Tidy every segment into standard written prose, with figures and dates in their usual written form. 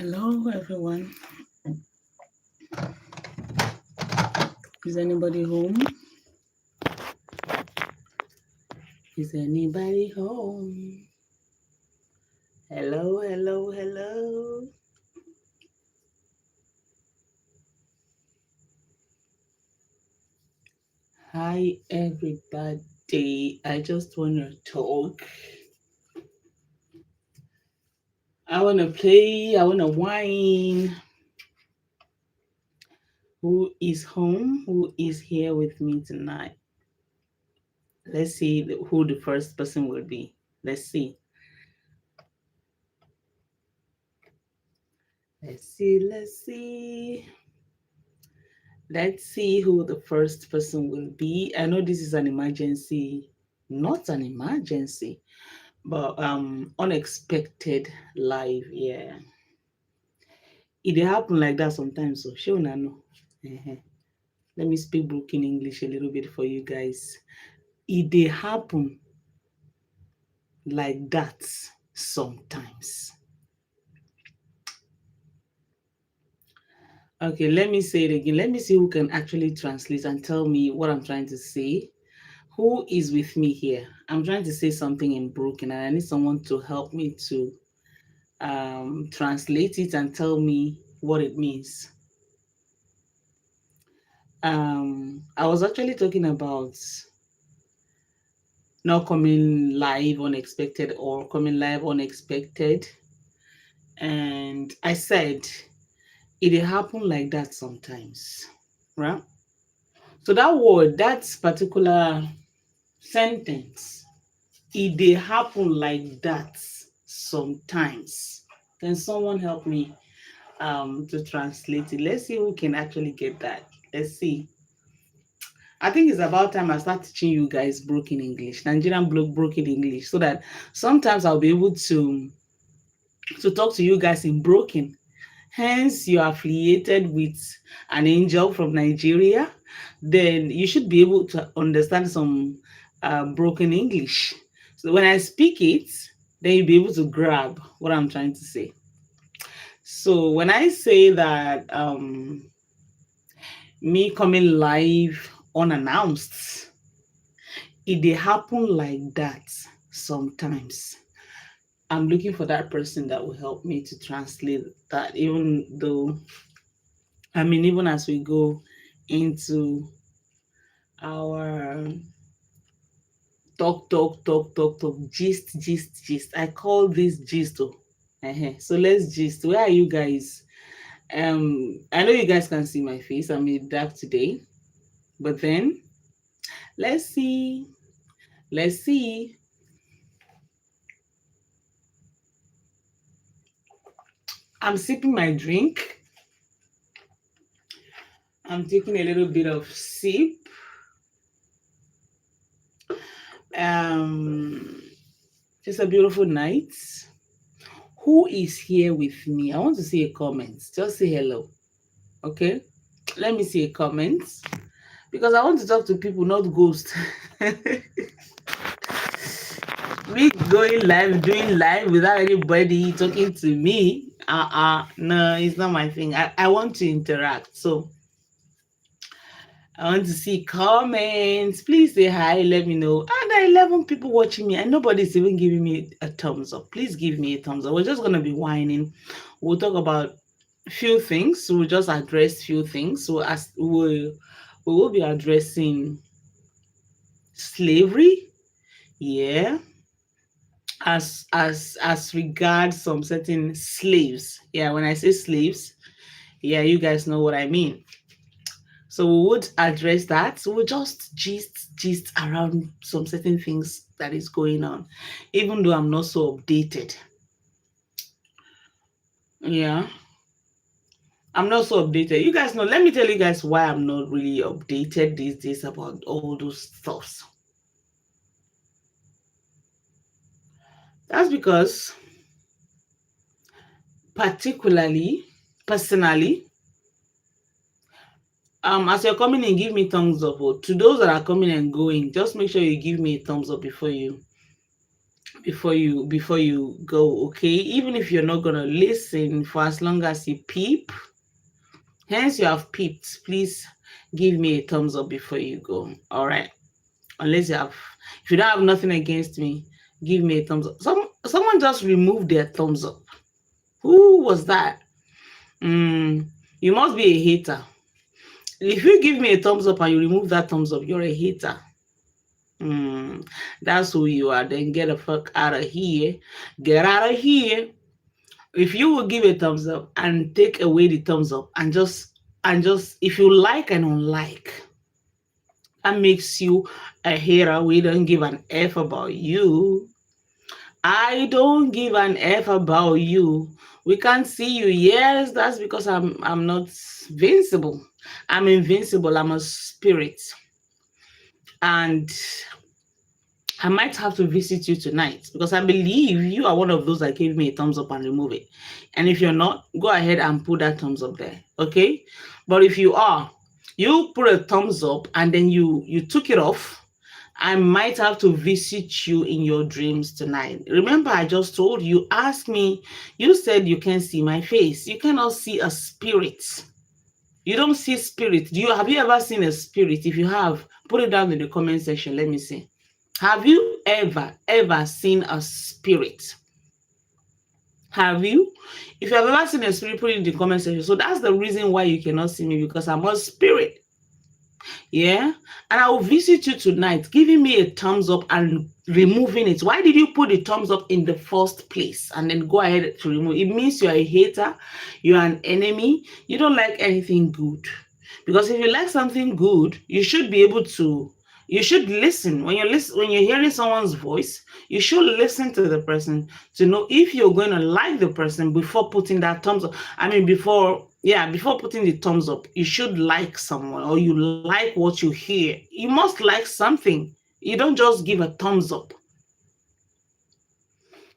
Hello, everyone. Is anybody home? Is anybody home? Hello, hello, hello. Hi, everybody. I just want to talk. I want to play. I want to whine. Who is home? Who is here with me tonight? Let's see who the first person will be. Let's see. Let's see. Let's see. Let's see who the first person will be. I know this is an emergency, not an emergency, but unexpected live. Yeah, it dey happen like that sometimes. So sure, I know. Let me speak broken English a little bit for you guys. It dey happen like that sometimes. Okay, let me say it again. Let me see who can actually translate and tell me what I'm trying to say. Who is with me here? I'm trying to say something in broken and I need someone to help me to translate it and tell me what it means. I was actually talking about not coming live unexpected or coming live unexpected. And I said it happen like that sometimes, right? So that word, that particular sentence, it dey happen like that sometimes. Can someone help me to translate it? Let's see who can actually get that. Let's see. I think it's about time I start teaching you guys broken English, Nigerian broken English, so that sometimes I'll be able to talk to you guys in broken. Hence, you're affiliated with an angel from Nigeria, then you should be able to understand some broken English. So when I speak it, then you'll be able to grab what I'm trying to say. So when I say that me coming live unannounced, it dey happen like that sometimes. I'm looking for that person that will help me to translate that, even though, even as we go into our talk, gist. I call this gist. So let's gist. Where are you guys? I know you guys can see my face. I'm in dark today, but then let's see. I'm sipping my drink. I'm taking a little bit of sip. Just a beautiful night. Who is here with me? I want to see a comment. Just say hello. Okay? Let me see a comment. Because I want to talk to people, not ghosts. Me going live, doing live without anybody talking to me. No, it's not my thing. I want to interact. So I want to see comments. Please say hi, let me know. And there are 11 people watching me and nobody's even giving me a thumbs up. Please give me a thumbs up. We're just going to be whining. We'll talk about a few things. We'll just address few things. So we will be addressing slavery. Yeah. As regards some certain slaves. Yeah, when I say slaves, yeah, you guys know what I mean. So we would address that. So we'll just gist around some certain things that is going on, even though I'm not so updated. Yeah. I'm not so updated. You guys know, let me tell you guys why I'm not really updated these days about all those stuffs. That's because personally, as you're coming in, give me thumbs up. Or to those that are coming and going, just make sure you give me a thumbs up before you go, okay? Even if you're not gonna listen for as long as you peep, hence you have peeped, please give me a thumbs up before you go. All right. Unless you have, if you don't have nothing against me, give me a thumbs up. Someone just removed their thumbs up. Who was that? You must be a hater. If you give me a thumbs up and you remove that thumbs up, you're a hater. That's who you are. Then get the fuck out of here. Get out of here. If you will give a thumbs up and take away the thumbs up and just if you like and unlike, that makes you a hater. We don't give an F about you. I don't give an F about you. We can't see you. Yes, that's because I'm not invincible. I'm invincible. I'm a spirit. And I might have to visit you tonight because I believe you are one of those that gave me a thumbs up and remove it. And if you're not, go ahead and put that thumbs up there. Okay? But if you are, you put a thumbs up and then you took it off. I might have to visit you in your dreams tonight. Remember, I just told you, ask me, you said you can't see my face. You cannot see a spirit. You don't see spirit. Have you ever seen a spirit? If you have, put it down in the comment section. Let me see. Have you ever seen a spirit? Have you? If you have ever seen a spirit, put it in the comment section. So that's the reason why you cannot see me, because I'm a spirit. Yeah, and I will visit you tonight, giving me a thumbs up and removing it. Why did you put the thumbs up in the first place and then go ahead to remove it? Means you're a hater, you're an enemy, you don't like anything good. Because if you like something good, you should be able to, you should listen. When you're hearing someone's voice, you should listen to the person to know if you're going to like the person before putting that thumbs up. Before putting the thumbs up, you should like someone, or you like what you hear. You must like something. You don't just give a thumbs up.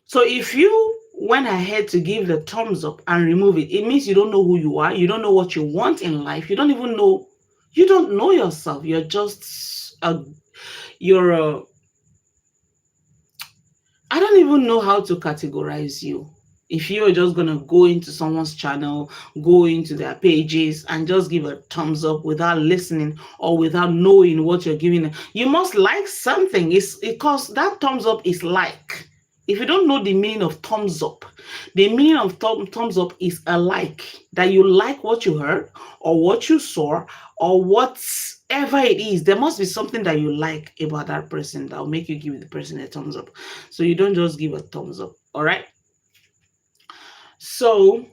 So if you went ahead to give the thumbs up and remove it, it means you don't know who you are. You don't know what you want in life. You don't know yourself. You're just I don't even know how to categorize you. If you're just going to go into someone's channel, go into their pages and just give a thumbs up without listening or without knowing what you're giving, you must like something. It's because that thumbs up is like. If you don't know the meaning of thumbs up, the meaning of thumbs up is a like, that you like what you heard or what you saw or whatever it is. There must be something that you like about that person that will make you give the person a thumbs up. So you don't just give a thumbs up. All right. So,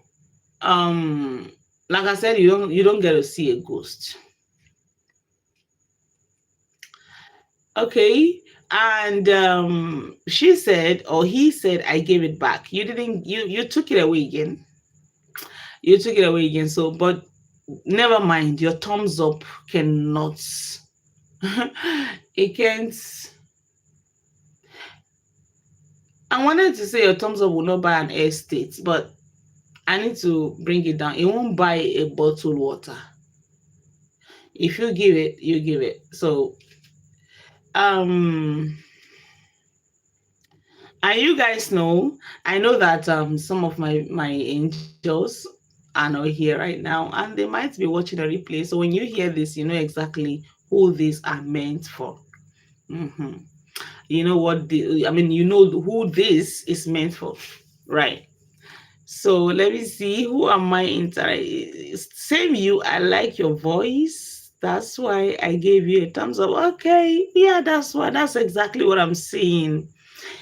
like I said, you don't get to see a ghost. Okay. And she said, or he said, I gave it back. You took it away again. You took it away again. So, but never mind, your thumbs up cannot, it can't. I wanted to say your thumbs up will not buy an estate, but I need to bring it down. It won't buy a bottled water. If you give it, you give it. So, and you guys know, I know that some of my angels are not here right now, and they might be watching a replay. So when you hear this, you know exactly who these are meant for. You know what you know who this is meant for, right? So let me see, who am I same you, I like your voice, that's why I gave you a thumbs up. Okay, yeah, that's exactly what I'm seeing.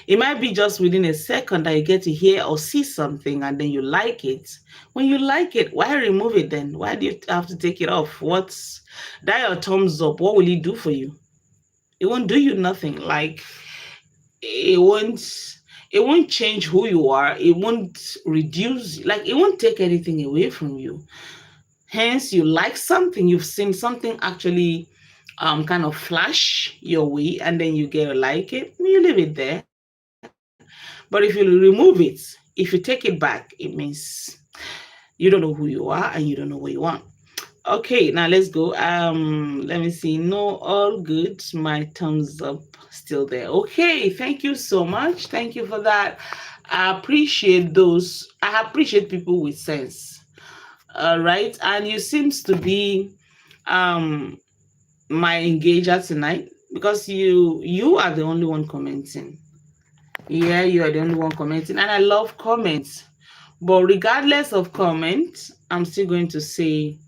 It might be just within a second that you get to hear or see something and then you like it. When you like it, why remove it then? Why do you have to take it off? What's that? Your thumbs up, what will it do for you? It won't do you nothing. Like, it won't change who you are. It won't reduce, like, it won't take anything away from you. Hence, you like something, you've seen something actually kind of flash your way, and then you get to like it, you leave it there. But if you remove it, if you take it back, it means you don't know who you are and you don't know what you want. Okay, now let's go. Let me see. No, all good. My thumbs up still there. Okay, thank you so much. Thank you for that. I appreciate those. I appreciate people with sense. All right, and you seems to be um my engager tonight because you are the only one commenting. Yeah, you are the only one commenting, and I love comments. But regardless of comments, I'm still going to say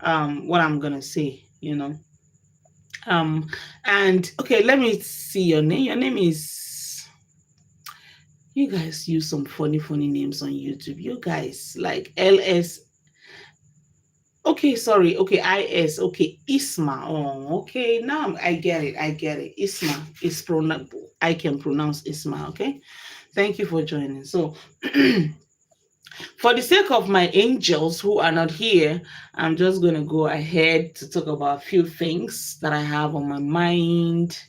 what I'm gonna say. Um, and okay, let me see your name. Your name is. You guys use some funny names on YouTube. You guys like LS. Okay, sorry. Okay, IS. Okay, Isma. Oh, okay. Now I get it. I get it. Isma is I can pronounce Isma. Okay. Thank you for joining. So, for the sake of my angels who are not here, I'm just going to go ahead to talk about a few things that I have on my mind.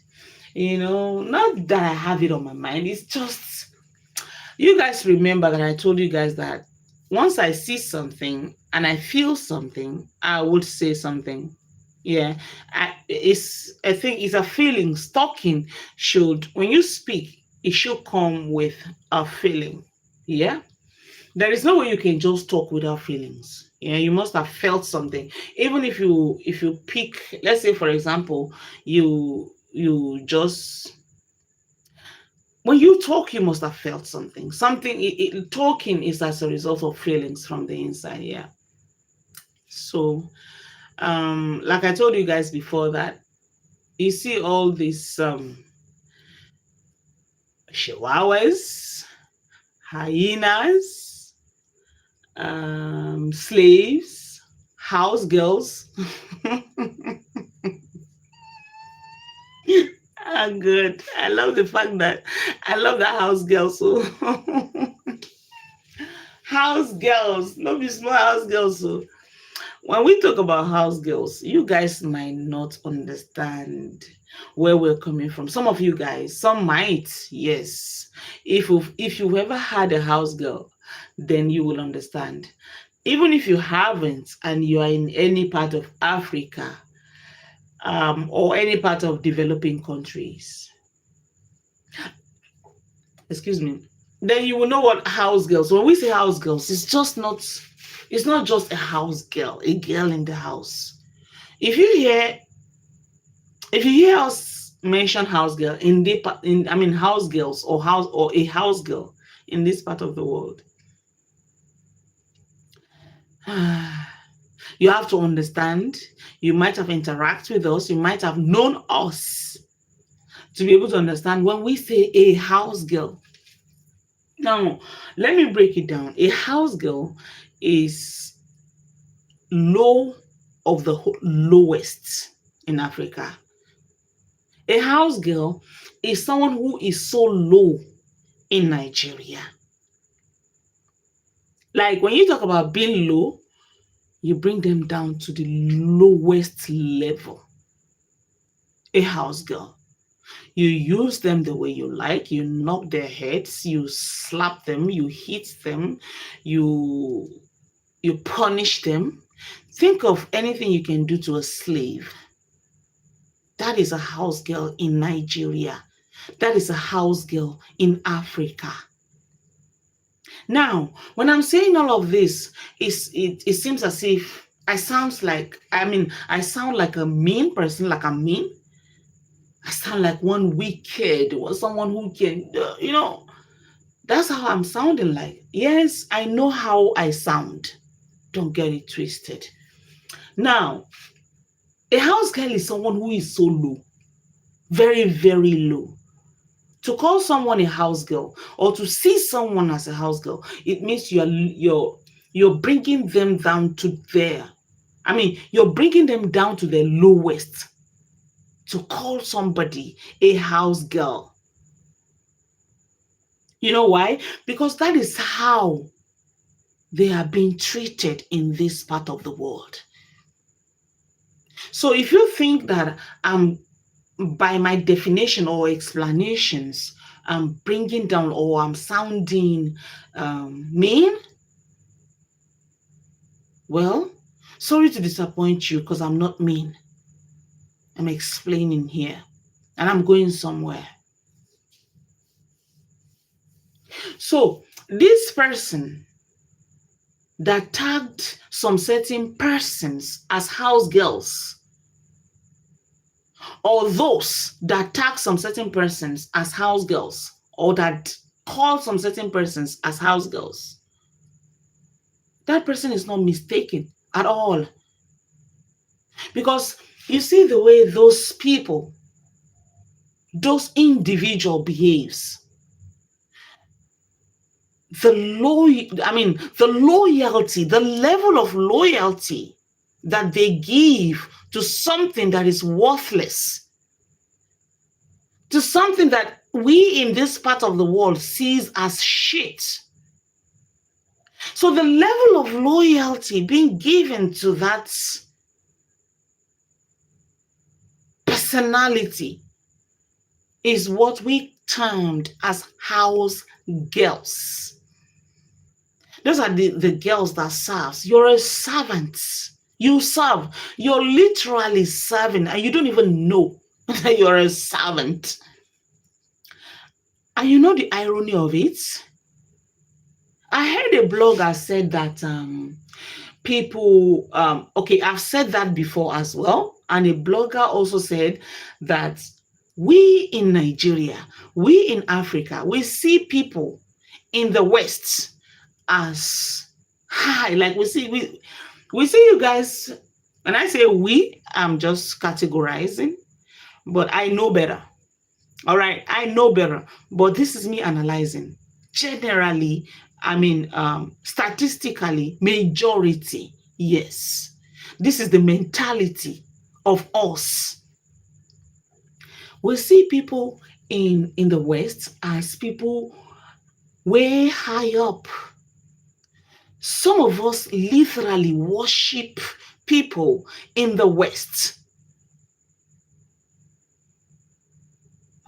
Not that I have it on my mind, it's just you guys remember that I told you guys that once I see something and I feel something, I would say something. Yeah, I think it's a feeling. Talking should, when you speak, it should come with a feeling. Yeah, there is no way you can just talk without feelings. Yeah, you must have felt something. Even if you pick, let's say for example, you just when you talk, you must have felt something. Talking is as a result of feelings from the inside. Yeah. So, like I told you guys before that, you see all these chihuahuas, hyenas, slaves, house girls. Ah, good. I love the fact that I love that house girl. So house girls, not be small house girls. So when we talk about house girls, you guys might not understand where we're coming from. Some of you guys, some might, yes. If you've ever had a house girl, then you will understand. Even if you haven't and you are in any part of Africa, or any part of developing countries, excuse me, then you will know what house girls. When we say house girls, it's not just a house girl, a girl in the house. If you hear if you hear us mention house girl house girls or a house girl in this part of the world, you have to understand. You might have interacted with us, you might have known us to be able to understand when we say a house girl. Now, let me break it down. A house girl is low of the lowest in Africa. A house girl is someone who is so low in Nigeria. Like when you talk about being low, you bring them down to the lowest level. A house girl. You use them the way you like, you knock their heads, you slap them, you hit them, you punish them. Think of anything you can do to a slave. That is a house girl in Nigeria. That is a house girl in Africa. Now, when I'm saying all of this, it seems as if I sound like a mean person, like I'm mean. I sound like one wicked or someone who can, that's how I'm sounding like. Yes, I know how I sound. Don't get it twisted. Now, a house girl is someone who is so low, very, very low. To call someone a house girl or to see someone as a house girl, it means you're bringing them down to you're bringing them down to their lowest to call somebody a house girl. You know why? Because that is how they are being treated in this part of the world. So if you think that by my definition or explanations, I'm bringing down or I'm sounding mean, well, Sorry to disappoint you because I'm not mean. I'm explaining here and I'm going somewhere. So this person that tagged some certain persons as house girls, or those that tag some certain persons as house girls, or that call some certain persons as house girls, that person is not mistaken at all. Because you see the way those people, those individual behaves, the loyalty, the level of loyalty that they give to something that is worthless, to something that we in this part of the world sees as shit. So the level of loyalty being given to that personality is what we termed as house girls. Those are the girls that serves. You're a servant. You serve. You're literally serving and you don't even know that you're a servant. And you know the irony of it? I heard a blogger said that people, okay, I've said that before as well. And a blogger also said that we in Nigeria, we in Africa, we see people in the West as high. Like we see you guys. When I say we, I'm just categorizing, but I know better. All right, I know better, but this is me analyzing. Generally, statistically, majority, yes. This is the mentality of us. We see people in the West as people way high up. Some of us literally worship people in the West.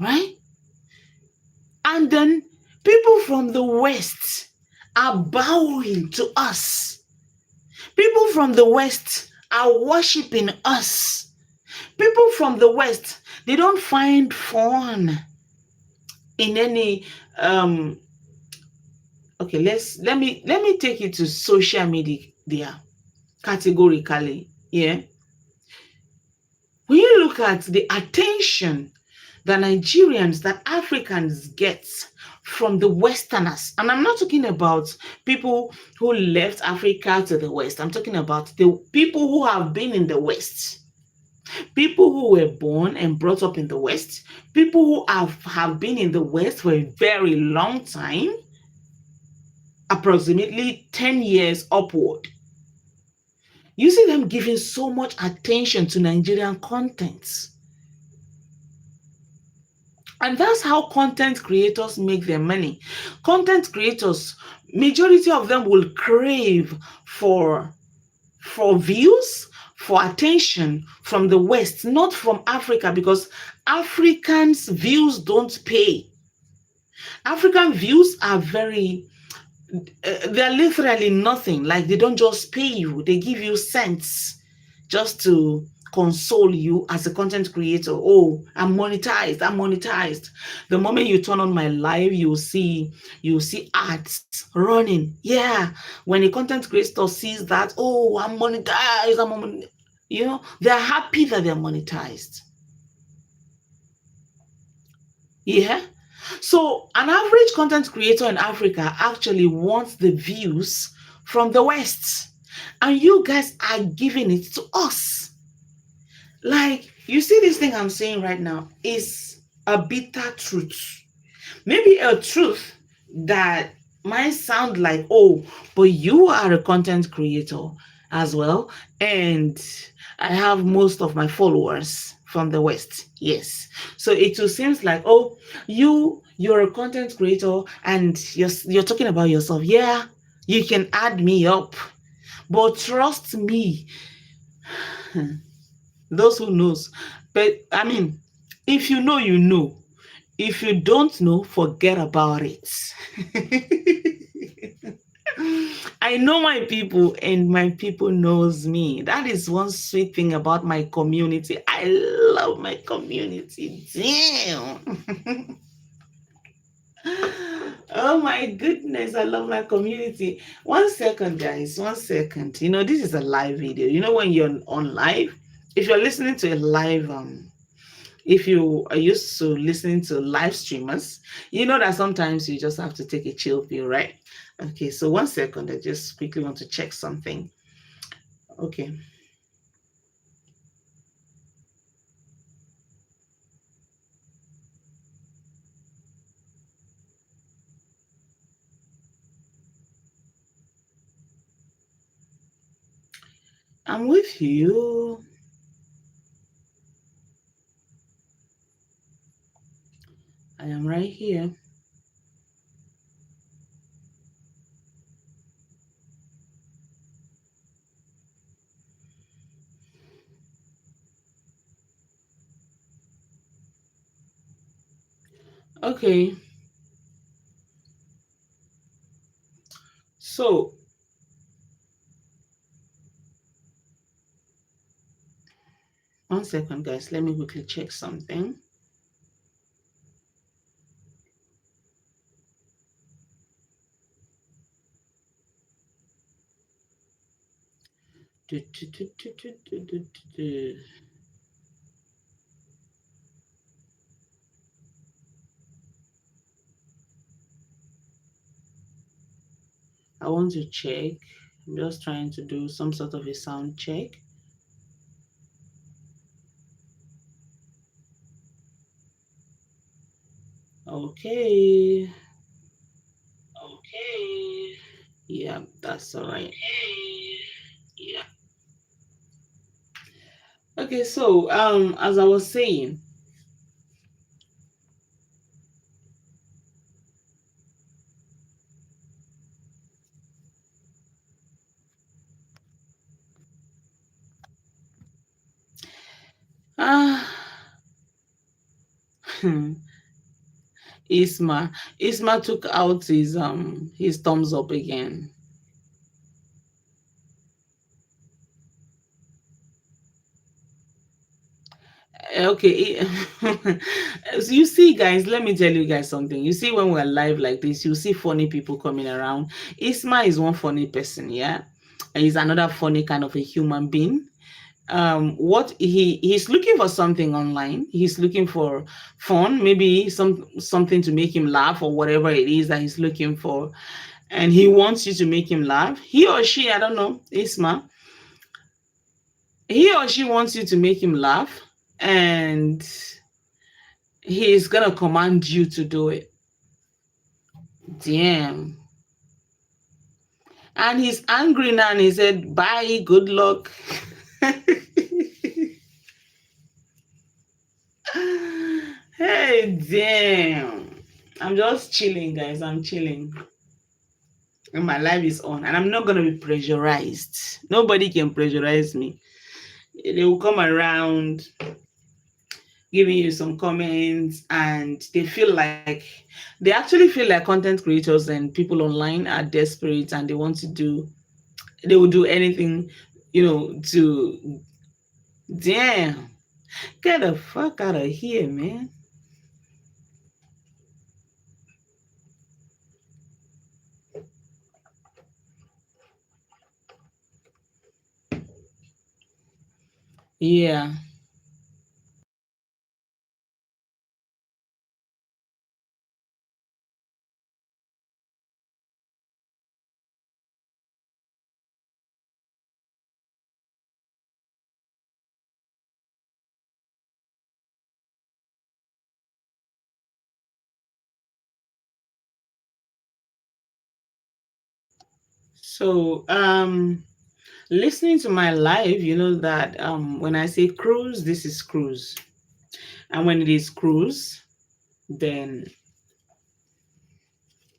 Right? And then people from the West are bowing to us. People from the West are worshiping us. People from the West, they don't find fun in any okay, let me take you to social media there categorically. Yeah. When you look at the attention that Nigerians, that Africans get from the Westerners, and I'm not talking about people who left Africa to the West, I'm talking about the people who have been in the West, people who were born and brought up in the West, people who have been in the West for a very long time, approximately 10 years upward. You see them giving so much attention to Nigerian content. And that's how content creators make their money. Content creators, majority of them will crave for views, for attention from the West, not from Africa, because Africans' views don't pay. African views are they're literally nothing. Like they don't just pay you, they give you cents just to console you as a content creator. Oh, I'm monetized. The moment you turn on my live, you'll see ads running. Yeah. When a content creator sees that, oh, I'm monetized, they're happy that they're monetized. Yeah. So an average content creator in Africa actually wants the views from the West, and you guys are giving it to us. Like, you see, this thing I'm saying right now is a bitter truth. Maybe a truth that might sound like, oh, but you are a content creator as well, and I have most of my followers from the West. Yes. So it will seems like, oh, you're a content creator and you're talking about yourself. Yeah, you can add me up. But trust me, those who knows. But if you know, you know. If you don't know, forget about it. I know my people and my people knows me. That is one sweet thing about my community. I love my community. Damn. Oh my goodness, I love my community. 1 second, guys. 1 second. This is a live video. When you're on live, if you're listening to a live if you are used to listening to live streamers, you know that sometimes you just have to take a chill pill, right? Okay, so 1 second, I just quickly want to check something. Okay. I'm with you. I am right here. Okay. So, 1 second, guys. Let me quickly check something. I want to check. I'm just trying to do some sort of a sound check. Okay. Okay. Yeah, that's all right. Okay. Yeah. Okay, so as I was saying, ah Isma took out his thumbs up again. Okay. So you see, guys, let me tell you guys something. You see, when we're live like this, you see funny people coming around. Isma is one funny person, yeah, and he's another funny kind of a human being. What he's looking for something online. He's looking for fun, maybe something to make him laugh or whatever it is that he's looking for, and he wants you to make him laugh. He or she, I don't know, Isma. He or she wants you to make him laugh, and he's gonna command you to do it. Damn. And he's angry now and he said, bye, good luck. Hey, damn. I'm just chilling, guys. I'm chilling. And my life is on. And I'm not going to be pressurized. Nobody can pressurize me. They will come around giving you some comments, and they actually feel like content creators and people online are desperate, and they will do anything, to damn, get the fuck out of here, man. Yeah. So listening to my live, you know that when I say cruise, this is cruise. And when it is cruise, then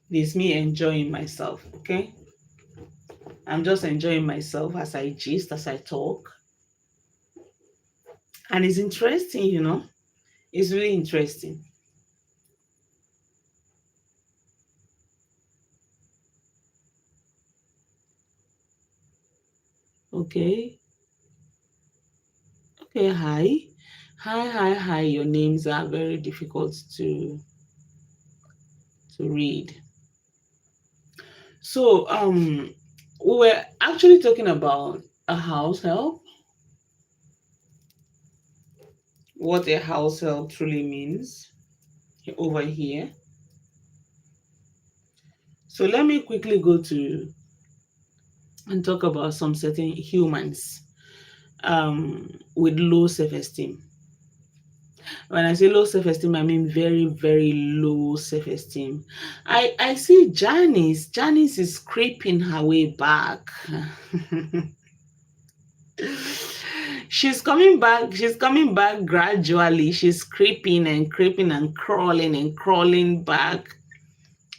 it's me enjoying myself, okay? I'm just enjoying myself as I gist, as I talk. And it's interesting, It's really interesting. Okay. Okay, hi. Hi. Your names are very difficult to read. So, we were actually talking about a house help, what a house help truly means over here. So let me quickly go to and talk about some certain humans with low self-esteem. When I say low self-esteem, I mean very, very low self-esteem. I see Janice. Janice is creeping her way back. She's coming back gradually. She's creeping and crawling back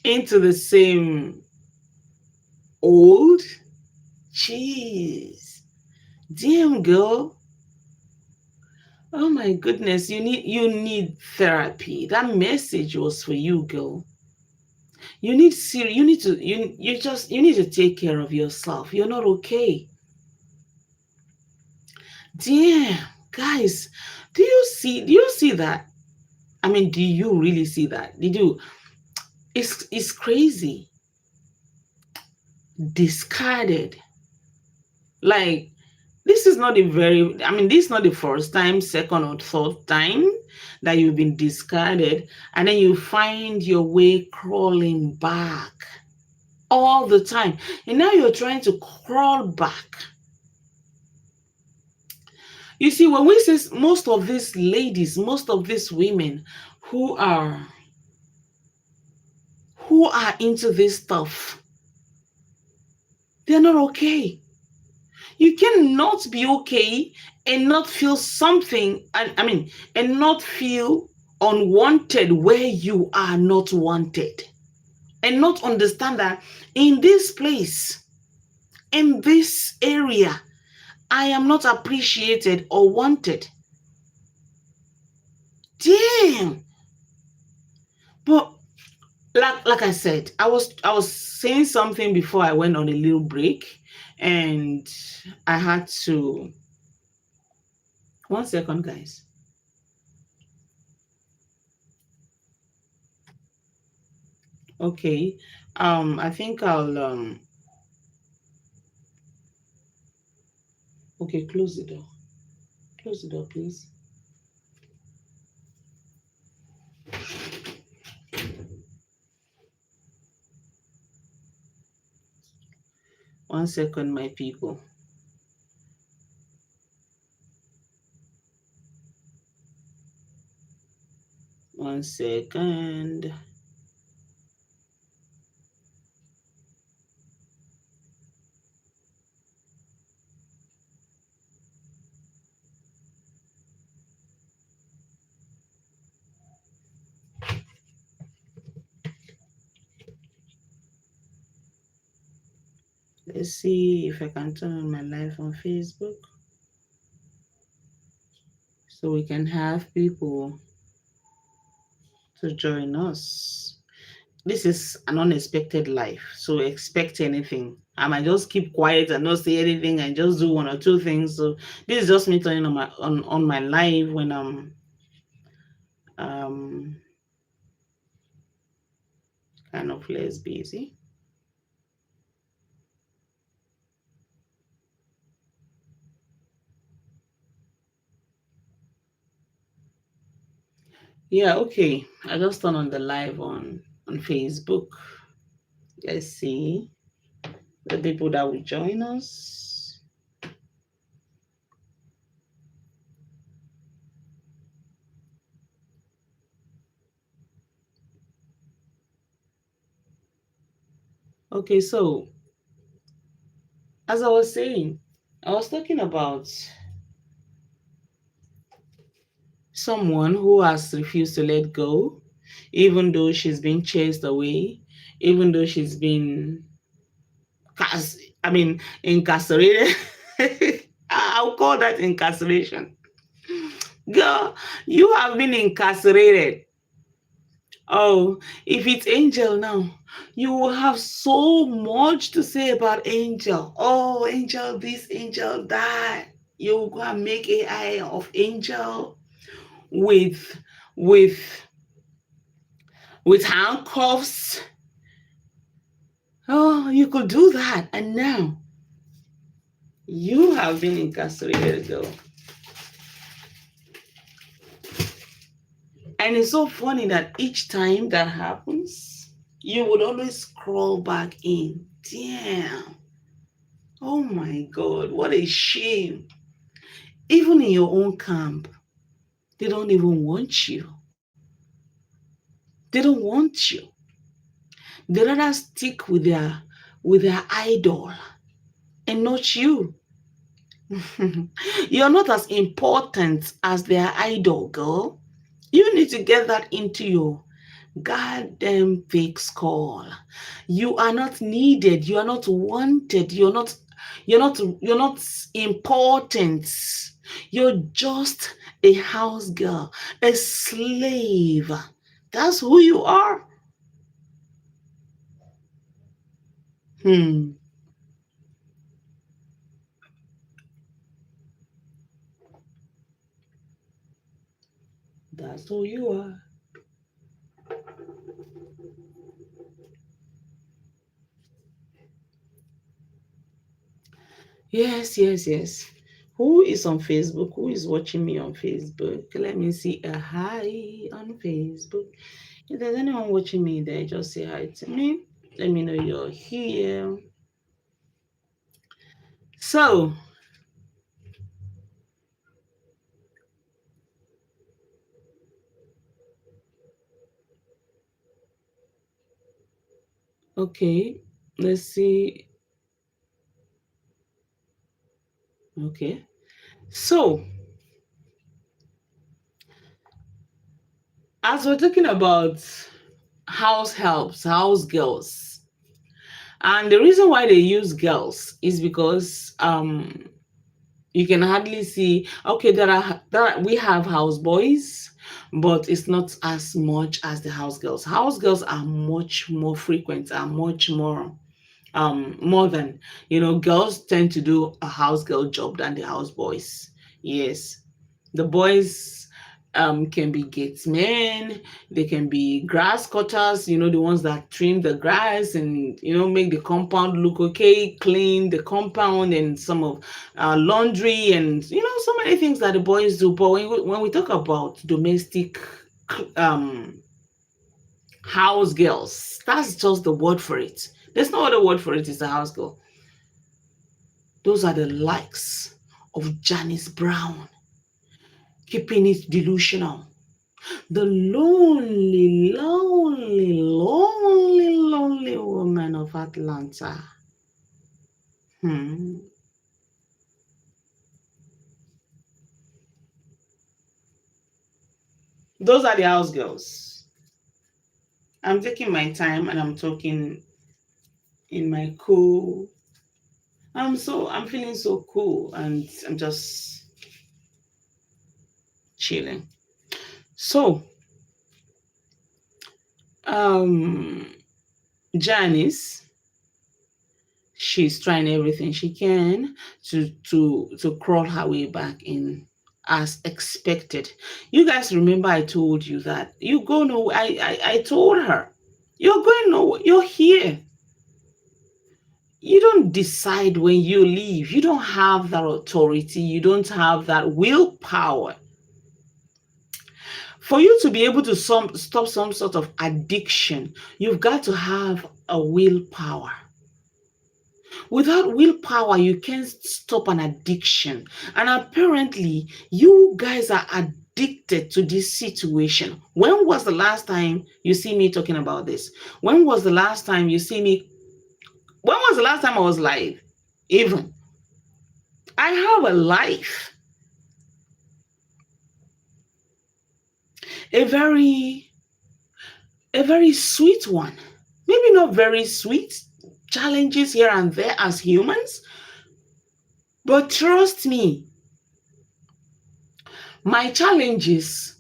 into the same old. Jeez. Damn, girl. Oh my goodness, you need therapy. That message was for you, girl. You need to take care of yourself. You're not okay. Damn, guys, do you see that? I mean, do you really see that? Did you it's crazy. Discarded. Like, this is not this is not the first time, second or third time that you've been discarded, and then you find your way crawling back all the time. And now you're trying to crawl back. You see, when we say most of these ladies, most of these women who are into this stuff, they're not okay. You cannot be okay and not feel something, and not feel unwanted where you are not wanted, and not understand that in this place, in this area, I am not appreciated or wanted. Damn. But like I said, I was saying something before I went on a little break, and I had to. One second, guys. Okay. I think I'll okay, close the door. Close the door, please. One second, my people. One second. Let's see if I can turn on my live on Facebook so we can have people to join us. This is an unexpected life, so expect anything. I might just keep quiet and not say anything and just do one or two things. So this is just me turning on my live when I'm um kind of less busy. Yeah, okay. I just turned on the live on Facebook. Let's see the people that will join us. Okay, so as I was saying, I was talking about someone who has refused to let go, even though she's been chased away, even though she's been, incarcerated. I'll call that incarceration. Girl, you have been incarcerated. Oh, if it's Angel now, you will have so much to say about Angel. Oh, Angel this, Angel that. You will go and make AI of Angel with with with handcuffs. Oh, you could do that. And now you have been incarcerated, girl. And it's so funny that each time that happens, you would always scroll back in. Damn. Oh my God, what a shame. Even in your own camp, they don't even want you. They don't want you. They rather stick with their idol and not you. You're not as important as their idol, girl. You need to get that into your goddamn fake skull. You are not needed. You are not wanted. You're not important. You're just a house girl, a slave. That's who you are. Hmm. That's who you are. Yes, yes, yes. Who is on Facebook? Who is watching me on Facebook? Let me see a hi on Facebook. If there's anyone watching me there, just say hi to me. Let me know you're here. So, okay, let's see. Okay, so as we're talking about house helps, house girls, and the reason why they use girls is because you can hardly see. Okay, we have house boys, but it's not as much as the house girls. House girls are much more frequent, are much more than, girls tend to do a house girl job than the house boys. Yes, the boys can be gatesmen, they can be grass cutters, the ones that trim the grass and make the compound look okay, clean the compound, and some of laundry, and so many things that the boys do. But when we talk about domestic um house girls, that's just the word for it. There's no other word for it. It's a house girl. Those are the likes of Janice Brown, keeping it delusional. The lonely, lonely, lonely, lonely woman of Atlanta. Hmm. Those are the house girls. I'm taking my time and I'm talking in my cool. I'm feeling so cool and I'm just chilling. So, um, Janice, she's trying everything she can to crawl her way back in as expected. You guys remember I told you that you go no. I told her you're going nowhere. You're here. You don't decide when you leave. You don't have that authority. You don't have that willpower. For you to be able to stop some sort of addiction, you've got to have a willpower. Without willpower, you can't stop an addiction. And apparently, you guys are addicted to this situation. When was the last time you see me talking about this? When was the last time you see me? When was the last time I was live? Even. I have a life, a very, a very sweet one. Maybe not very sweet, challenges here and there as humans, but trust me, my challenges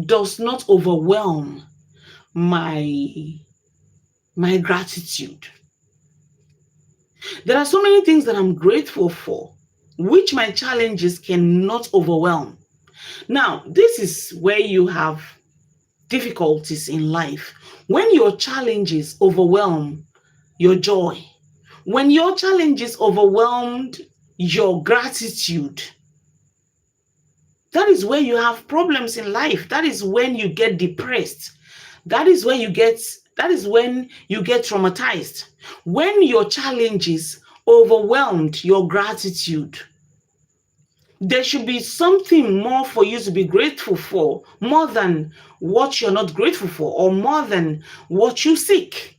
does not overwhelm my gratitude. There are so many things that I'm grateful for, which my challenges cannot overwhelm. Now, this is where you have difficulties in life. When your challenges overwhelm your joy, when your challenges overwhelmed your gratitude, that is where you have problems in life. That is when you get depressed. That is when you get traumatized. When your challenges overwhelmed your gratitude, there should be something more for you to be grateful for, more than what you're not grateful for, or more than what you seek.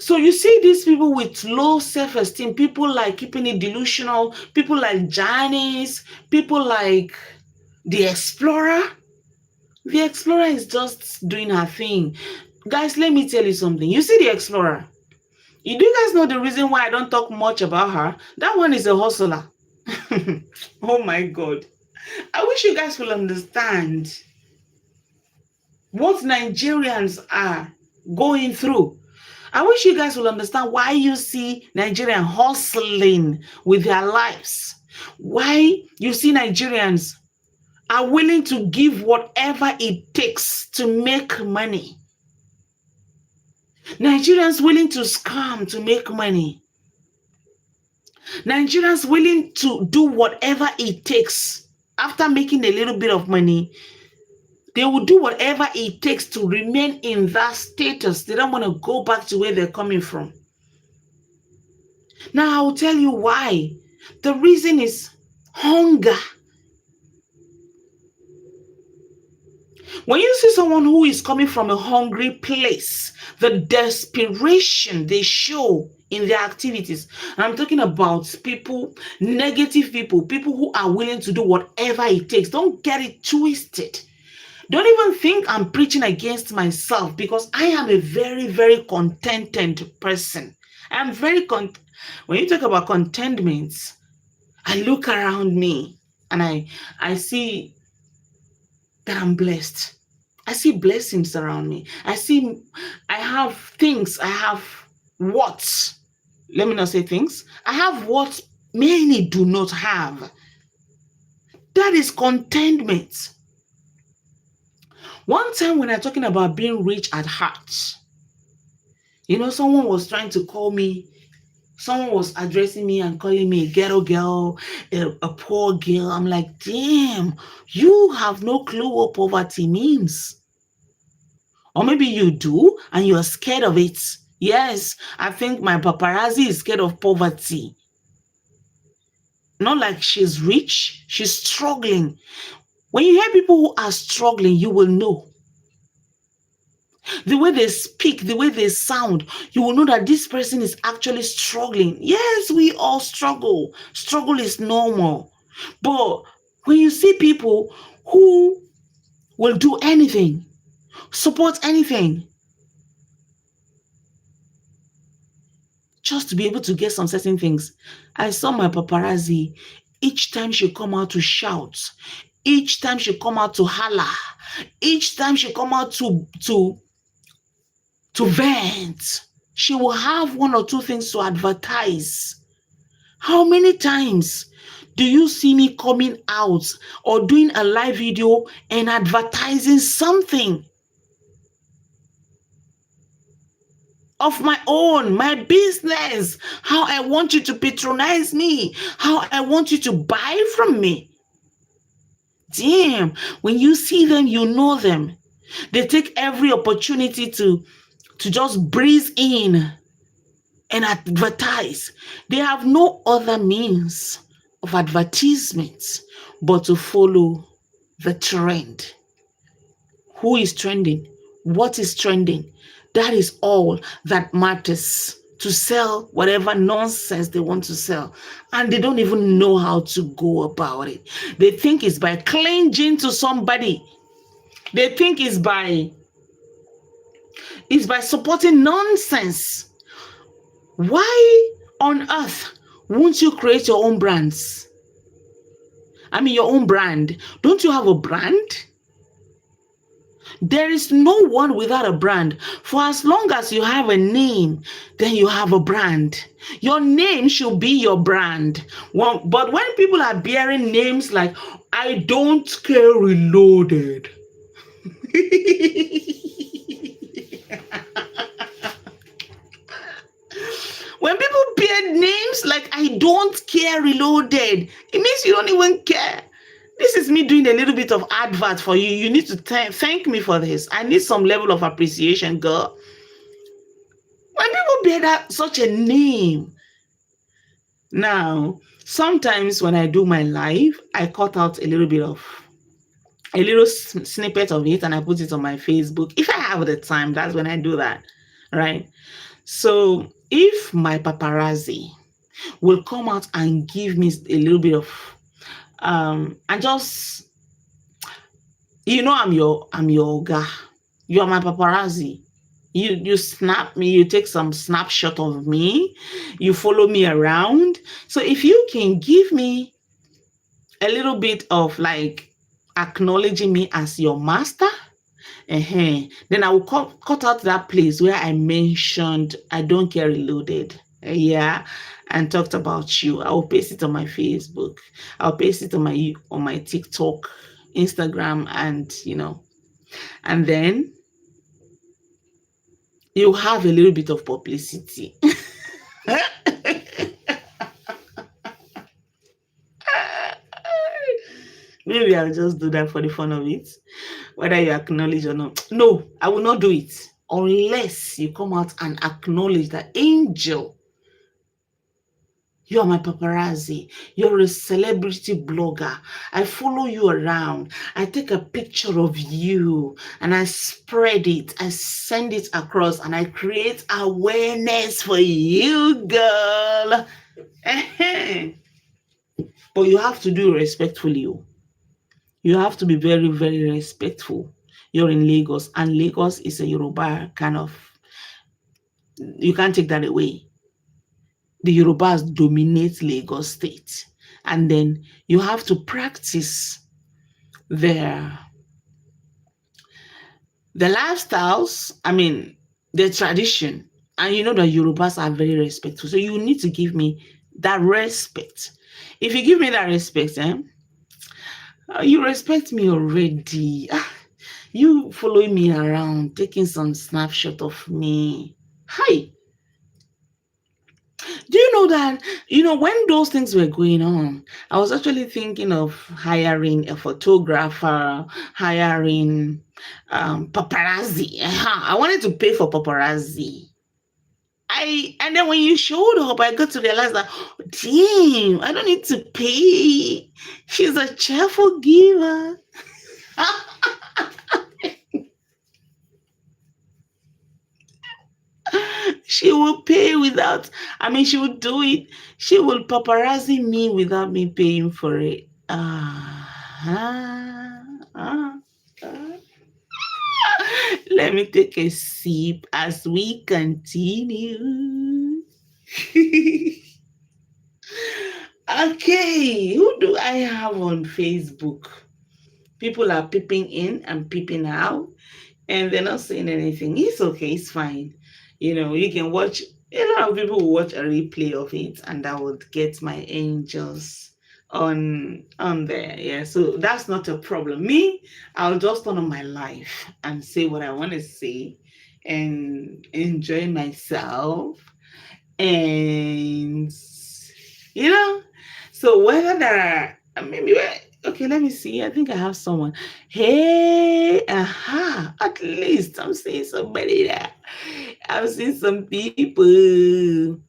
So you see these people with low self-esteem, people like Keeping It Delusional, people like Janice, people like The Explorer. The Explorer is just doing her thing. Guys, let me tell you something. You see The Explorer. Do you guys know the reason why I don't talk much about her? That one is a hustler. Oh my God. I wish you guys will understand what Nigerians are going through. I wish you guys will understand why you see Nigerians hustling with their lives. Why you see Nigerians are willing to give whatever it takes to make money. Nigerians willing to scam to make money. Nigerians willing to do whatever it takes. After making a little bit of money, they will do whatever it takes to remain in that status. They don't want to go back to where they're coming from. Now, I will tell you why. The reason is hunger. When you see someone who is coming from a hungry place, the desperation they show in their activities, and I'm talking about people, negative people, people who are willing to do whatever it takes. Don't get it twisted. Don't even think I'm preaching against myself, because I am a very, very contented person. I'm very when you talk about contentment, I look around me and I see that I'm blessed. I see blessings around me. I have things. I have what? Let me not say things. I have what many do not have. That is contentment. One time when I'm talking about being rich at heart, someone was trying to call me, someone was addressing me and calling me a ghetto girl, a poor girl. I'm like, damn, you have no clue what poverty means. Or maybe you do and you're scared of it. Yes, I think my paparazzi is scared of poverty. Not like she's rich, she's struggling. When you hear people who are struggling, you will know. The way they speak, the way they sound, you will know that this person is actually struggling. Yes, we all struggle. Struggle is normal. But when you see people who will do anything, support anything, just to be able to get some certain things. I saw my paparazzi, each time she come out to shout, each time she come out to holler, each time she come out to vent, she will have one or two things to advertise. How many times do you see me coming out or doing a live video and advertising something of my own, my business, how I want you to patronize me, how I want you to buy from me? Damn, when you see them, you know them. They take every opportunity to just breeze in and advertise. They have no other means of advertisement but to follow the trend. Who is trending? What is trending? That is all that matters, to sell whatever nonsense they want to sell. And they don't even know how to go about it. They think it's by clinging to somebody. They think it's by supporting nonsense. Why on earth won't you create your own brands? I mean, your own brand. Don't you have a brand? There is no one without a brand. For as long as you have a name, then you have a brand. Your name should be your brand. But when people are bearing names like I don't care reloaded. When people bear names like I don't care reloaded, it means you don't even care. This is me doing a little bit of advert for you. You need to thank me for this. I need some level of appreciation, girl. When people bear such a name, now, sometimes when I do my live, I cut out a little snippet of it and I put it on my Facebook. If I have the time, that's when I do that, right? So if my paparazzi will come out and give me a little bit of and just, I'm your guy. You are my paparazzi. You snap me, you take some snapshot of me, you follow me around. So if you can give me a little bit of like acknowledging me as your master, then I will cut out that place where I mentioned I don't care reloaded. Yeah, and talked about you. I will paste it on my Facebook. I'll paste it on my TikTok, Instagram, and then you have a little bit of publicity. Maybe I'll just do that for the fun of it, whether you acknowledge or not. No, I will not do it unless you come out and acknowledge that, Angel, you are my paparazzi. You're a celebrity blogger. I follow you around. I take a picture of you and I spread it. I send it across and I create awareness for you, girl. But you have to do it respectfully. You have to be very, very respectful. You're in Lagos, and Lagos is a Yoruba kind of, you can't take that away. The Yorubas dominate Lagos state. And then you have to practice the lifestyles, the tradition. And you know that Yorubas are very respectful. So you need to give me that respect. If you give me that respect, you respect me already. You following me around, taking some snapshot of me. Hi. Do you know that, when those things were going on, I was actually thinking of hiring a photographer, hiring paparazzi. I wanted to pay for paparazzi. And then when you showed up, I got to realize that, damn, I don't need to pay. She's a cheerful giver. She will pay without, she will do it. She will paparazzi me without me paying for it. Let me take a sip as we continue. Okay, who do I have on Facebook? People are peeping in and peeping out, and they're not saying anything. It's okay, it's fine. You can watch, a lot of people will watch a replay of it, and that would get my angels on there. Yeah, so that's not a problem. Me, I'll just turn on my life and say what I want to say and enjoy myself. And so whether there are okay, let me see. I think I have someone. Hey, at least I'm seeing somebody there. I'm seeing some people.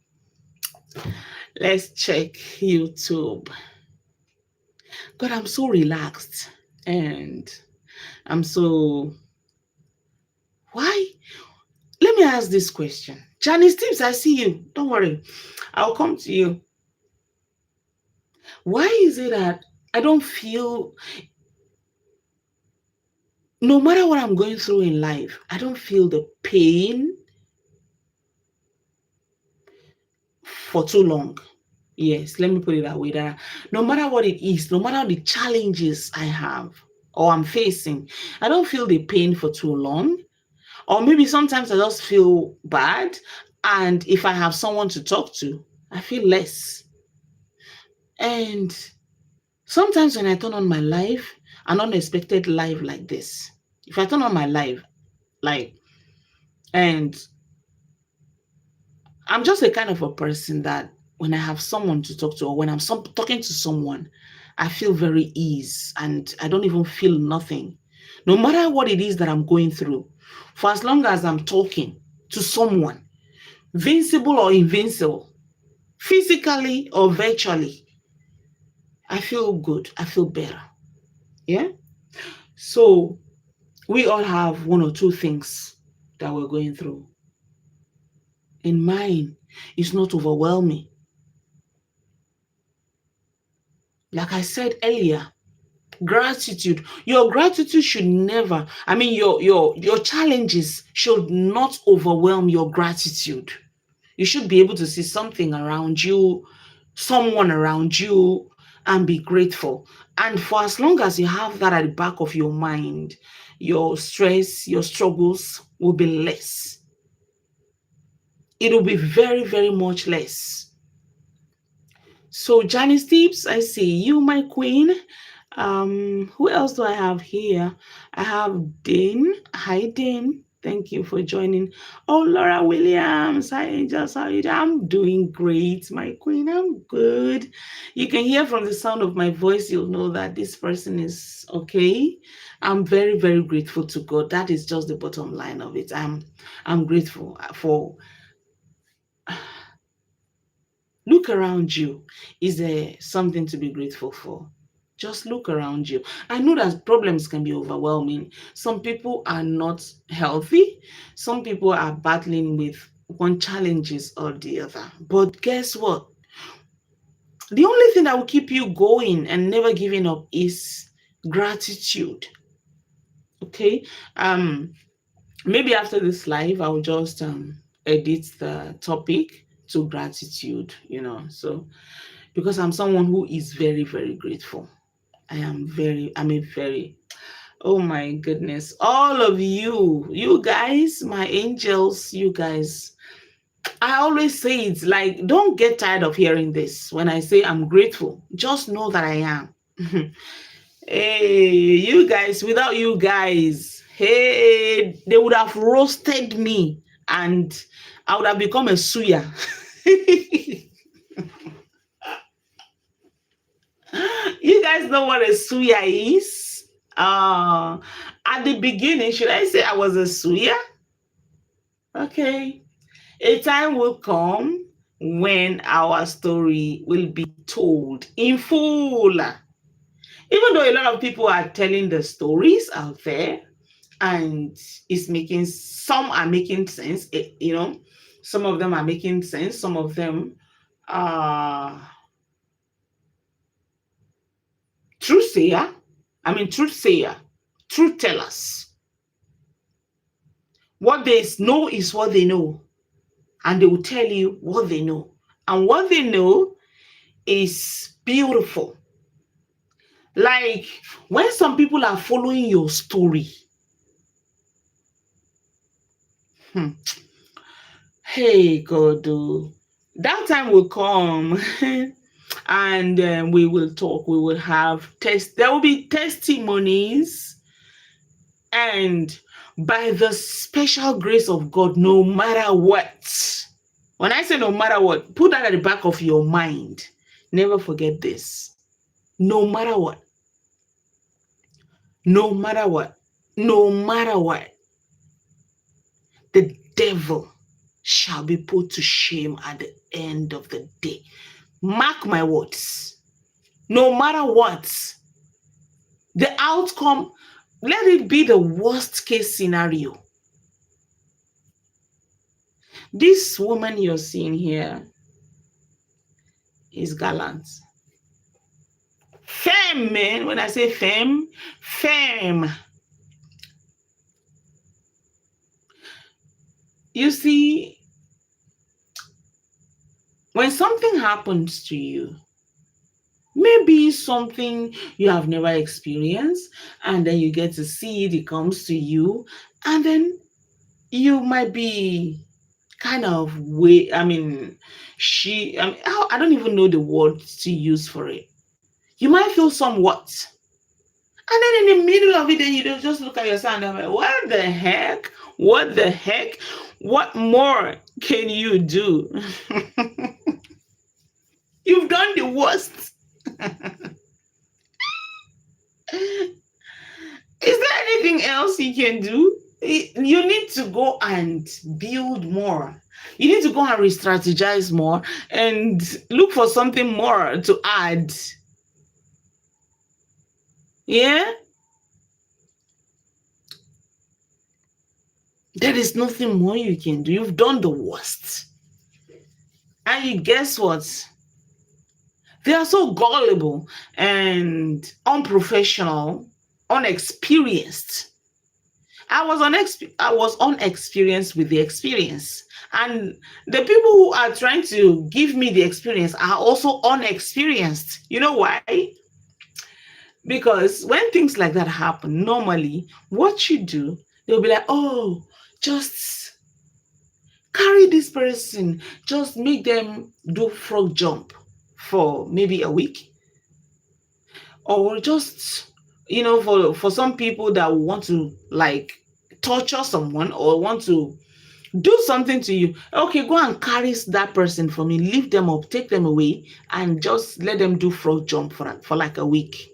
Let's check YouTube. God, I'm so relaxed. And I'm so... Why? Let me ask this question. Janice Tips, I see you. Don't worry. I'll come to you. Why is it that I don't feel... No matter what I'm going through in life, I don't feel the pain for too long. Yes, let me put it that way. That no matter what it is, no matter the challenges I have, or I'm facing, I don't feel the pain for too long. Or maybe sometimes I just feel bad. And if I have someone to talk to, I feel less. And sometimes when I turn on my live, an unexpected live like this, if I turn on my live, like, and I'm just a kind of a person that when I have someone to talk to, or when I'm talking to someone, I feel very ease and I don't even feel nothing. No matter what it is that I'm going through, for as long as I'm talking to someone, vincible or invincible, physically or virtually, I feel good. I feel better. Yeah. So we all have one or two things that we're going through. And mine is not overwhelming. Like I said earlier, gratitude. Your gratitude should never, I mean, your challenges should not overwhelm your gratitude. You should be able to see something around you, someone around you, and be grateful. And for as long as you have that at the back of your mind, your stress, your struggles will be less. It will be very, very much less. So, Janice Tips, I see you, my queen. Who else do I have here? I have Dean. Hi, Dean. Thank you for joining. Oh, Laura Williams. Hi, Angels. How are you doing? I'm doing great, my queen. I'm good. You can hear from the sound of my voice, you'll know that this person is okay. I'm very, very grateful to God. That is just the bottom line of it. I'm grateful for. Look around you. Is there something to be grateful for? Just look around you. I know that problems can be overwhelming. Some people are not healthy. Some people are battling with one challenges or the other. But guess what? The only thing that will keep you going and never giving up is gratitude. Okay? Maybe after this live, I'll just edit the topic to gratitude, So because I'm someone who is very, very grateful. Oh my goodness. All of you guys, my angels, you guys, I always say it's like, don't get tired of hearing this. When I say I'm grateful, just know that I am. Hey, you guys, without you guys, hey, they would have roasted me and I would have become a suya. You guys know what a suya is? At the beginning, should I say I was a suya? Okay. A time will come when our story will be told in full. Even though a lot of people are telling the stories out there and some are making sense, some of them are making sense, some of them are truth sayer. Truth sayer, truth tellers. What they know is what they know, and they will tell you what they know. And what they know is beautiful. Like when some people are following your story, hey God, that time will come and we will talk. We will have there will be testimonies, and by the special grace of God, no matter what, when I say no matter what, put that at the back of your mind. Never forget this. No matter what, no matter what, no matter what, the devil shall be put to shame at the end of the day. Mark my words. No matter what, the outcome, let it be the worst case scenario. This woman you're seeing here is gallant. Femme, man. When I say femme, femme. You see, when something happens to you, maybe something you have never experienced, and then you get to see it, it comes to you, and then you might be kind of I don't even know the word to use for it. You might feel somewhat. And then in the middle of it, then you don't just look at yourself and I'm like, what the heck? What the heck? What more can you do? You've done the worst. Is there anything else you can do? You need to go and build more. You need to go and re-strategize more and look for something more to add. Yeah? There is nothing more you can do. You've done the worst. And you guess what? They are so gullible and unprofessional, unexperienced. I was unexperienced with the experience. And the people who are trying to give me the experience are also unexperienced. You know why? Because when things like that happen, normally what you do, they'll be like, oh, just carry this person, just make them do frog jump for maybe a week. Or just, for some people that want to like torture someone or want to do something to you, okay, go and carry that person for me, leave them up, take them away, and just let them do frog jump for like a week.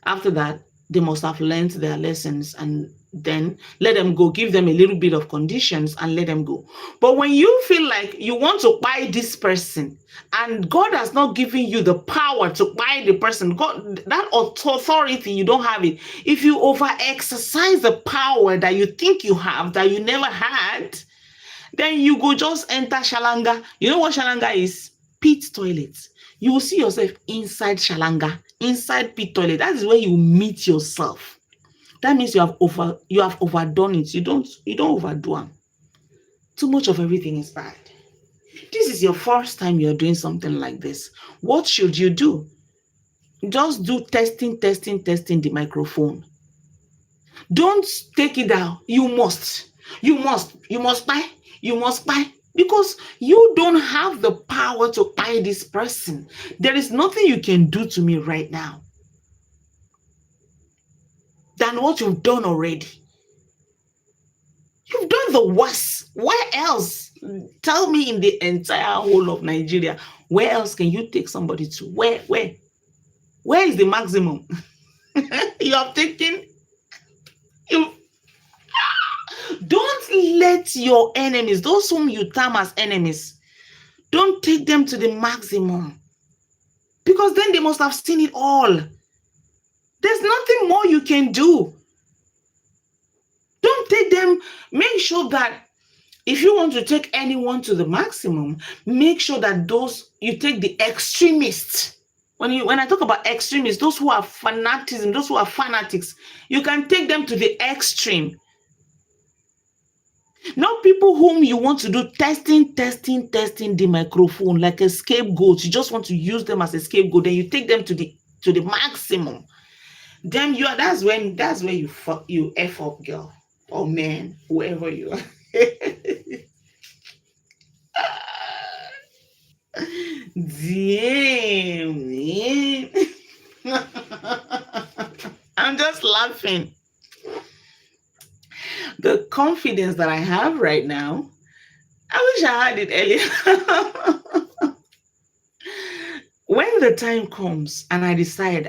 After that, they must have learned their lessons, and then let them go, give them a little bit of conditions and let them go. But when you feel like you want to buy this person and God has not given you the power to buy the person, God, that authority, you don't have it. If you over exercise the power that you think you have, that you never had, then you go just enter Shalanga. You know what Shalanga is? Pit toilet. You will see yourself inside Shalanga, inside pit toilet. That is where you meet yourself. That means you have overdone it. You don't overdo them. Too much of everything is bad. This is your first time you're doing something like this. What should you do? Just do testing the microphone. Don't take it down. You must buy. Because you don't have the power to buy this person. There is nothing you can do to me right now than what you've done already. You've done the worst. Where else? Tell me, in the entire whole of Nigeria, where else can you take somebody to? Where is the maximum? You have taken. Don't let your enemies, those whom you term as enemies, don't take them to the maximum. Because then they must have seen it all. There's nothing more you can do. Don't take them. Make sure that if you want to take anyone to the maximum, make sure that you take the extremists. When I talk about extremists, those who are fanatics, you can take them to the extreme. Not people whom you want to do testing the microphone like a scapegoat. You just want to use them as a scapegoat. Then you take them to the maximum. Then that's where you F up, girl or man, whoever you are. Damn, man. I'm just laughing. The confidence that I have right now, I wish I had it earlier. When the time comes and I decide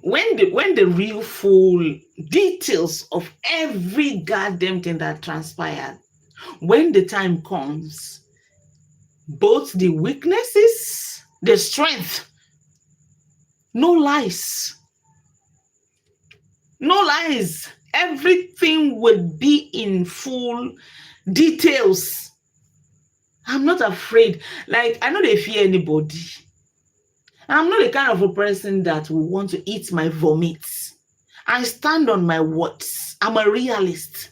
when the real full details of every goddamn thing that transpired, when the time comes, both the weaknesses, the strength, no lies. Everything will be in full details. I'm not afraid. Like, I know they fear anybody. I'm not the kind of a person that will want to eat my vomits. I stand on my words. I'm a realist.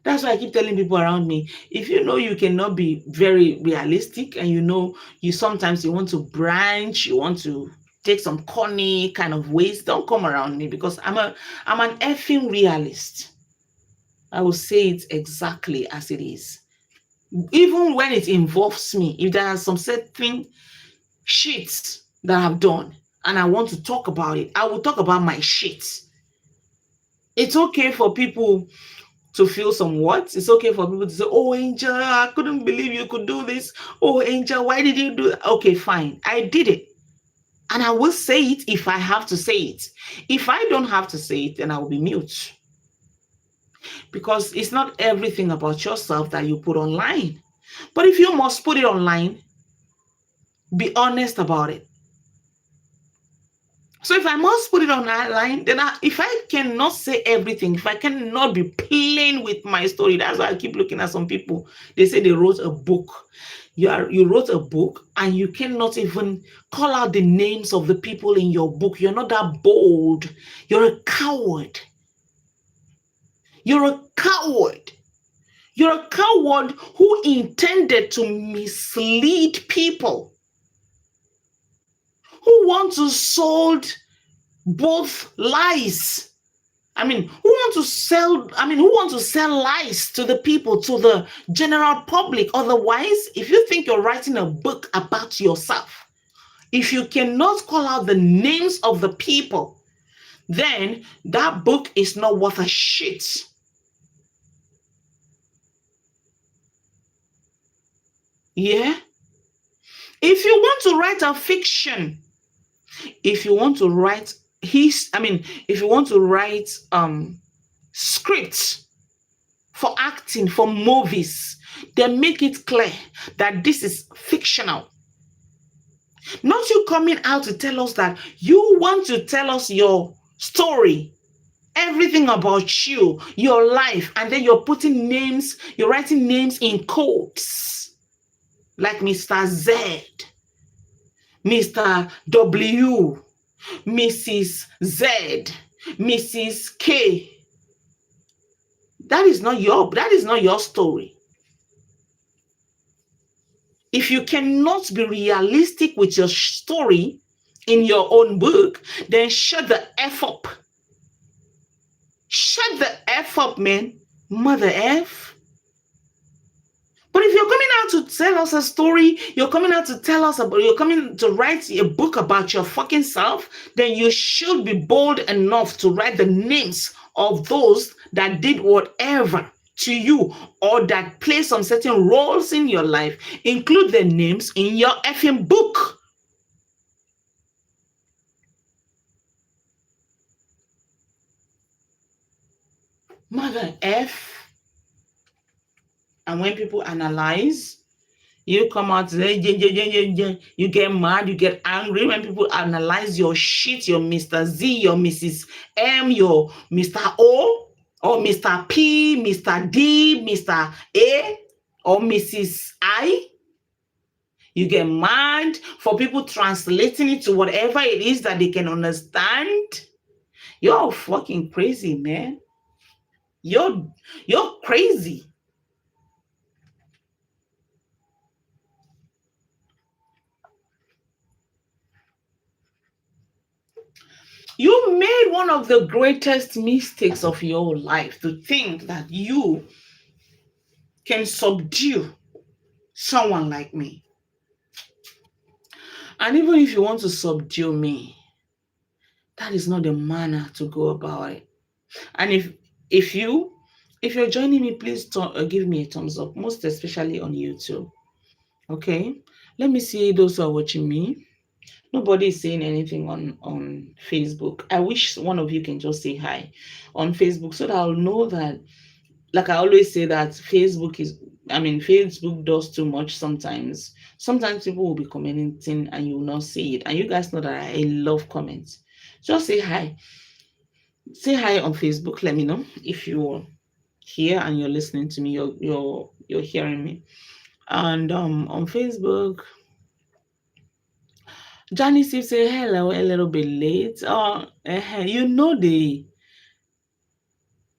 That's why I keep telling people around me, if you know you cannot be very realistic, and you know you sometimes you want to branch, you want to take some corny kind of ways, don't come around me, because I'm an effing realist. I will say it exactly as it is. Even when it involves me, if there are some certain shits that I've done and I want to talk about it, I will talk about my shit. It's okay for people to feel some what? It's okay for people to say, oh, Angel, I couldn't believe you could do this. Oh, Angel, why did you do it? Okay, fine. I did it. And I will say it if I have to say it. If I don't have to say it, then I will be mute. Because it's not everything about yourself that you put online. But if you must put it online, be honest about it. So if I must put it on online, then if I cannot say everything, if I cannot be plain with my story, that's why I keep looking at some people. They say they wrote a book. You wrote a book and you cannot even call out the names of the people in your book. You're not that bold. You're a coward. You're a coward. You're a coward who intended to mislead people, who want to sold both lies. Who want to sell lies to the people, to the general public? Otherwise, if you think you're writing a book about yourself, if you cannot call out the names of the people, then that book is not worth a shit. Yeah? If you want to write a fiction, if you want to write if you want to write scripts for acting, for movies, then make it clear that this is fictional. Not you coming out to tell us that you want to tell us your story, everything about you, your life, and then you're putting names, you're writing names in quotes, like Mr. Z, Mr. W, Mrs. Z, Mrs. K. That is not your story. If you cannot be realistic with your story in your own book, then shut the F up. Shut the F up, man. Mother F. But if you're coming out to tell us a story, you're coming to write a book about your fucking self, then you should be bold enough to write the names of those that did whatever to you or that play some certain roles in your life. Include their names in your effing book. Mother F. And when people analyze, you come out today, you get mad, you get angry when people analyze your shit, your Mr. Z, your Mrs. M, your Mr. O, or Mr. P, Mr. D, Mr. A, or Mrs. I. You get mad for people translating it to whatever it is that they can understand. You're fucking crazy, man. You're crazy. You made one of the greatest mistakes of your life to think that you can subdue someone like me. And even if you want to subdue me, that is not the manner to go about it. And if you're joining me, please give me a thumbs up, most especially on YouTube. Okay, let me see those who are watching me. Nobody is saying anything on Facebook. I wish one of you can just say hi on Facebook so that I'll know that, like I always say, that Facebook does too much sometimes. Sometimes people will be commenting and you will not see it. And you guys know that I love comments. Just say hi. Say hi on Facebook. Let me know if you're here and you're listening to me. You're hearing me. And on Facebook, Johnny Steve say hello a little bit late. You know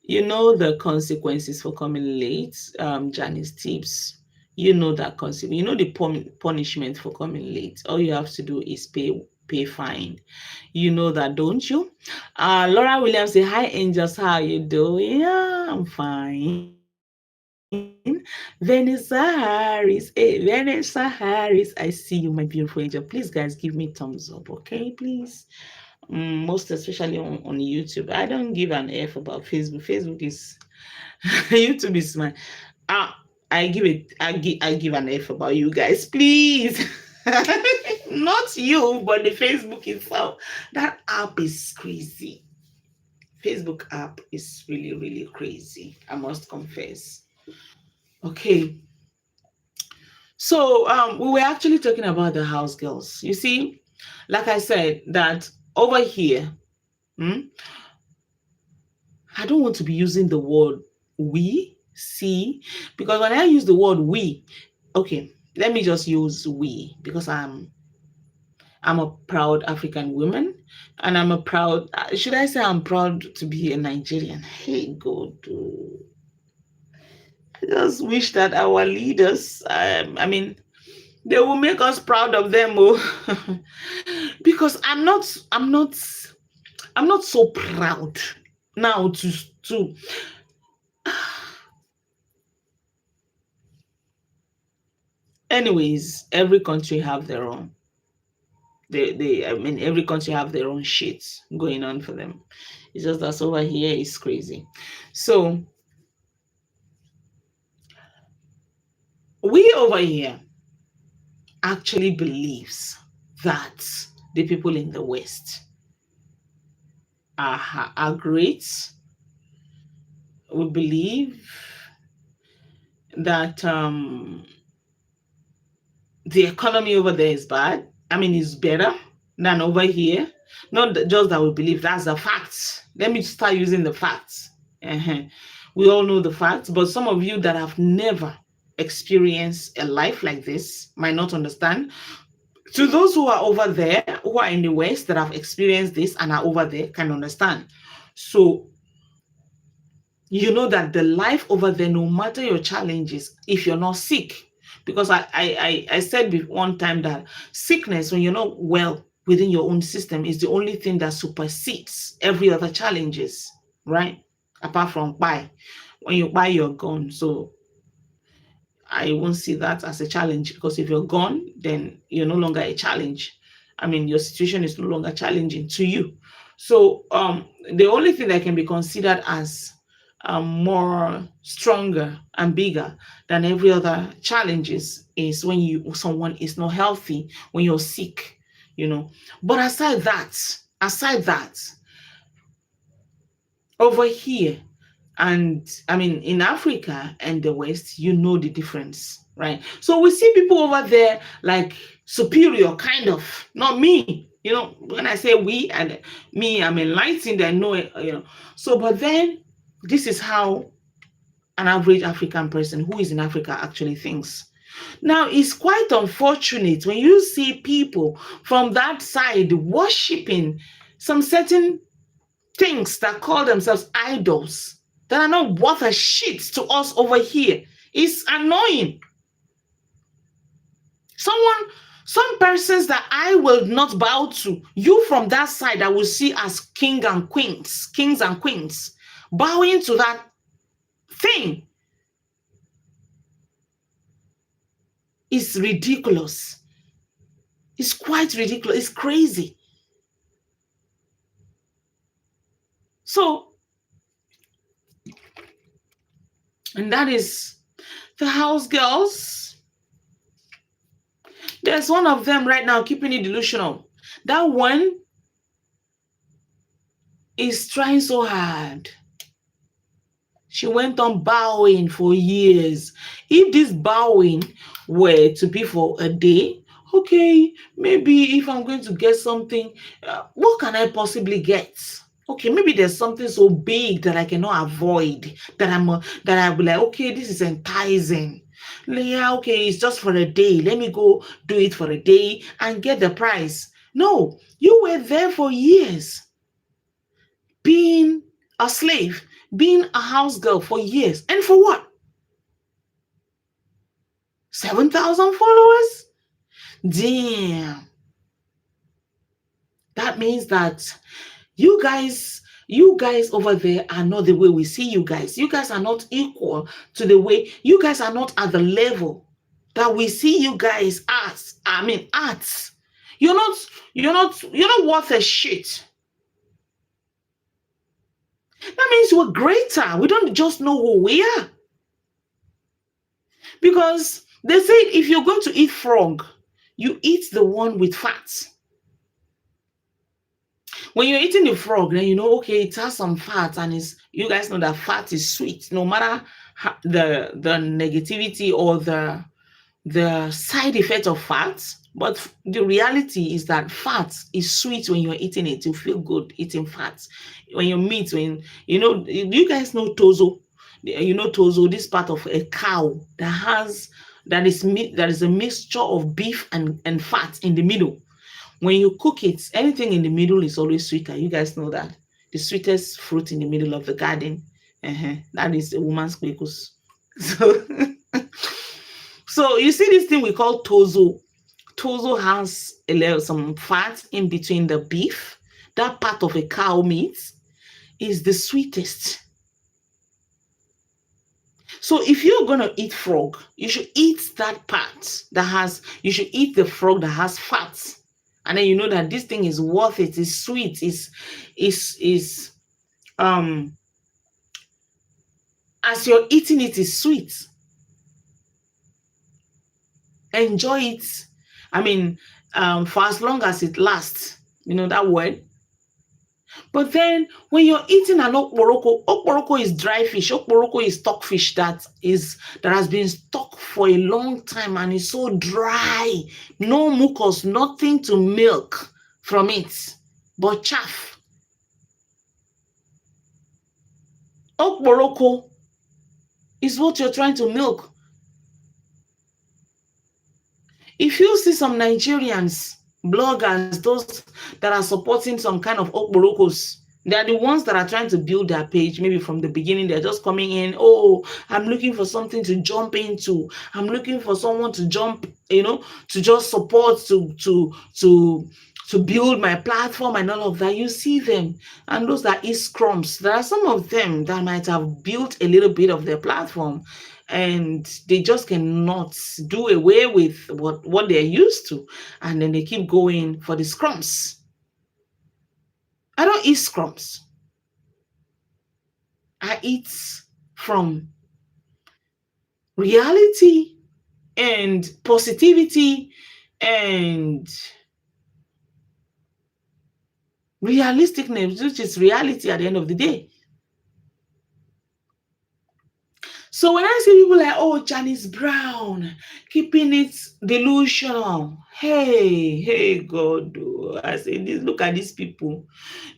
You know the consequences for coming late. Janice tips. You know that consequence. You know the punishment for coming late. All you have to do is pay fine. You know that, don't you? Laura Williams say, "Hi angels, how are you doing?" Yeah, I'm fine. Vanessa Harris. Hey, Vanessa Harris. I see you, my beautiful angel. Please, guys, give me thumbs up, okay? Please. Most especially on YouTube. I don't give an F about Facebook. Facebook is YouTube is my I give an F about you guys, please. Not you, but the Facebook itself. That app is crazy. Facebook app is really, really crazy. I must confess. Okay. So we were actually talking about the house girls. You see, like I said, that over here, hmm, I don't want to be using the word we, see, because when I use the word we, okay, let me just use we because I'm a proud African woman, and I'm a proud, should I say I'm proud to be a Nigerian? Hey, God. I just wish that our leaders, I mean, they will make us proud of them, oh. Because I'm not so proud now to anyways, every country have their own. I mean, every country have their own shit going on for them. It's just that over here is crazy. So we over here actually believes that the people in the West are great. We believe that the economy over there is bad. I mean, it's better than over here. Not just that we believe, that's the facts. Let me start using the facts. Uh-huh. We all know the facts, but some of you that have never experienced a life like this might not understand. To those who are over there, who are in the West that have experienced this and are over there, can understand. So you know that the life over there, no matter your challenges, if you're not sick, because I said one time that sickness, when you're not well within your own system, is the only thing that supersedes every other challenges, right? Apart from buy. When you buy, you're gone. So I won't see that as a challenge, because if you're gone, then you're no longer a challenge. I mean, your situation is no longer challenging to you. So the only thing that can be considered as more stronger and bigger than every other challenges is when someone is not healthy, when you're sick, you know. But aside that, over here, and I mean in Africa and the West, you know the difference, right? So we see people over there like superior, kind of, not me. You know, when I say we and me, I'm enlightened, I know it, you know. So, but then this is how an average African person who is in Africa actually thinks. Now, it's quite unfortunate when you see people from that side worshiping some certain things that call themselves idols that are not worth a shit to us over here. It's annoying. Some persons that I will not bow to, you from that side I will see as kings and queens, bowing to that thing is ridiculous. It's quite ridiculous. It's crazy. So, and that is the house girls. There's one of them right now keeping it delusional. That one is trying so hard. She went on bowing for years. If this bowing were to be for a day, okay, maybe if I'm going to get something, what can I possibly get? Okay, maybe there's something so big that I cannot avoid, that I'll be like, okay, this is enticing. Yeah, okay, it's just for a day. Let me go do it for a day and get the prize. No, you were there for years, being a slave, being a house girl for years. And for what? 7,000 followers? Damn. That means that you guys over there are not the way we see you guys. You guys are not equal to the way, you guys are not at the level that we see you guys as. I mean, at. You're not worth a shit. That means we're greater. We don't just know who we are. Because they say if you're going to eat frog, you eat the one with fat. When you're eating the frog, then you know, okay, it has some fat, and it's, you guys know that fat is sweet, no matter the negativity or the side effect of fat. But the reality is that fat is sweet when you're eating it. You feel good eating fat. When you meat, when you guys know tozo, tozo, this part of a cow that is meat, that is a mixture of beef and fat in the middle. When you cook it, anything in the middle is always sweeter. You guys know that. The sweetest fruit in the middle of the garden, that is a woman's quakus. So, so you see this thing we call tozo. Tozo has some fat in between the beef. That part of a cow meat is the sweetest. So if you're going to eat frog, you should eat that part you should eat the frog that has fat. And then you know that this thing is worth it, it's sweet, is as you're eating it is sweet. Enjoy it. I mean, for as long as it lasts, that word. But then when you're eating an okporoko is dry fish. Okporoko is stockfish that has been stuck for a long time and is so dry. No mucus, nothing to milk from it, but chaff. Okporoko is what you're trying to milk. If you see some Nigerians, bloggers, those that are supporting some kind of okporokos, they are the ones that are trying to build their page. Maybe from the beginning, they're just coming in. Oh, I'm looking for something to jump into. I'm looking for someone to jump, to just support, to build my platform and all of that. You see them, and those that eat scrums. There are some of them that might have built a little bit of their platform, and they just cannot do away with what they're used to, and then they keep going for the scrums. I don't eat scrums. I eat from reality and positivity and realisticness, which is reality at the end of the day. So when I see people like, oh, Janice Brown, keeping it delusional. Hey, God, I say this. Look at these people.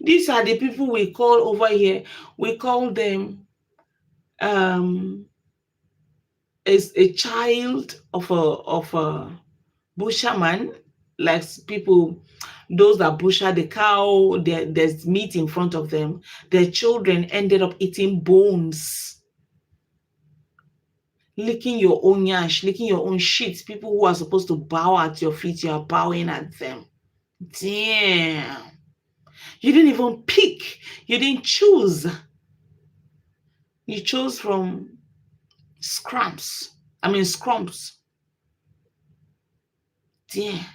These are the people we call over here. We call them as a child of a busherman, like people, those that butcher the cow. There's meat in front of them. Their children ended up eating bones. Licking your own yash, licking your own shit. People who are supposed to bow at your feet, you are bowing at them. Damn. You didn't even pick. You didn't choose. You chose from scrumps. Damn.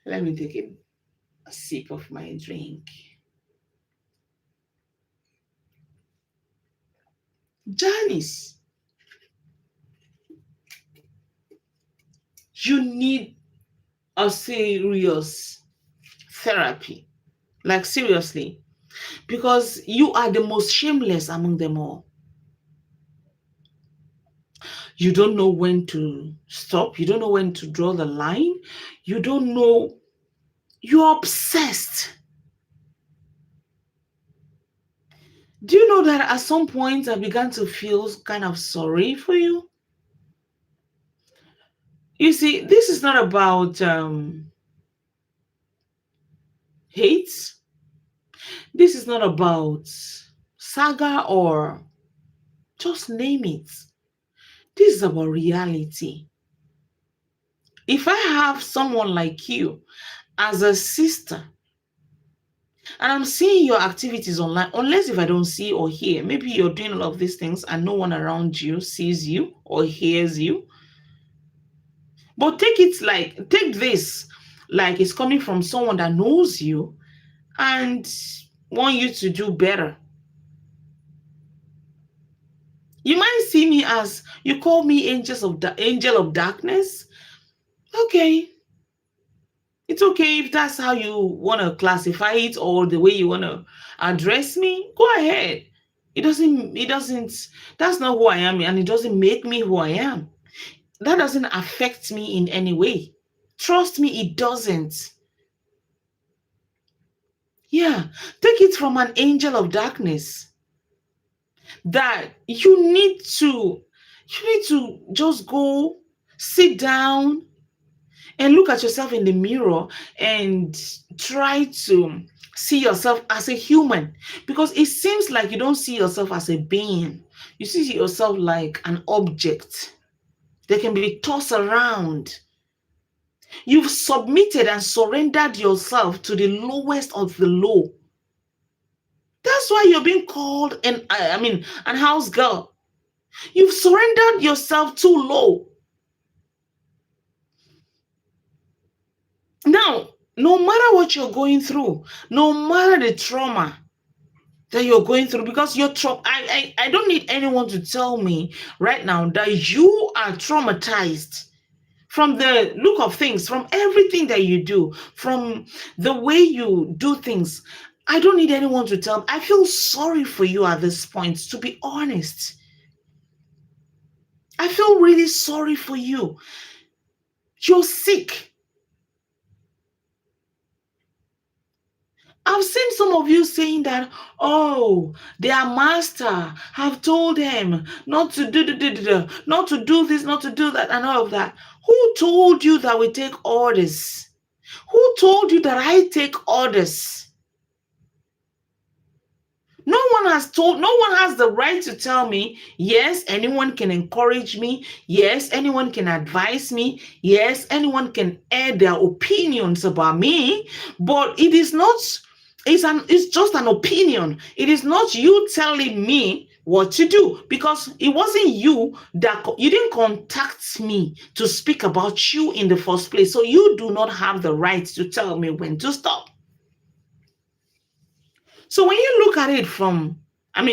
Let me take a sip of my drink. Janice, you need a serious therapy. Like, seriously. Because you are the most shameless among them all. You don't know when to stop. You don't know when to draw the line. You don't know. You're obsessed. Do you know that at some point I began to feel kind of sorry for you? You see, this is not about hate. This is not about saga or just name it. This is about reality. If I have someone like you as a sister and I'm seeing your activities online, unless if I don't see or hear, maybe you're doing all of these things and no one around you sees you or hears you. But take this like it's coming from someone that knows you and want you to do better. You might see me as, you call me angel of darkness. Okay. It's okay if that's how you want to classify it or the way you want to address me. Go ahead. It doesn't, that's not who I am, and it doesn't make me who I am. That doesn't affect me in any way. Trust me, it doesn't. Yeah. Take it from an angel of darkness that you need to just go sit down and look at yourself in the mirror and try to see yourself as a human, because it seems like you don't see yourself as a being. You see yourself like an object that can be tossed around. You've submitted and surrendered yourself to the lowest of the low. That's why you're being called an house girl. You've surrendered yourself too low. Now, no matter what you're going through, no matter the trauma that you're going through, because you're I don't need anyone to tell me right now that you are traumatized from the look of things, from everything that you do, from the way you do things. I don't need anyone to tell me. I feel sorry for you at this point, to be honest. I feel really sorry for you. You're sick. I've seen some of you saying that, oh, their master have told them not to not to do this, not to do that, and all of that. Who told you that we take orders? Who told you that I take orders? No one has the right to tell me, yes, anyone can encourage me. Yes, anyone can advise me. Yes, anyone can air their opinions about me. But it is not, it's just an opinion. It is not you telling me what to do, because it wasn't you didn't contact me to speak about you in the first place. So you do not have the right to tell me when to stop. So when you look at it from, at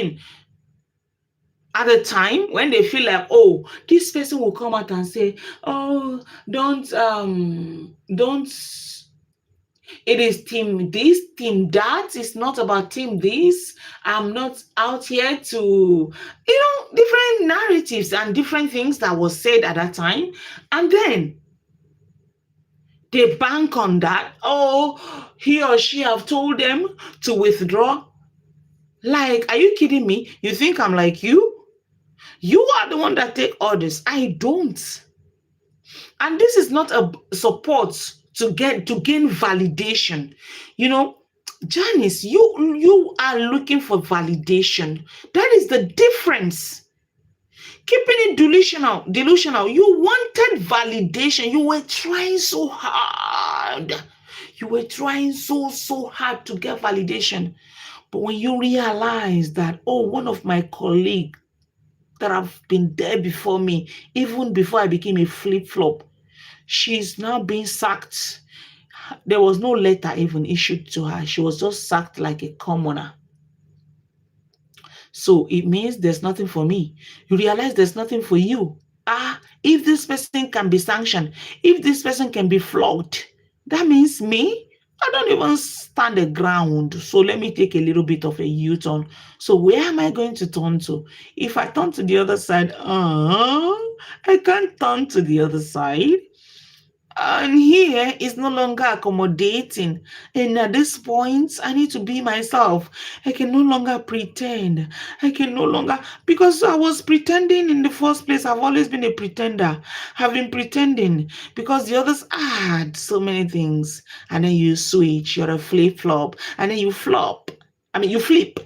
a time when they feel like, oh, this person will come out and say, oh, don't, it is team this, team that. It's not about team this. I'm not out here to, different narratives and different things that was said at that time. And then they bank on that. Oh, he or she have told them to withdraw. Like, are you kidding me? You think I'm like you? You are the one that take orders. I don't. And this is not a support to gain validation. Janice, you are looking for validation. That is the difference. Keeping it delusional. You wanted validation. You were trying so hard. You were trying so hard to get validation. But when you realize that, oh, one of my colleagues that have been there before me, even before I became a flip-flop, she's now being sacked. There was no letter even issued to her. She was just sacked like a commoner. So it means there's nothing for me. You realize there's nothing for you. If this person can be sanctioned, if this person can be flogged, that means me, I don't even stand the ground. So let me take a little bit of a U-turn. So where am I going to turn to? If I turn to the other side, I can't turn to the other side. And here is no longer accommodating. And at this point, I need to be myself. I can no longer pretend. I can no longer, because I was pretending in the first place. I've always been a pretender. I've been pretending because the others add so many things. And then you switch, you're a flip flop, and then you flop. You flip.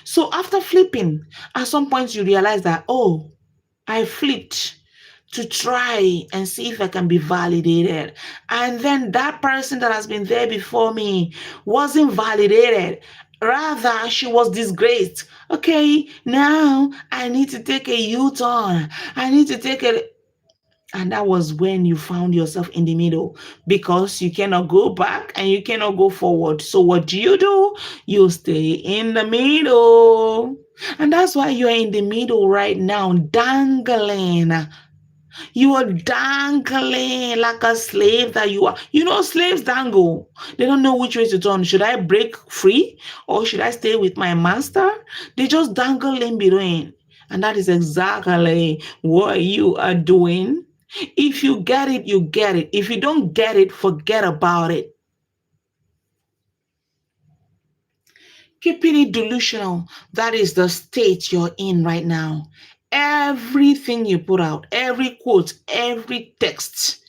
So after flipping, at some point you realize that, oh, I flipped to try and see if I can be validated. And then that person that has been there before me wasn't validated. Rather, she was disgraced. Okay, now I need to take a U-turn. I need to take a. And that was when you found yourself in the middle because you cannot go back and you cannot go forward. So what do? You stay in the middle. And that's why you're in the middle right now, dangling. You are dangling like a slave that you are. You know, slaves dangle. They don't know which way to turn. Should I break free or should I stay with my master? They just dangle in between. And that is exactly what you are doing. If you get it, you get it. If you don't get it, forget about it. Keeping it delusional, that is the state you're in right now. Everything you put out, every quote, every text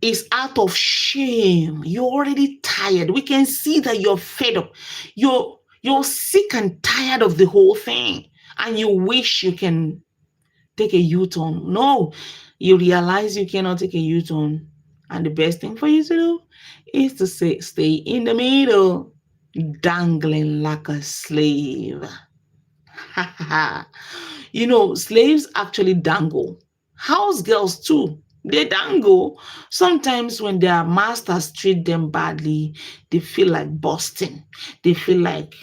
is out of shame. You're already tired. We can see that you're fed up. You're sick and tired of the whole thing. And you wish you can take a U-turn. No, you realize you cannot take a U-turn. And the best thing for you to do is to stay in the middle, dangling like a slave. Slaves actually dangle. House girls too. They dangle. Sometimes when their masters treat them badly, they feel like busting. They feel like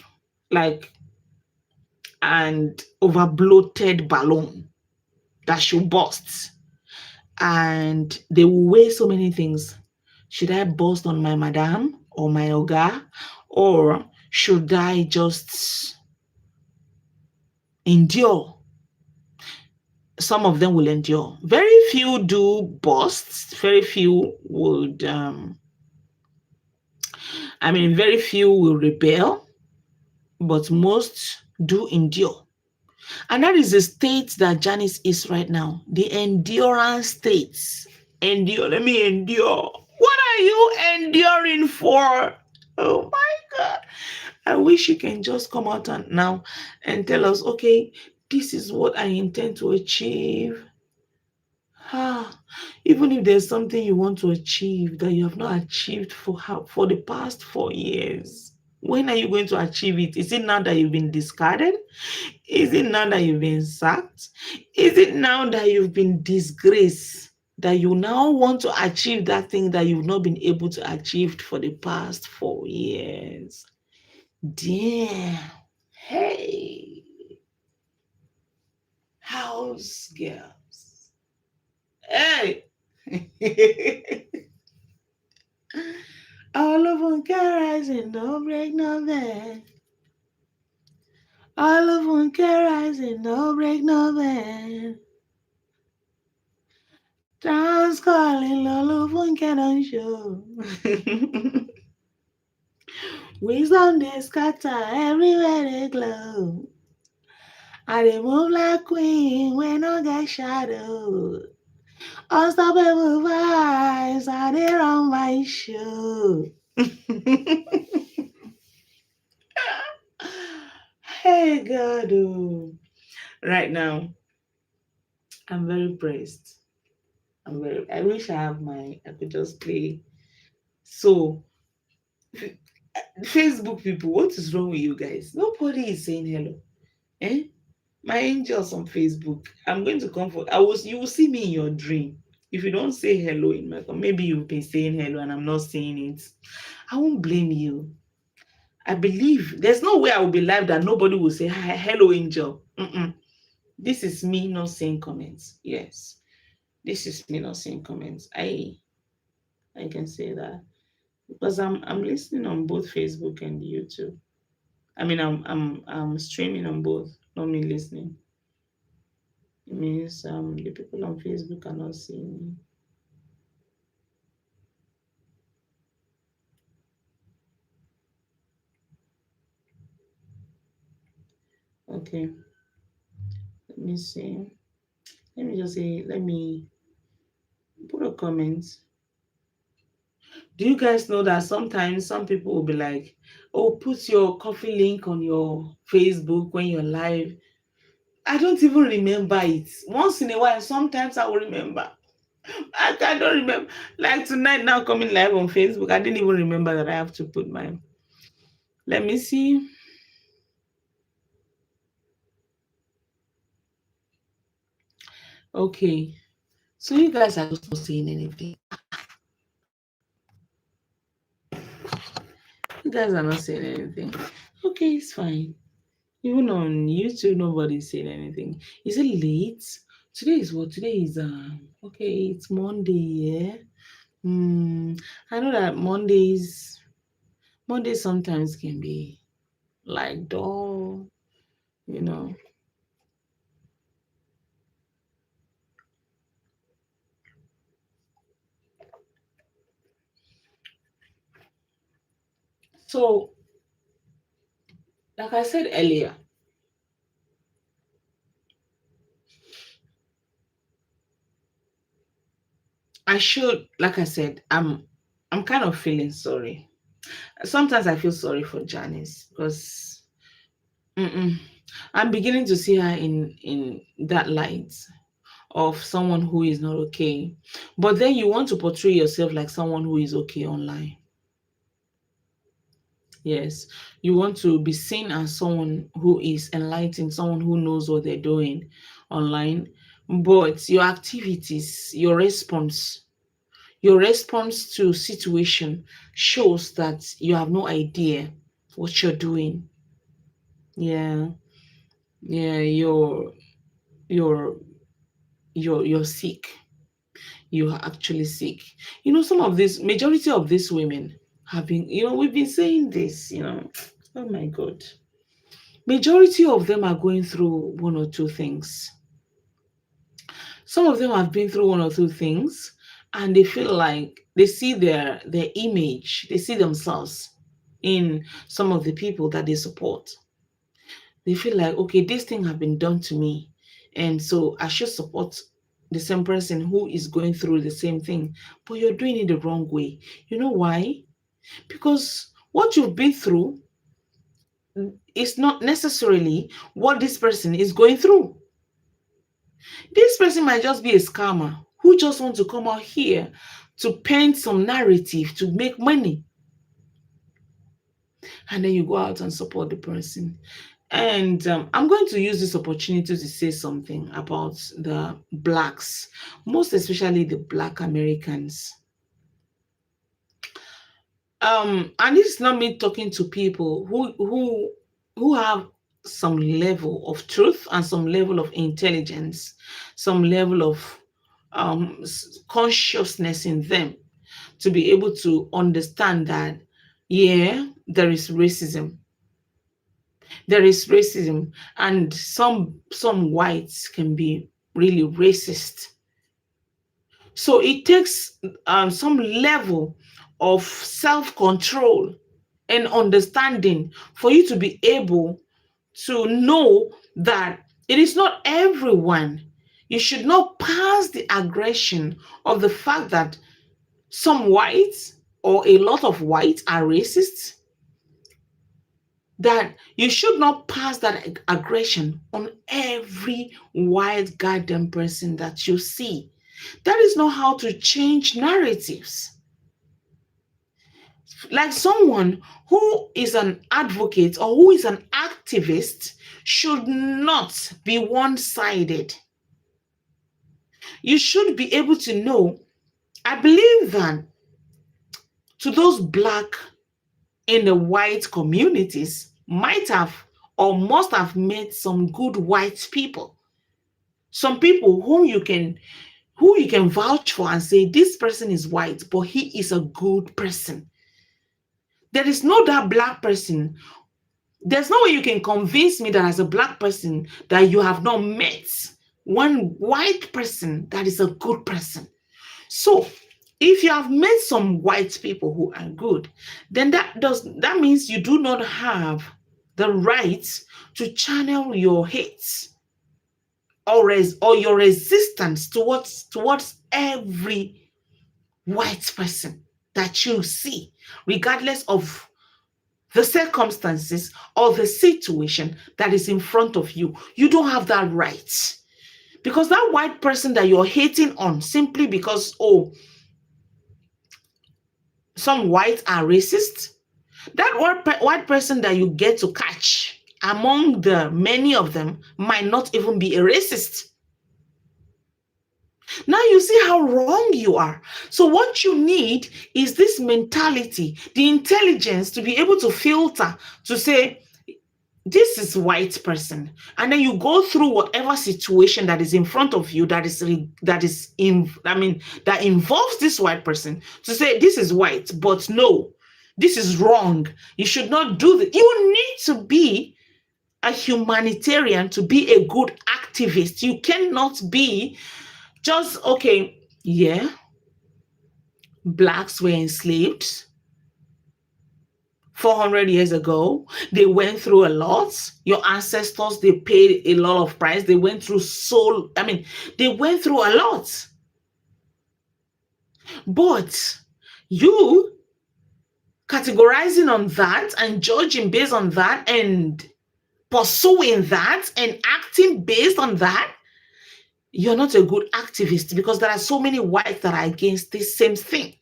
an over bloated balloon that should burst. And they will weigh so many things. Should I burst on my madam or my oga? Or should I just endure? Some of them will endure. Very few do burst. Very few would, very few will rebel, but most do endure. And that is the state that Janice is right now. The endurance states. Endure. Let me endure. What are you enduring for? Oh my God. I wish you can just come out now and tell us, okay, this is what I intend to achieve. Even if there's something you want to achieve that you have not achieved for the past 4 years, when are you going to achieve it? Is it now that you've been discarded? Is it now that you've been sacked? Is it now that you've been disgraced that you now want to achieve that thing that you've not been able to achieve for the past 4 years? Damn. Hey, house girls. Hey. All of one rising, no break, no bend. All of one rising, no break, no bend. Dance calling, all of one can show. Wisdom they scatter everywhere they glow. I they move like queen when I get shadow. Unstoppable vibes, I they run my show. Hey God, right now I'm very praised. I wish I could just play. So Facebook people, what is wrong with you guys? Nobody is saying hello. Eh? My angels on Facebook. I'm going to come for you will see me in your dream. If you don't say hello in my maybe you've been saying hello and I'm not saying it. I won't blame you. I believe there's no way I will be live that nobody will say hi, hello angel. This is me not saying comments. Yes. This is me not saying comments. I can say that because I'm listening on both Facebook and YouTube. I'm streaming on both, not me listening. It means the people on Facebook are not seeing me. Okay, let me see. Let me just say, let me put a comment. Do you guys know that sometimes some people will be like, oh, put your coffee link on your Facebook when you're live? I don't even remember it. Once in a while, sometimes I will remember. I don't remember. Like tonight, now coming live on Facebook, I didn't even remember that I have to put my. Let me see. Okay. So you guys are just not saying anything. You guys are not saying anything. Okay, it's fine. Even on YouTube, nobody's saying anything. Is it late? Today is what? Today is okay, it's Monday, yeah. I know that Mondays sometimes can be like dull, you know. So, like I said earlier, I should, like I said, I'm kind of feeling sorry. Sometimes I feel sorry for Janice because I'm beginning to see her in that light of someone who is not okay. But then you want to portray yourself like someone who is okay online. Yes, you want to be seen as someone who is enlightened, someone who knows what they're doing online. But your activities, your response to situation shows that you have no idea what you're doing. Yeah, yeah, you're you're sick. You are actually sick. You know, some of this majority of these women have been, we've been saying this, oh my God. Majority of them are going through one or two things. Some of them have been through one or two things and they feel like they see their image, they see themselves in some of the people that they support. They feel like, okay, this thing have been done to me, and so I should support the same person who is going through the same thing. But you're doing it the wrong way. You know why? Because what you've been through is not necessarily what this person is going through. This person might just be a scammer who just wants to come out here to paint some narrative to make money. And then you go out and support the person. And I'm going to use this opportunity to say something about the blacks, most especially the Black Americans. And this is not me talking to people who have some level of truth and some level of intelligence, some level of consciousness in them to be able to understand that, yeah, there is racism, and some whites can be really racist. So it takes some level of self-control and understanding for you to be able to know that it is not everyone. You should not pass the aggression of the fact that some whites or a lot of whites are racist, that you should not pass that aggression on every white goddamn person that you see. That is not how to change narratives. Like someone who is an advocate or who is an activist should not be one-sided. You should be able to know, I believe that to those black in the white communities might have or must have met some good white people, some people who you can vouch for and say this person is white but he is a good person. There is no that black person. There's no way you can convince me that as a black person that you have not met one white person that is a good person. So if you have met some white people who are good, then that means you do not have the right to channel your hate or your resistance towards every white person that you see, regardless of the circumstances or the situation that is in front of you. You don't have that right. Because that white person that you're hating on simply because, oh, some whites are racist, that white person that you get to catch among the many of them might not even be a racist. Now you see how wrong you are. So what you need is this mentality, the intelligence to be able to filter, to say, this is white person, and then you go through whatever situation that is in front of you that involves this white person, to say this is white, but no, this is wrong. You should not do this. You need to be a humanitarian to be a good activist. You cannot be just, okay, yeah, blacks were enslaved 400 years ago. They went through a lot. Your ancestors, they paid a lot of price. They went through they went through a lot. But you categorizing on that and judging based on that and pursuing that and acting based on that, you're not a good activist, because there are so many whites that are against this same thing.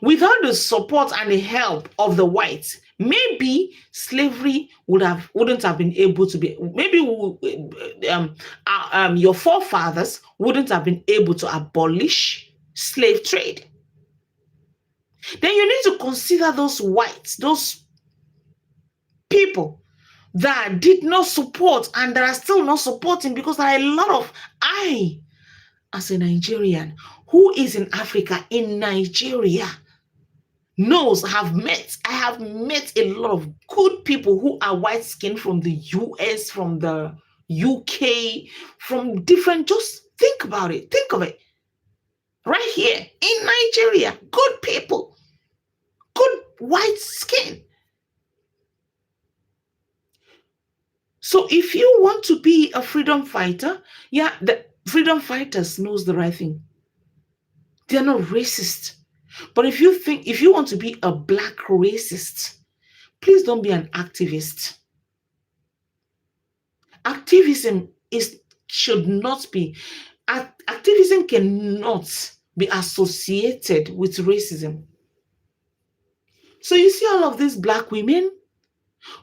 Without the support and the help of the whites, maybe slavery wouldn't have been able to be. Maybe your forefathers wouldn't have been able to abolish slave trade. Then you need to consider those whites, those people that did not support and that are still not supporting, because there are a lot of, I, as a Nigerian who is in Africa, in Nigeria, I have met a lot of good people who are white skinned from the US, from the UK, from different, just think about it. Think of it. Right here in Nigeria, good people, good white skin. So if you want to be a freedom fighter, the freedom fighters knows the right thing. They're not racist. But if you want to be a black racist, please don't be an activist. Activism cannot be associated with racism. So you see all of these black women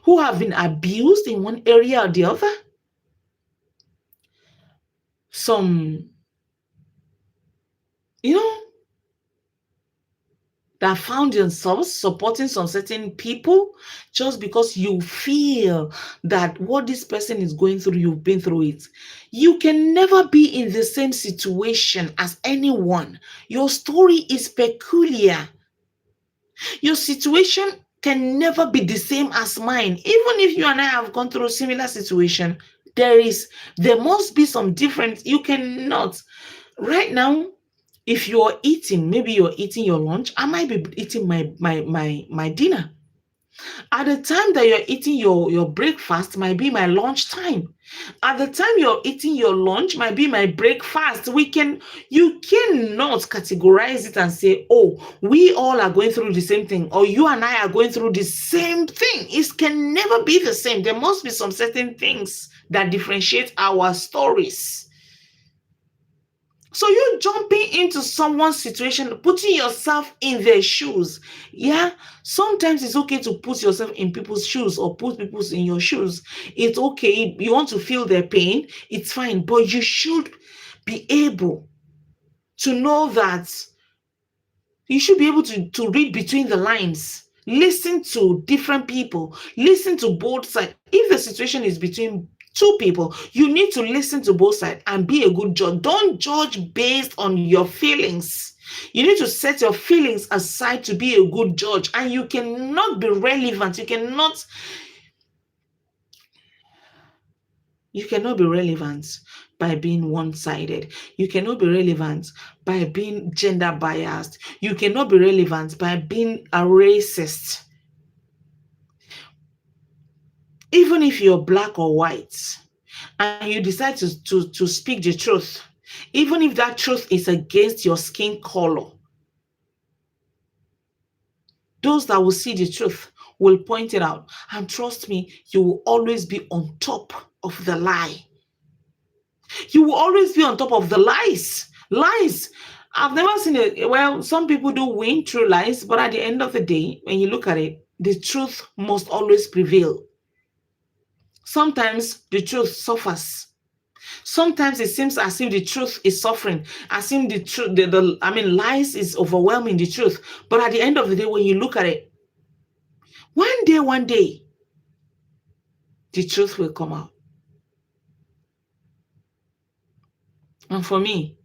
who have been abused in one area or the other. Some, that found themselves supporting some certain people just because you feel that what this person is going through, you've been through it. You can never be in the same situation as anyone. Your story is peculiar. Your situation can never be the same as mine. Even if you and I have gone through a similar situation, there must be some difference. You cannot. Right now, if you're eating, maybe you're eating your lunch, I might be eating my dinner. At the time that you're eating your breakfast might be my lunch time. At the time you're eating your lunch might be my breakfast. You cannot categorize it and say, oh, we all are going through the same thing, or you and I are going through the same thing. It can never be the same. There must be some certain things that differentiate our stories. So you jumping into someone's situation, putting yourself in their shoes. Yeah, sometimes it's okay to put yourself in people's shoes or put people's in your shoes. It's okay. You want to feel their pain, it's fine. But you should be able to know that you should be able to read between the lines. Listen to different people. Listen to both sides. If the situation is between two people, you need to listen to both sides and be a good judge. Don't judge based on your feelings. You need to set your feelings aside to be a good judge, and you cannot be relevant. You cannot be relevant by being one-sided. You cannot be relevant by being gender biased. You cannot be relevant by being a racist. even if you're black or white, and you decide to speak the truth, even if that truth is against your skin color, those that will see the truth will point it out. And trust me, you will always be on top of the lie. You will always be on top of the lies. Lies. I've never seen it. Well, some people do win through lies, but at the end of the day, when you look at it, the truth must always prevail. Sometimes the truth suffers. Sometimes it seems as if the truth is suffering, as if the truth, lies is overwhelming the truth. But at the end of the day, when you look at it, one day, the truth will come out. And for me,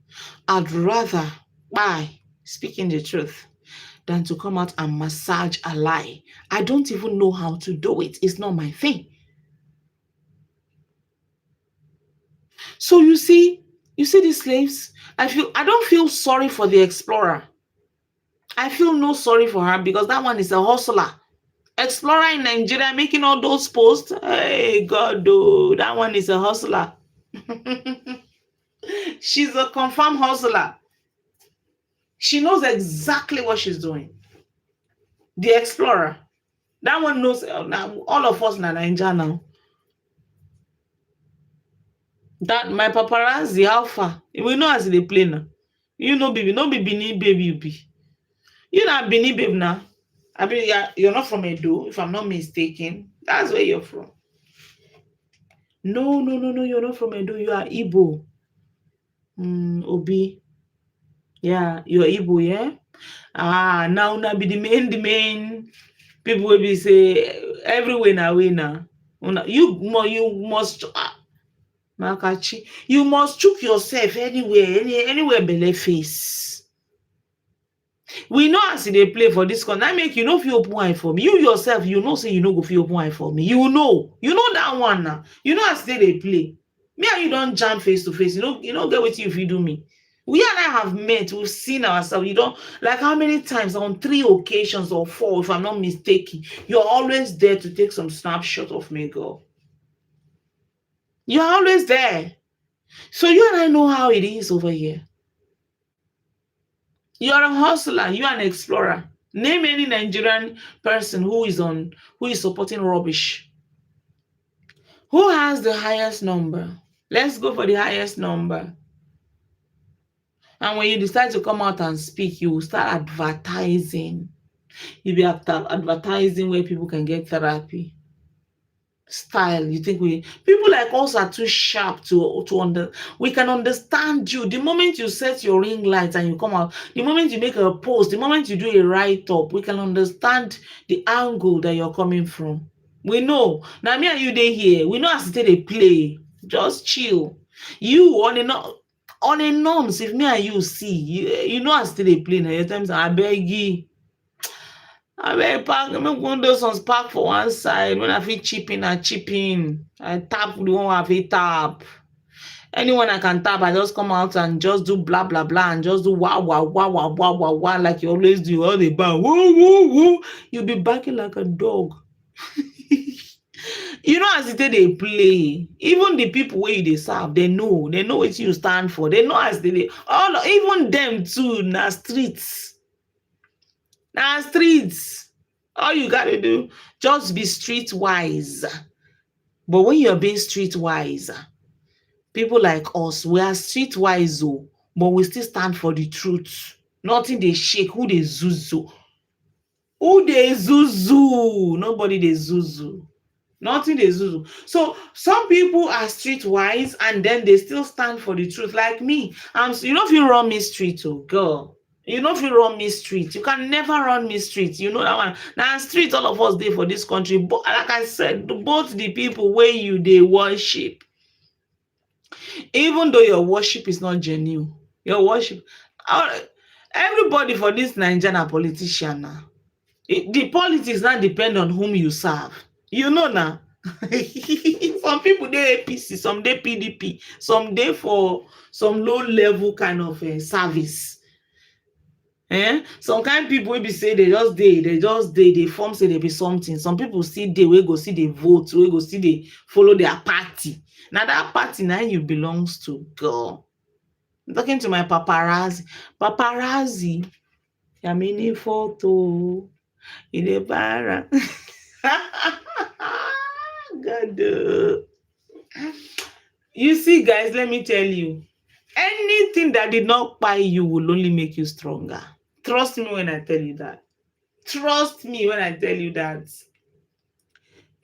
I'd rather by speaking the truth than to come out and massage a lie. I don't even know how to do it. It's not my thing. So you see these slaves, I don't feel sorry for the explorer. I feel no sorry for her because that one is a hustler. Explorer in Nigeria making all those posts. Hey God, oh, that one is a hustler. She's a confirmed hustler. She knows exactly what she's doing. The explorer. That one knows. Now all of us in Nigeria now. That my paparazzi alpha. We know as they play now. You know, baby, no be Benin baby you be. You not Benin babe now. I mean, you're not from Edo, if I'm not mistaken. That's where you're from. No, you're not from Edo. You are Igbo. Obi. Yeah, you're Igbo, yeah? Now be the main people will be say everywhere now way now. You must Makachi. You must chook yourself anywhere belle face. We know as they play for this con. I make you know if you open eye for me. You yourself, you know say you know go feel open eye for me. You know that one now. You know as they play. Me and you don't jam face to face. You know get with you if you do me. We and I have met, we've seen ourselves. You don't like how many times on 3 occasions or 4, if I'm not mistaken, you're always there to take some snapshot of me, girl. You're always there. So you and I know how it is over here. You're a hustler, you're an explorer. Name any Nigerian person who is supporting rubbish. Who has the highest number? Let's go for the highest number. And when you decide to come out and speak, you will start advertising. You'll be advertising where people can get therapy. Style. You think people like us are too sharp we can understand you. The moment you set your ring lights and you come out, the moment you make a post, the moment you do a write-up, we can understand the angle that you're coming from. We know. Now me and you dey here. We know as they play. Just chill. You on a norms, if me and you see, you know as they play now. Times I beg you. I beg park, make one of those ones park for one side. When I feel chipping, I tap the one I feel tap. Anyone I can tap, I just come out and just do blah blah blah and just do wow like you always do. All the bar, woo. You'll be barking like a dog. You know as they play. Even the people where they serve, they know what you stand for. They know as they even them too. Na streets. All you gotta do, just be streetwise. But when you're being streetwise, people like us, we are streetwise, but we still stand for the truth. Nothing they shake. Who they zuzu? Nobody they zuzu. Nothing they zuzu. So some people are streetwise and then they still stand for the truth. Like me, you know if you run me street, girl. You know if you run me street, you can never run me street. You know that one. Now street, all of us there for this country. But like I said, both the people where they worship, even though your worship is not genuine, your worship, everybody for this Nigerian politician now. The politics now depend on whom you serve. You know now. Some people they APC, some they PDP, some they for some low level kind of service. Some kind of people will be say they form say they be something. Some people see they will go see they vote, we go see they follow their party. Now that party now you belongs to, girl. I'm talking to my paparazzi. Paparazzi, Yamini photo in a bar. God. You see, guys, let me tell you, anything that did not buy you will only make you stronger. Trust me when I tell you that. Trust me when I tell you that.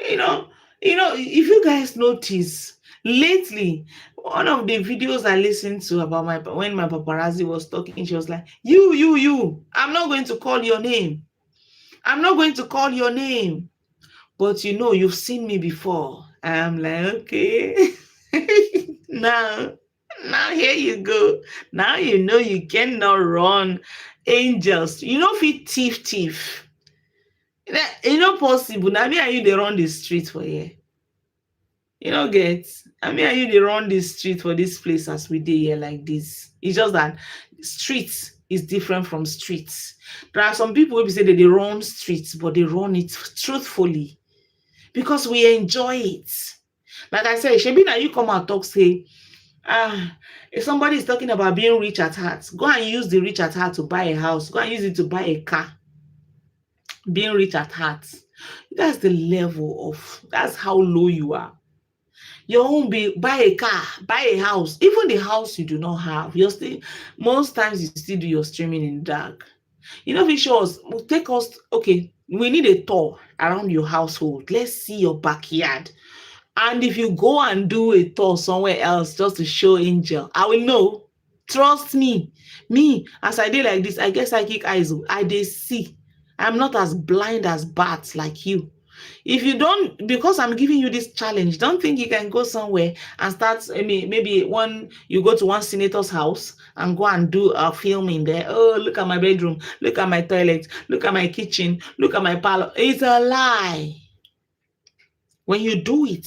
You know, if you guys notice, lately, one of the videos I listened to about when my paparazzi was talking, she was like, you, I'm not going to call your name. I'm not going to call your name. But you've seen me before. I'm like, okay. now here you go. Now you cannot run angels. Fit thief. Possible. Now me and you they run the street for here. Get. I mean, and you they run the street for this place as we did here like this. It's just that streets is different from streets. There are some people who say that they run streets, but they run it truthfully because we enjoy it. Like I said, Shebi, now you come and talk, say, if somebody is talking about being rich at heart, go and use the rich at heart to buy a house. Go and use it to buy a car. Being rich at heart. That's the level of, that's how low you are. Your own be buy a car, buy a house. Even the house you do not have, you're still, most times you still do your streaming in dark. If it shows, take us, okay, we need a tour around your household. Let's see your backyard. And if you go and do a tour somewhere else just to show Angel, I will know. Trust me. Me, as I did like this, I get psychic eyes. I they see. I'm not as blind as bats like you. If you don't, because I'm giving you this challenge, don't think you can go somewhere and start, maybe you go to one senator's house and go and do a filming there. Oh, look at my bedroom, look at my toilet, look at my kitchen, look at my parlor. It's a lie. When you do it,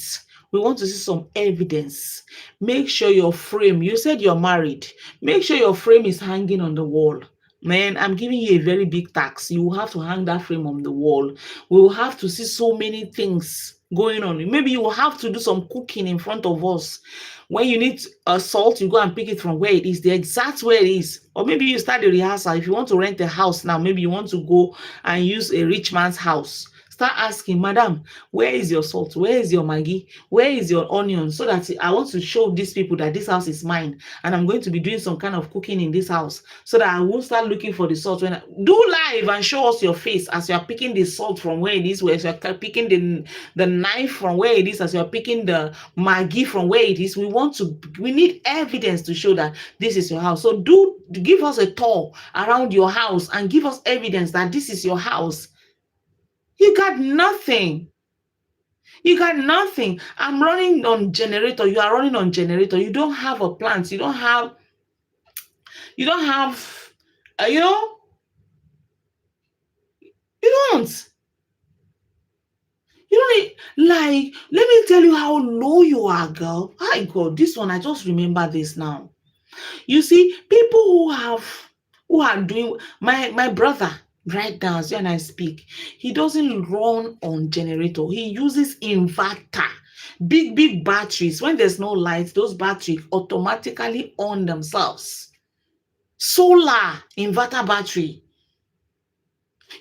we want to see some evidence. Make sure your frame, you said you're married, make sure your frame is hanging on the wall. Man, I'm giving you a very big tax. You will have to hang that frame on the wall. We will have to see so many things going on. Maybe you will have to do some cooking in front of us. When you need salt, you go and pick it from where it is, the exact where it is. Or maybe you start the rehearsal. If you want to rent a house now, maybe you want to go and use a rich man's house. Start asking, madam, where is your salt? Where is your Maggi? Where is your onion? So that I want to show these people that this house is mine and I'm going to be doing some kind of cooking in this house so that I won't start looking for the salt. When do live and show us your face as you're picking the salt from where it is, where you're picking the knife from where it is, as you're picking the Maggi from where it is. We need evidence to show that this is your house. So give us a tour around your house and give us evidence that this is your house. You got nothing. You got nothing. I'm running on generator. You are running on generator. You don't have a plant. You don't have, you don't. Like, let me tell you how low you are, girl. My God, this one, I just remember this now. You see, people who are doing, my brother, right now, as you and I speak, he doesn't run on generator. He uses inverter. Big batteries. When there's no light, those batteries automatically on themselves. Solar inverter battery.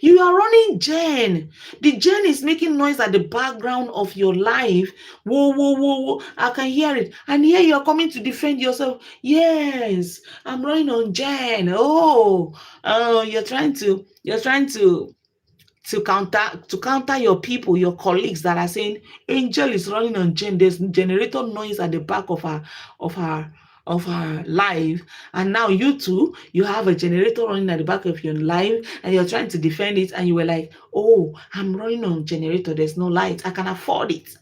You are running gen. The gen is making noise at the background of your life. Whoa. I can hear it. And here you're coming to defend yourself. Yes, I'm running on gen. Oh, you're trying to counter your people, your colleagues that are saying Angel is running on gen. There's generator noise at the back of her life, and now you have a generator running at the back of your life and you're trying to defend it, and you were like, oh, I'm running on generator, there's no light, I can afford it.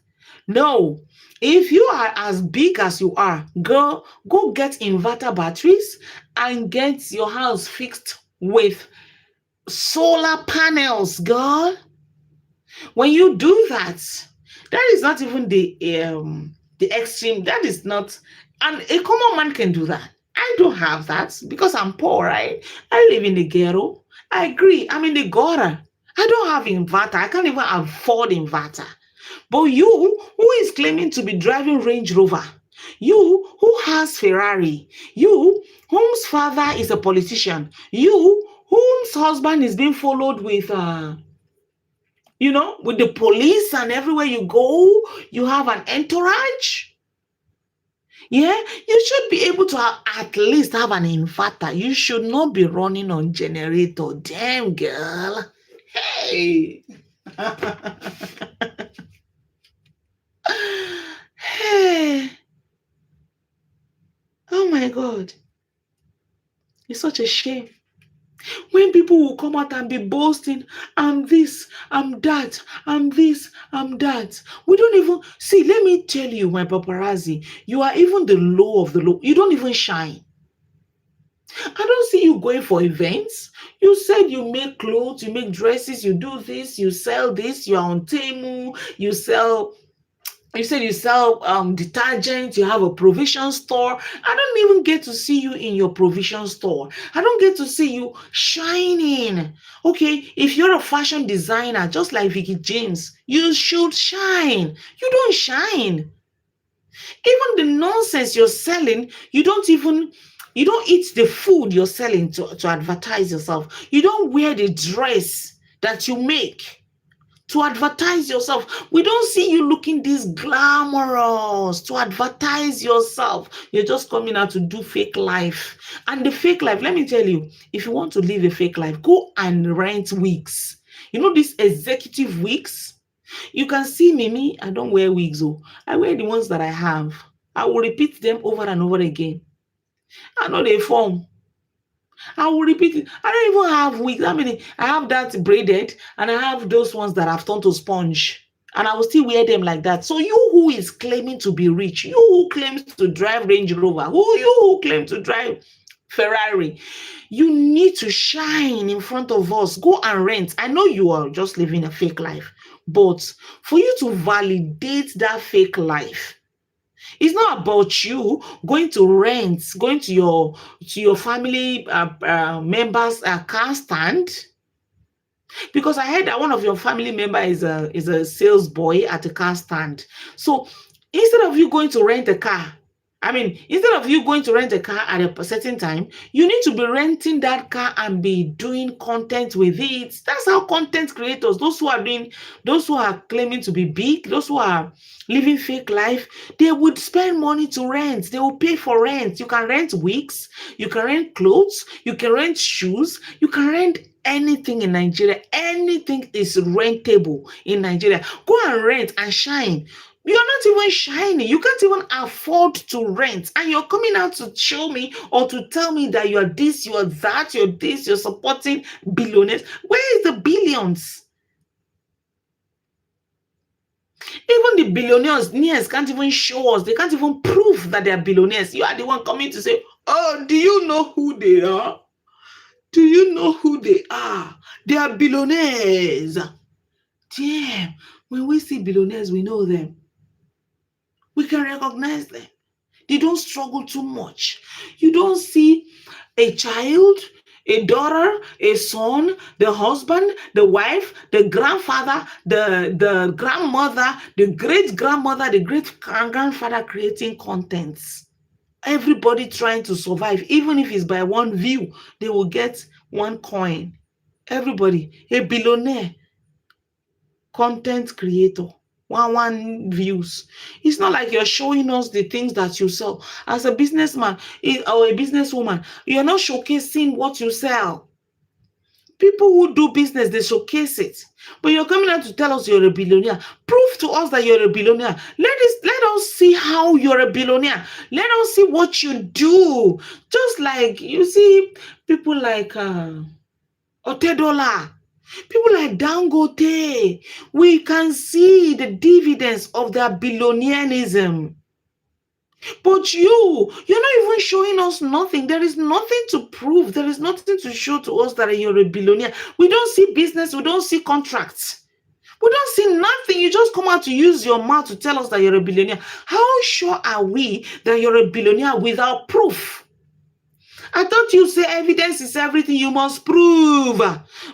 No, if you are as big as you are, girl, go get inverter batteries and get your house fixed with solar panels, girl. When you do that is not even the extreme. That is not, and a common man can do that. I don't have that because I'm poor, right? I live in the ghetto. I agree. I'm in the gutter. I don't have inverter. I can't even afford inverter. But you, who is claiming to be driving Range Rover, you who has Ferrari, you whose father is a politician, you whose husband is being followed with with the police, and everywhere you go, you have an entourage. Yeah, you should be able to at least have an inverter. You should not be running on generator. Damn, girl. Hey. Hey. Oh my God. It's such a shame. When people will come out and be boasting, I'm this, I'm that, I'm this, I'm that. We don't even see. Let me tell you, my paparazzi, you are even the low of the low. You don't even shine. I don't see you going for events. You said you make clothes, you make dresses, you do this, you sell this, you are on Temu, you said you sell detergent, you have a provision store. I don't even get to see you in your provision store. I don't get to see you shining. Okay, if you're a fashion designer, just like Vicky James, you should shine. You don't shine. Even the nonsense you're selling, you don't eat the food you're selling to advertise yourself. You don't wear the dress that you make to advertise yourself. We don't see you looking this glamorous to advertise yourself. You're just coming out to do fake life. And the fake life, let me tell you, if you want to live a fake life, go and rent wigs. You know these executive wigs? You can see me, I don't wear wigs. Oh, I wear the ones that I have. I will repeat them over and over again. I know they form. I will repeat it. I don't even have wigs. I have that braided, and I have those ones that I've turned to sponge. And I will still wear them like that. So you who is claiming to be rich, you who claims to drive Range Rover, you who claim to drive Ferrari, you need to shine in front of us. Go and rent. I know you are just living a fake life, but for you to validate that fake life, it's not about you going to rent, going to your family members' car stand. Because I heard that one of your family member is a sales boy at a car stand. So instead of you going to rent a car, instead of you going to rent a car at a certain time, you need to be renting that car and be doing content with it. That's how content creators, those who are claiming to be big, those who are living fake life, they would spend money to rent. They will pay for rent. You can rent wigs, you can rent clothes, you can rent shoes, you can rent anything in Nigeria. Anything is rentable in Nigeria. Go and rent and shine. You're not even shining. You can't even afford to rent. And you're coming out to show me or to tell me that you're this, you're that, you're this, you're supporting billionaires. Where is the billions? Even the billionaires can't even show us. They can't even prove that they're billionaires. You are the one coming to say, oh, do you know who they are? Do you know who they are? They are billionaires. Damn. When we see billionaires, we know them. We can recognize them. They don't struggle too much. You don't see a child, a daughter, a son, the husband, the wife, the grandfather, the grandmother, the great-grandmother, the great-grandfather creating contents. Everybody trying to survive. Even if it's by one view, they will get one coin. Everybody, a billionaire, content creator, one views. It's not like you're showing us the things that you sell. As a businessman or a businesswoman, you're not showcasing what you sell. People who do business, they showcase it. But you're coming out to tell us you're a billionaire. Prove to us that you're a billionaire. Let us see how you're a billionaire. Let us see what you do. Just like you see people like Otedola, people like Dangote. We can see the dividends of their billionaireism. But you're not even showing us nothing. There is nothing to prove. There is nothing to show to us that you're a billionaire. We don't see business. We don't see contracts. We don't see nothing. You just come out to use your mouth to tell us that you're a billionaire. How sure are we that you're a billionaire without proof? I thought you say evidence is everything. You must prove.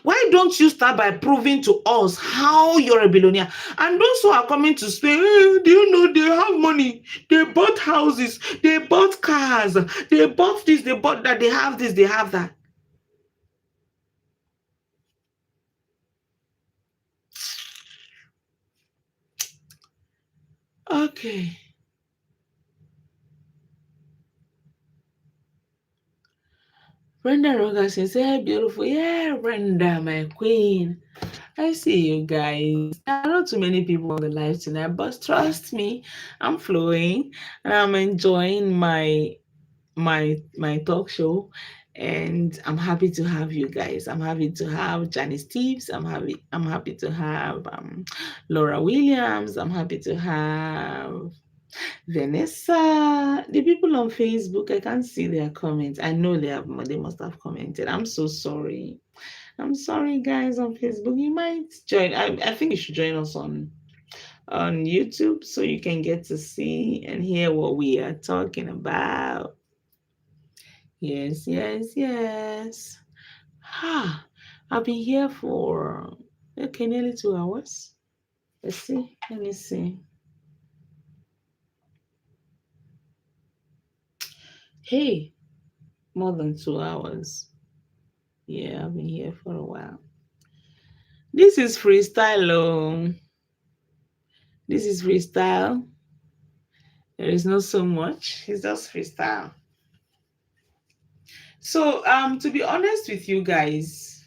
Why don't you start by proving to us how you're a billionaire? And those who are coming to say, hey, do you know they have money? They bought houses, they bought cars, they bought this, they bought that, they have this, they have that. Okay. Brenda Rogerson say, hey, beautiful. Yeah, Brenda, my queen. I see you guys. There are not too many people on the live tonight, but trust me, I'm flowing and I'm enjoying my talk show. And I'm happy to have you guys. I'm happy to have Janice Steves. I'm happy to have Laura Williams. I'm happy to have Vanessa. The people on Facebook, I can't see their comments. I know they must have commented. I'm so sorry. I'm sorry, guys, on Facebook. You might join. I think you should join us on YouTube so you can get to see and hear what we are talking about. Yes, yes, yes. Ha! I've been here for okay, nearly 2 hours. Let's see. Let me see. Hey, more than 2 hours. Yeah, I've been here for a while. This is freestyle. Oh. This is freestyle. There is not so much. It's just freestyle. So, to be honest with you guys,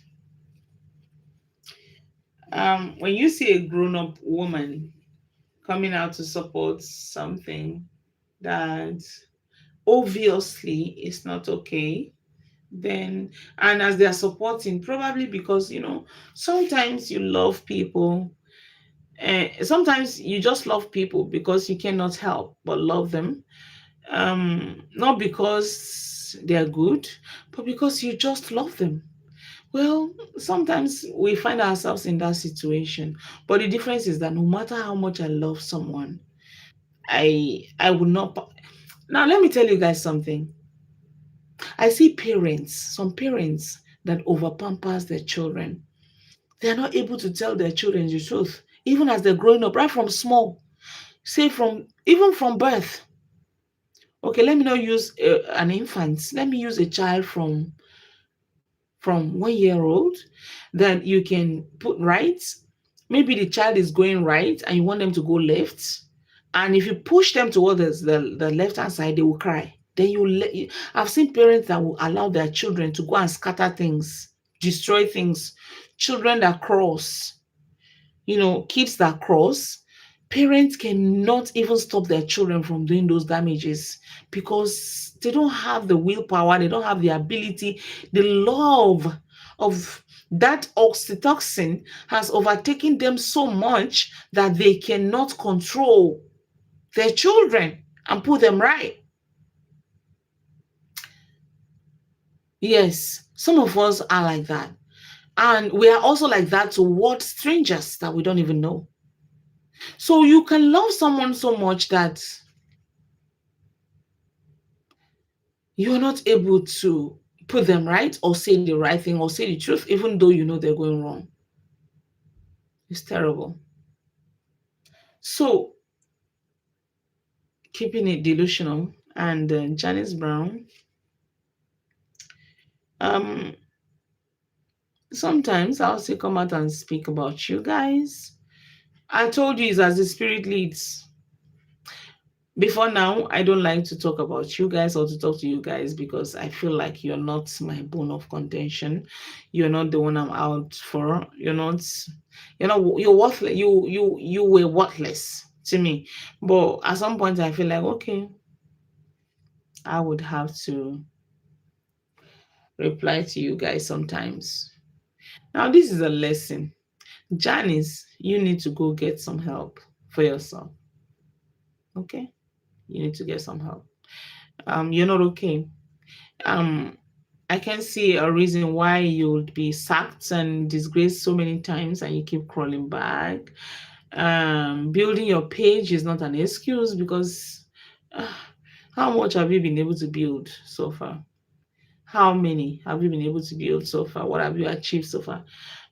when you see a grown-up woman coming out to support something that obviously is not okay, then and as they are supporting, probably because sometimes you love people, sometimes you just love people because you cannot help but love them, not because they are good, but because you just love them. Well, sometimes we find ourselves in that situation, but the difference is that no matter how much I love someone, I would not. Now, let me tell you guys something. I see some parents that over pampers their children. They are not able to tell their children the truth, even as they're growing up, right from small, say from even from birth. Okay, let me not use an infant. Let me use a child from 1 year old that you can put right. Maybe the child is going right and you want them to go left. And if you push them towards the left hand side, they will cry. Then I've seen parents that will allow their children to go and scatter things, destroy things. Children that cross, kids that cross, parents cannot even stop their children from doing those damages because they don't have the willpower, they don't have the ability, the love of that oxytocin has overtaken them so much that they cannot control their children and put them right. Yes, some of us are like that. And we are also like that towards strangers that we don't even know. So you can love someone so much that you're not able to put them right or say the right thing or say the truth, even though you know they're going wrong. It's terrible. So, keeping it delusional and Janice Brown, um, sometimes I'll still come out and speak about you guys. I told you it's as the spirit leads. Before now, I don't like to talk about you guys or to talk to you guys because I feel like you're not my bone of contention. You're not the one I'm out for. You're worthless. You were worthless to me. But at some point I feel like okay, I would have to reply to you guys sometimes. Now this is a lesson. Janice, you need to go get some help for yourself. Okay? You need to get some help. You're not okay. um I can see a reason why you would be sacked and disgraced so many times and you keep crawling back. Building your page is not an excuse because uh, how much have you been able to build so far? How many have you been able to build so far? What have you achieved so far?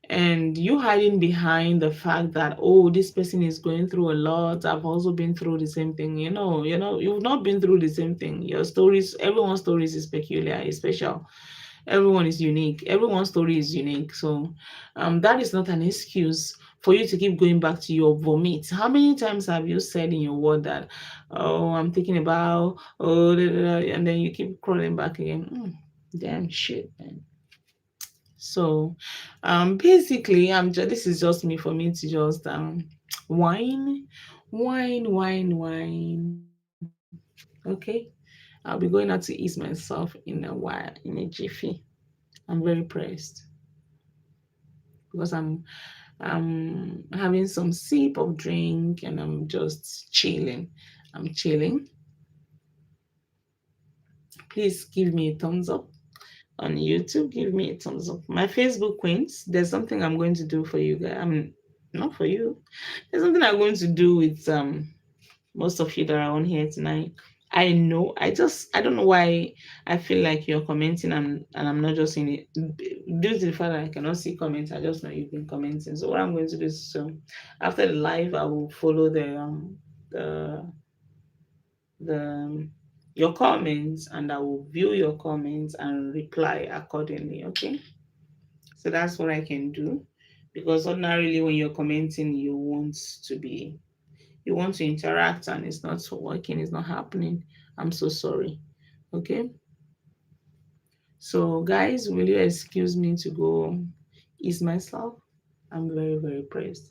And you hiding behind the fact that, oh, this person is going through a lot, I've also been through the same thing. You've not been through the same thing. Your stories, everyone's stories is peculiar, is special. Everyone is unique. Everyone's story is unique. So that is not an excuse for you to keep going back to your vomit. How many times have you said in your word that, oh, I'm thinking about, oh, da, da, da, and then you keep crawling back again? Damn shit, man. So basically, this is just me, for me to just whine, whine. Okay. I'll be going out to ease myself in a while, in a jiffy. I'm very pressed because I'm having some sip of drink and I'm just chilling. I'm chilling. Please give me a thumbs up on YouTube. Give me a thumbs up. My Facebook queens, there's something I'm going to do for you guys. I mean, not for you. There's something I'm going to do with most of you that are on here tonight. I know. I don't know why I feel like you're commenting and I'm not just in it. Due to the fact that I cannot see comments, I just know you've been commenting. So what I'm going to do is, after the live, I will follow the the your comments and I will view your comments and reply accordingly. Okay. So that's what I can do. Because ordinarily when you're commenting, you want to interact and it's not working, it's not happening. I'm so sorry. Okay. So guys, will you excuse me to go ease myself? I'm very, very pressed.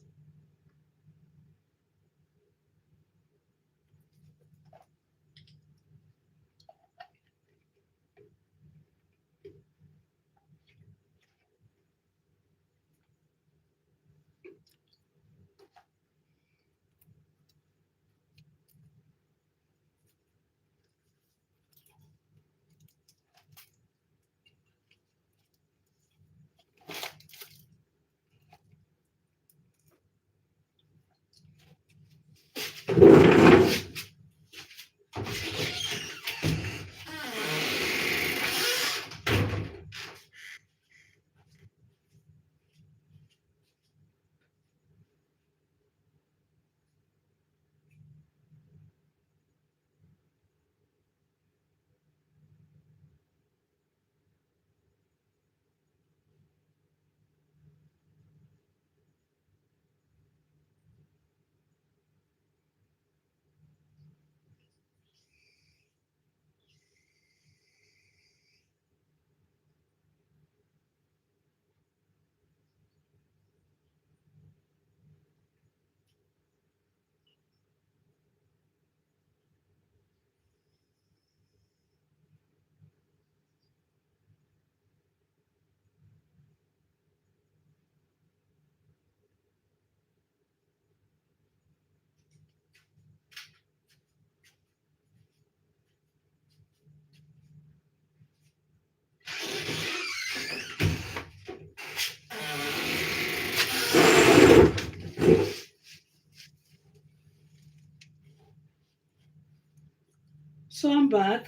So I'm back.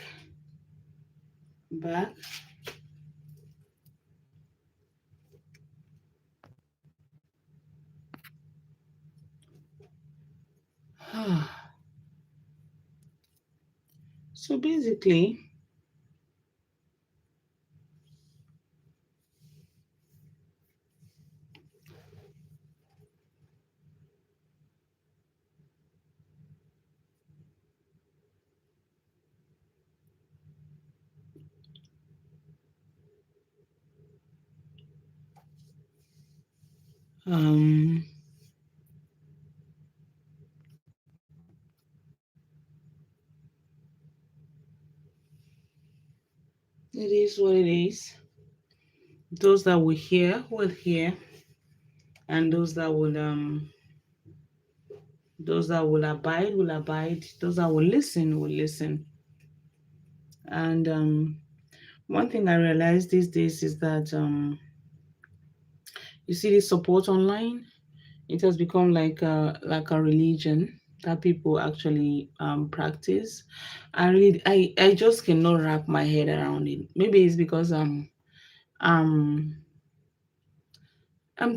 Back. So basically, um it is what it is. Those that will hear, and those that will abide, those that will listen. And one thing I realized these days is that you see this support online, it has become like a religion. that people actually practice. I just cannot wrap my head around it. Maybe it's because um I'm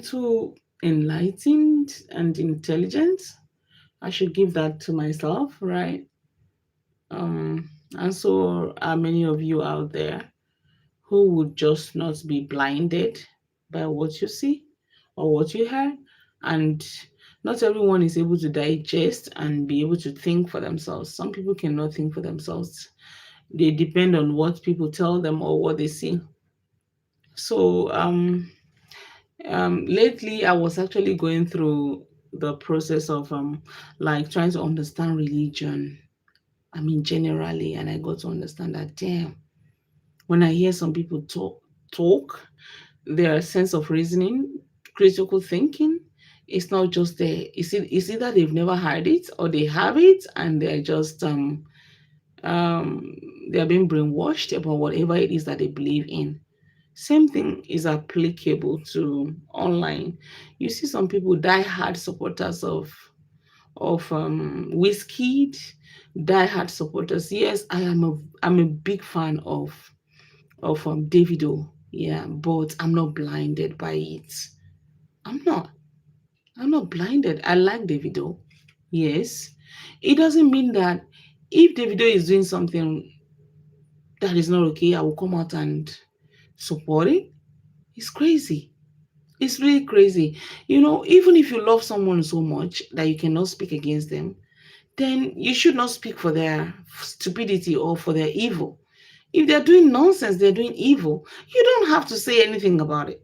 too enlightened and intelligent. I should give that to myself, right? And so are many of you out there who would just not be blinded by what you see or what you heard. And not everyone is able to digest and be able to think for themselves. Some people cannot think for themselves. They depend on what people tell them or what they see. So lately I was actually going through the process of like trying to understand religion. I mean generally, and I got to understand that damn, when I hear some people talk, their sense of reasoning, critical thinking, it's not just there. It's either they've never heard it or they have it and they're just um they're being brainwashed about whatever it is that they believe in. Same thing is applicable to online. You see some people die hard supporters of Whiskey, die hard supporters. Yes, I'm a big fan of Davido. Yeah, but I'm not blinded by it. I'm not. I'm not blinded. I like Davido. Yes. It doesn't mean that if Davido is doing something that is not okay, I will come out and support it. It's crazy. It's really crazy. Even if you love someone so much that you cannot speak against them, then you should not speak for their stupidity or for their evil. If they're doing nonsense, they're doing evil. You don't have to say anything about it.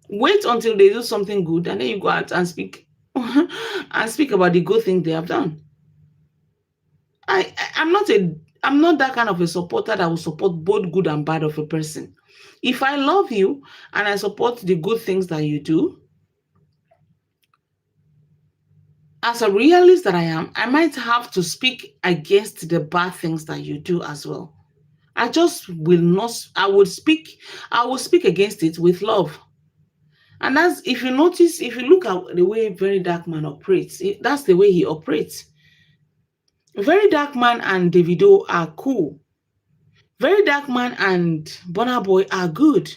Wait until they do something good and then you go out and speak and speak about the good thing they have done. I'm not that kind of a supporter that will support both good and bad of a person. If I love you and I support the good things that you do, as a realist that I am, I might have to speak against the bad things that you do as well. I just will not, I will speak against it with love. And that's, if you notice, if you look at the way Very Dark Man operates, that's the way he operates. Very Dark Man and Davido are cool. Very Dark Man and Burna Boy are good.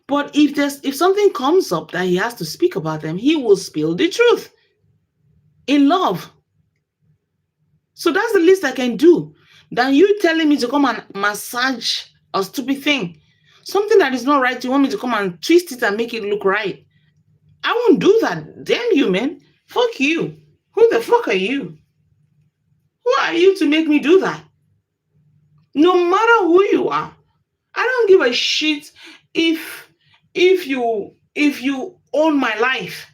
But if something comes up that he has to speak about them, he will spill the truth in love. So that's the least I can do. Than you telling me to come and massage a stupid thing. Something that is not right, you want me to come and twist it and make it look right. I won't do that. Damn you, man. Fuck you. Who the fuck are you? Who are you to make me do that? No matter who you are, I don't give a shit if you own my life.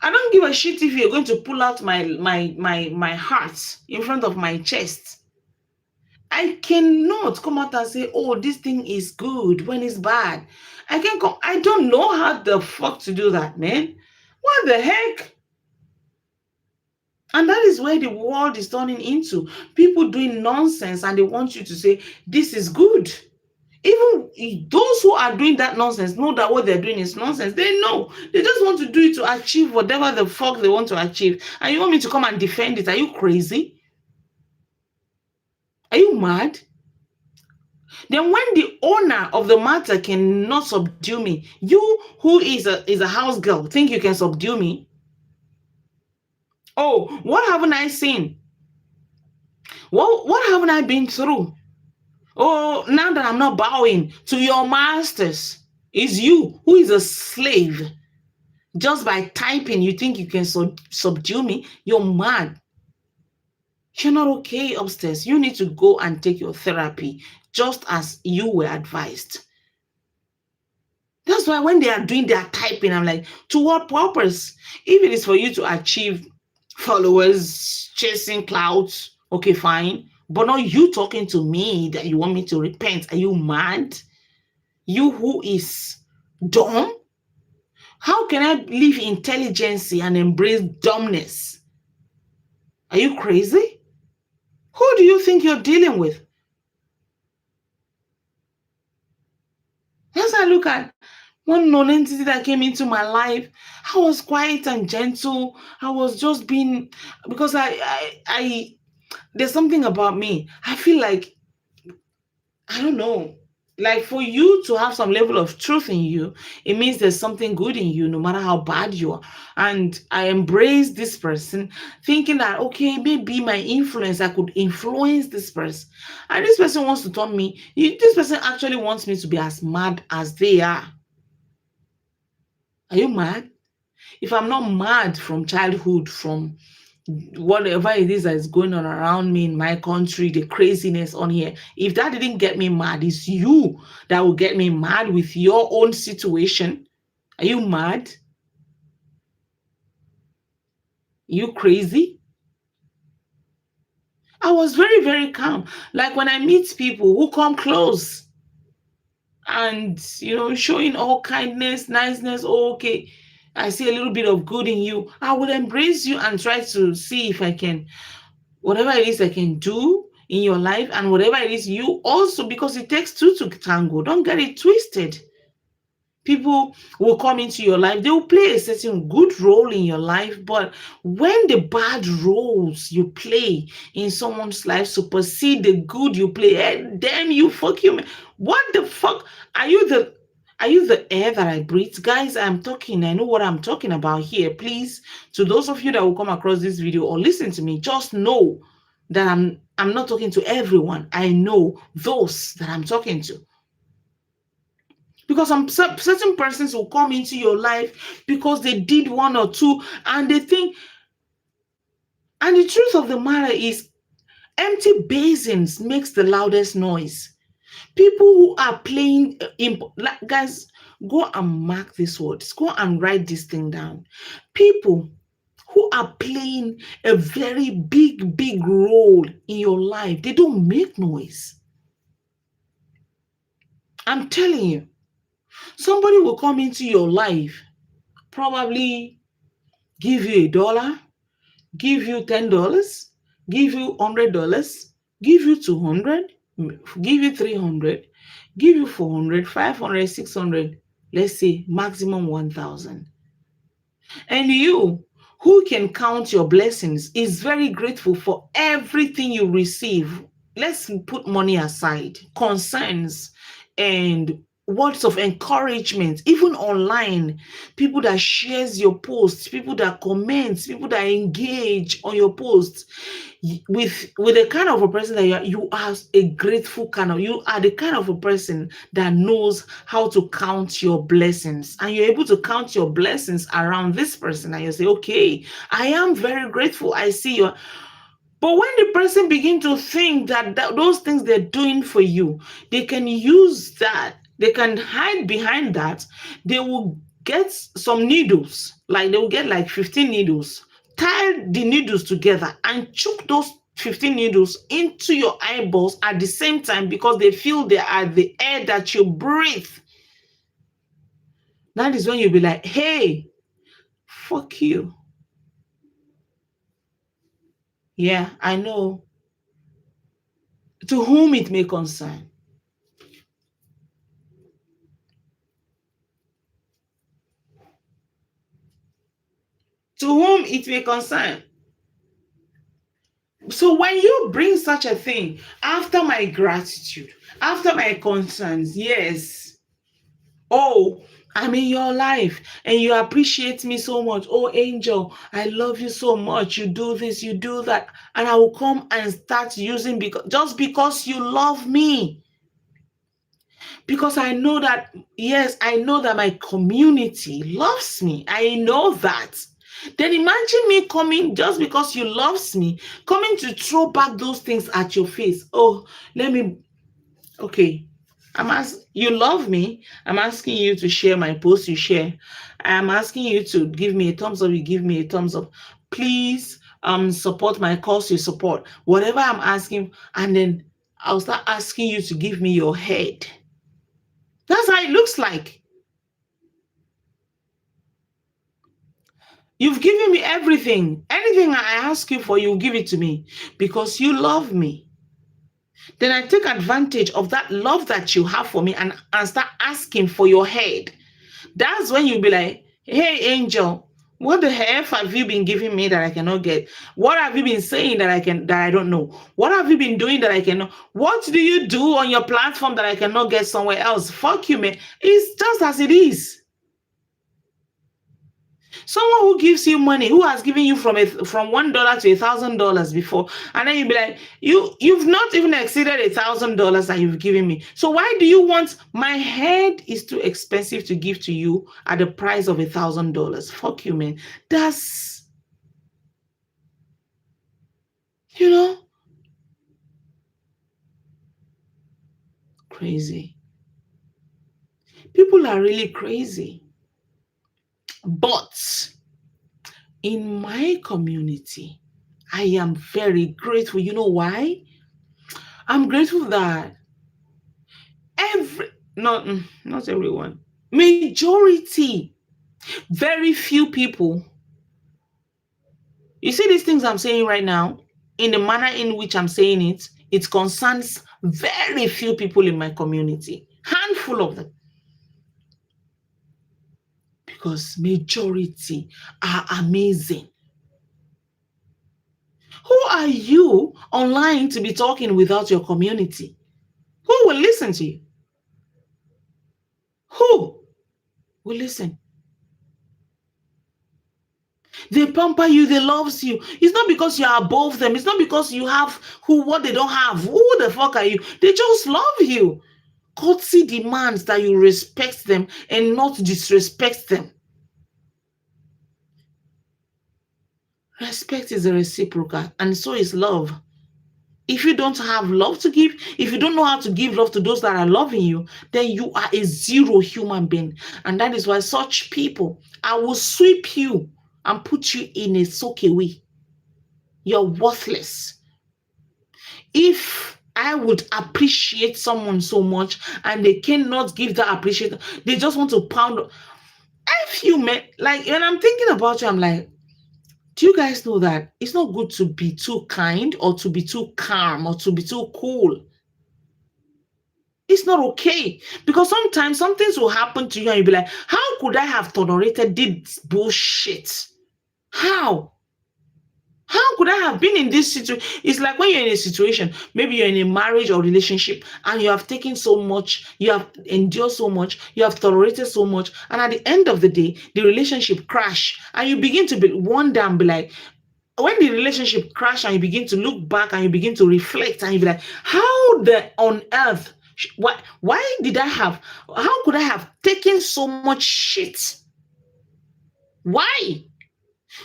I don't give a shit if you're going to pull out my heart in front of my chest. I cannot come out and say, oh, this thing is good when it's bad. I can come. I don't know how the fuck to do that, man. What the heck? And that is where the world is turning into. People doing nonsense and they want you to say, this is good. Even those who are doing that nonsense know that what they're doing is nonsense. They know. They just want to do it to achieve whatever the fuck they want to achieve. And you want me to come and defend it? Are you crazy? Are you mad? Then when the owner of the matter cannot subdue me, you who is a house girl think you can subdue me? Oh, what haven't I seen? What haven't I been through? Oh, now that I'm not bowing to your masters, it's you who is a slave. Just by typing, you think you can subdue me? You're mad. You're not okay upstairs. You need to go and take your therapy, just as you were advised. That's why when they are doing their typing, I'm like, to what purpose? If it is for you to achieve followers, chasing clouds, okay, fine. But not you talking to me that you want me to repent. Are you mad? You who is dumb? How can I live intelligence and embrace dumbness? Are you crazy? Who do you think you're dealing with? As I look at One known entity that came into my life, I was quiet and gentle. I was just being, because there's something about me. I feel like, I don't know, like for you to have some level of truth in you, it means there's something good in you, no matter how bad you are. And I embrace this person, thinking that, okay, maybe my influence, I could influence this person. And this person wants to turn me, this person actually wants me to be as mad as they are. Are you mad? If I'm not mad from childhood, from whatever it is that is going on around me in my country, the craziness on here, if that didn't get me mad, it's you that will get me mad with your own situation. Are you mad? You crazy? I was very, very calm. Like when I meet people who come close and, showing all kindness, niceness, oh, okay, I see a little bit of good in you, I will embrace you and try to see if I can, whatever it is I can do in your life, and whatever it is you also, because it takes two to tango. Don't get it twisted. People will come into your life, they will play a certain good role in your life, but when the bad roles you play in someone's life supersede the good you play, damn you, fuck you, man. What the fuck? Are you the air that I breathe? Guys, I'm talking. I know what I'm talking about here. Please, to those of you that will come across this video or listen to me, just know that I'm not talking to everyone. I know those that I'm talking to. Because some certain persons will come into your life because they did one or two, and they think, and the truth of the matter is, empty basins makes the loudest noise. People who are playing, guys, go and mark these words, go and write this thing down. People who are playing a very big role in your life, they don't make noise. I'm telling you, somebody will come into your life, probably give you $1, give you $10, give you $100, give you 200, give you 300, give you 400, 500, 600, let's say maximum 1,000. And you, who can count your blessings, is very grateful for everything you receive. Let's put money aside, concerns and words of encouragement, even online, people that shares your posts, people that comments, people that engage on your posts. With the kind of a person that you are a grateful kind of, you are the kind of a person that knows how to count your blessings, and you're able to count your blessings around this person, and you say, okay, I am very grateful, I see you. But when the person begin to think that those things they're doing for you, they can use that, they can hide behind that, they will get some needles, like they will get like 15 needles, tie the needles together and choke those 15 needles into your eyeballs at the same time, because they feel they are the air that you breathe. That is when you'll be like, hey, fuck you. Yeah, I know. To whom it may concern. To whom it may concern. So when you bring such a thing, after my gratitude, after my concerns, yes, oh, I'm in your life and you appreciate me so much. Oh, Angel, I love you so much. You do this, you do that. And I will come and start using, just because you love me. Because I know that, yes, I know that my community loves me. I know that. Then imagine me coming, just because you loves me, coming to throw back those things at your face. Oh, okay. You love me. I'm asking you to share my post, you share. I'm asking you to give me a thumbs up, you give me a thumbs up. Please support my cause, you support. Whatever I'm asking, and then I'll start asking you to give me your head. That's how it looks like. You've given me everything. Anything I ask you for, you give it to me because you love me. Then I take advantage of that love that you have for me and start asking for your head. That's when you'll be like, hey, angel, what the heck have you been giving me that I cannot get? What have you been saying that I don't know? What have you been doing that I cannot? What do you do on your platform that I cannot get somewhere else? Fuck you, man. It's just as it is. Someone who gives you money, who has given you from $1 to $1,000 before, and then you be like, you've not even exceeded $1,000 that you've given me. So why do you want? My head is too expensive to give to you at the price of $1,000. Fuck you, man. That's, you know, crazy. People are really crazy. But in my community, I am very grateful. You know why? I'm grateful that not everyone, majority, very few people. You see these things I'm saying right now, in the manner in which I'm saying it, it concerns very few people in my community, handful of them, because majority are amazing. Who are you online to be talking without your community? Who will listen to you? Who will listen? They pamper you, they loves you. It's not because you're above them. It's not because you have what they don't have. Who the fuck are you? They just love you. Courtesy demands that you respect them and not disrespect them. Respect is a reciprocal, and so is love. If you don't have love to give, if you don't know how to give love to those that are loving you, then you are a zero human being. And that is why such people, I will sweep you and put you in a soak away. You're worthless. If I would appreciate someone so much and they cannot give that appreciation, they just want to pound. If you met, like, when I'm thinking about you, I'm like, do you guys know that it's not good to be too kind or to be too calm or to be too cool? It's not okay, because sometimes some things will happen to you and you'll be like, how could I have tolerated this bullshit? How? How could I have been in this situation? It's like when you're in a situation, maybe you're in a marriage or relationship, and you have taken so much, you have endured so much, you have tolerated so much, and at the end of the day, the relationship crash, and you begin to wonder and be like, when the relationship crash, and you begin to look back and you begin to reflect, and you be like, how on earth? Why did I have? How could I have taken so much shit? Why?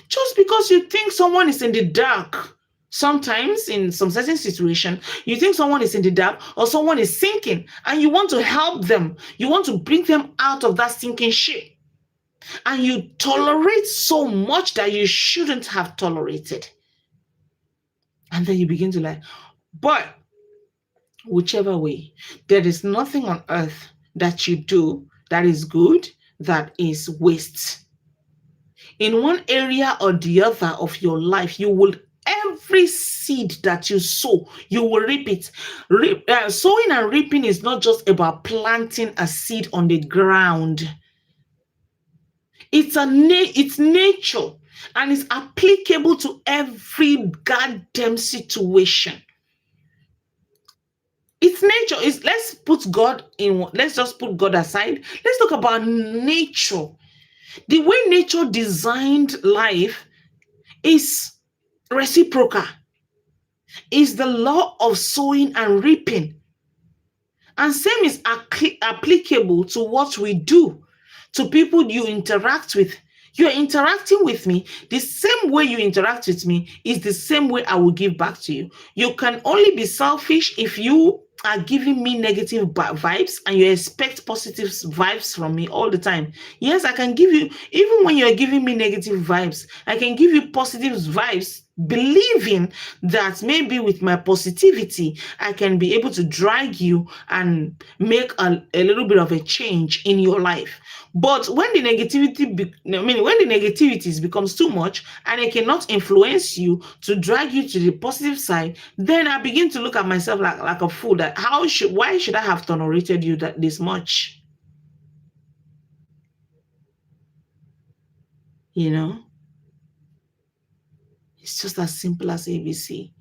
Just because you think someone is in the dark, sometimes in some certain situation, you think someone is in the dark or someone is sinking, and you want to help them. You want to bring them out of that sinking ship. And you tolerate so much that you shouldn't have tolerated. And then you begin to like, but whichever way, there is nothing on earth that you do that is good, that is waste. In one area or the other of your life, you will, every seed that you sow, you will reap it. Sowing and reaping is not just about planting a seed on the ground. It's nature, and it's applicable to every goddamn situation. It's nature. Let's just put God aside. Let's talk about nature. The way nature designed life is reciprocal. It's the law of sowing and reaping. And same is applicable to what we do, to people you interact with. You're interacting with me. The same way you interact with me is the same way I will give back to you. You can only be selfish if you are giving me negative vibes and you expect positive vibes from me all the time. Yes, I can give you, even when you're giving me negative vibes, I can give you positive vibes, believing that maybe with my positivity, I can be able to drag you and make a little bit of a change in your life. But when the negativities becomes too much and it cannot influence you to drag you to the positive side, then I begin to look at myself like a fool. That why should I have tolerated you this much? You know, it's just as simple as ABC.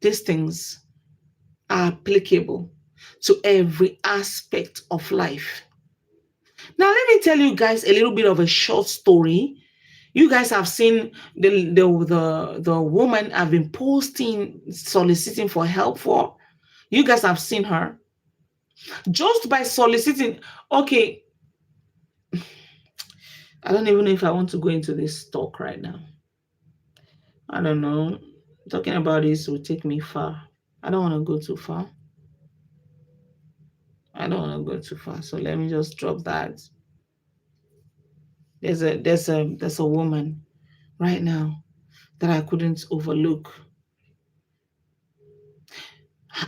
These things are applicable to every aspect of life. Now, let me tell you guys a little bit of a short story. You guys have seen the woman I've been posting, soliciting for help for. You guys have seen her. Just by soliciting, okay, I don't even know if I want to go into this talk right now. I don't know. Talking about this will take me far. I don't want to go too far. I don't want to go too far. So let me just drop that. There's a woman right now that I couldn't overlook.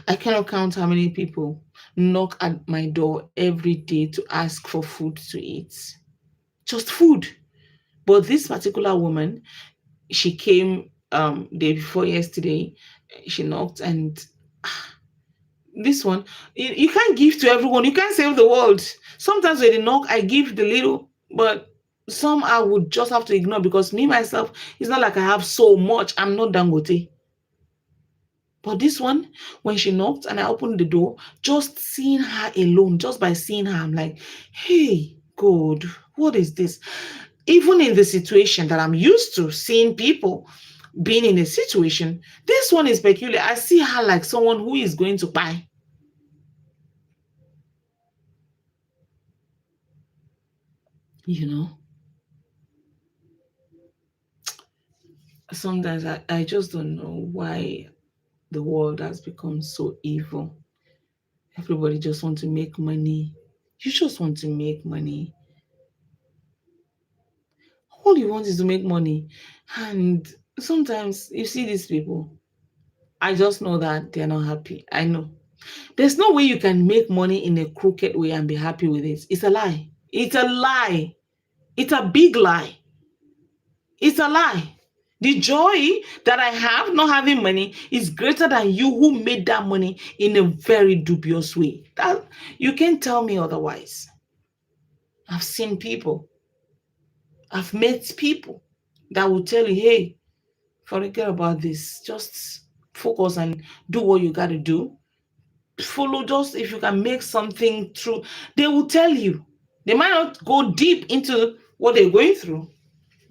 I cannot count how many people knock at my door every day to ask for food to eat. Just food. But this particular woman, she came day before yesterday. She knocked, and this one, you can't give to everyone. You can't save the world. Sometimes when they knock, I give the little, but some I would just have to ignore because me myself, it's not like I have so much. I'm not Dangote. But this one, when she knocked and I opened the door, just seeing her alone, just by seeing her, I'm like, hey, God, what is this? Even in the situation that I'm used to seeing people being in a situation, this one is peculiar. I see her like someone who is going to buy. You know, sometimes I just don't know why the world has become so evil. Everybody just want to make money. You just want to make money. All you want is to make money. And sometimes you see these people, I just know that they're not happy. I know. There's no way you can make money in a crooked way and be happy with it. It's a lie. It's a lie. It's a big lie. It's a lie. The joy that I have not having money is greater than you who made that money in a very dubious way. That you can't tell me otherwise. I've seen people, I've met people that will tell you, hey, forget about this. Just focus and do what you got to do. Follow, just if you can make something through, they will tell you. They might not go deep into what they're going through,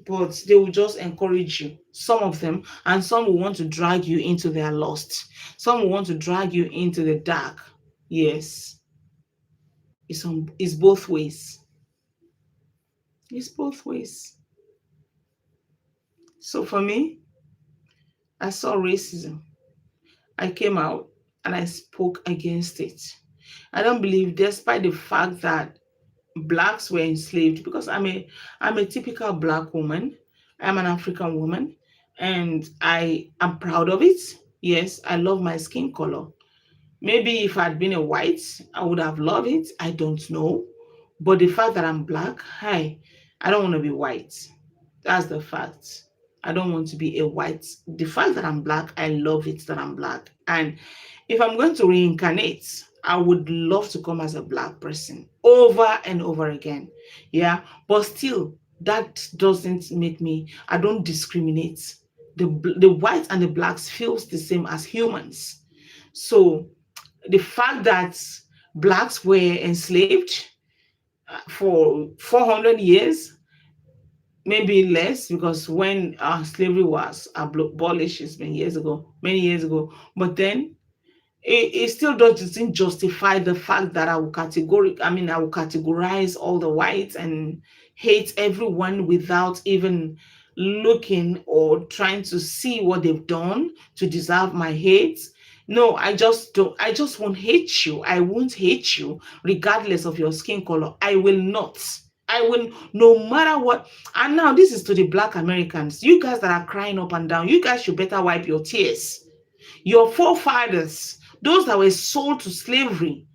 but they will just encourage you. Some of them, and some will want to drag you into their lust. Some will want to drag you into the dark. Yes, it's both ways. It's both ways. So for me, I saw racism. I came out and I spoke against it. I don't believe, despite the fact that blacks were enslaved, because I'm a typical black woman. I'm an African woman, and I am proud of it. Yes, I love my skin color. Maybe if I'd been a white, I would have loved it. I don't know. But the fact that I'm black, hi, I don't want to be white. That's the fact. I don't want to be a white. The fact that I'm black, I love it that I'm black. And if I'm going to reincarnate, I would love to come as a black person over and over again. Yeah. But still, that doesn't make me, I don't discriminate. The whites and the blacks feels the same as humans. So the fact that blacks were enslaved for 400 years, maybe less, because when slavery was abolished, it's been years ago, many years ago. But then it still doesn't justify the fact that I will categorize all the whites and hate everyone without even looking or trying to see what they've done to deserve my hate. No, I just won't hate you. I won't hate you regardless of your skin color. I will not. I will, no matter what. And now this is to the black Americans. You guys that are crying up and down, you guys should better wipe your tears. Your forefathers, those that were sold to slavery,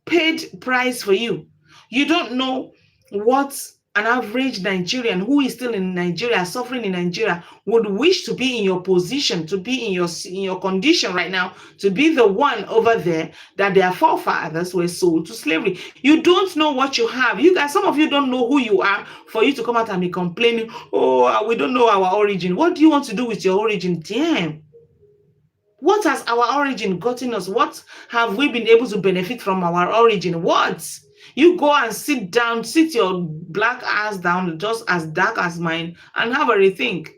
paid price for you. You don't know what an average Nigerian who is still in Nigeria, suffering in Nigeria, would wish to be in your position, to be in your condition right now, to be the one over there that their forefathers were sold to slavery. You don't know what you have. You guys, some of you don't know who you are for you to come out and be complaining, oh, we don't know our origin. What do you want to do with your origin? Damn. What has our origin gotten us? What have we been able to benefit from our origin? What? You go and sit down, sit your black ass down, just as dark as mine, and have a rethink.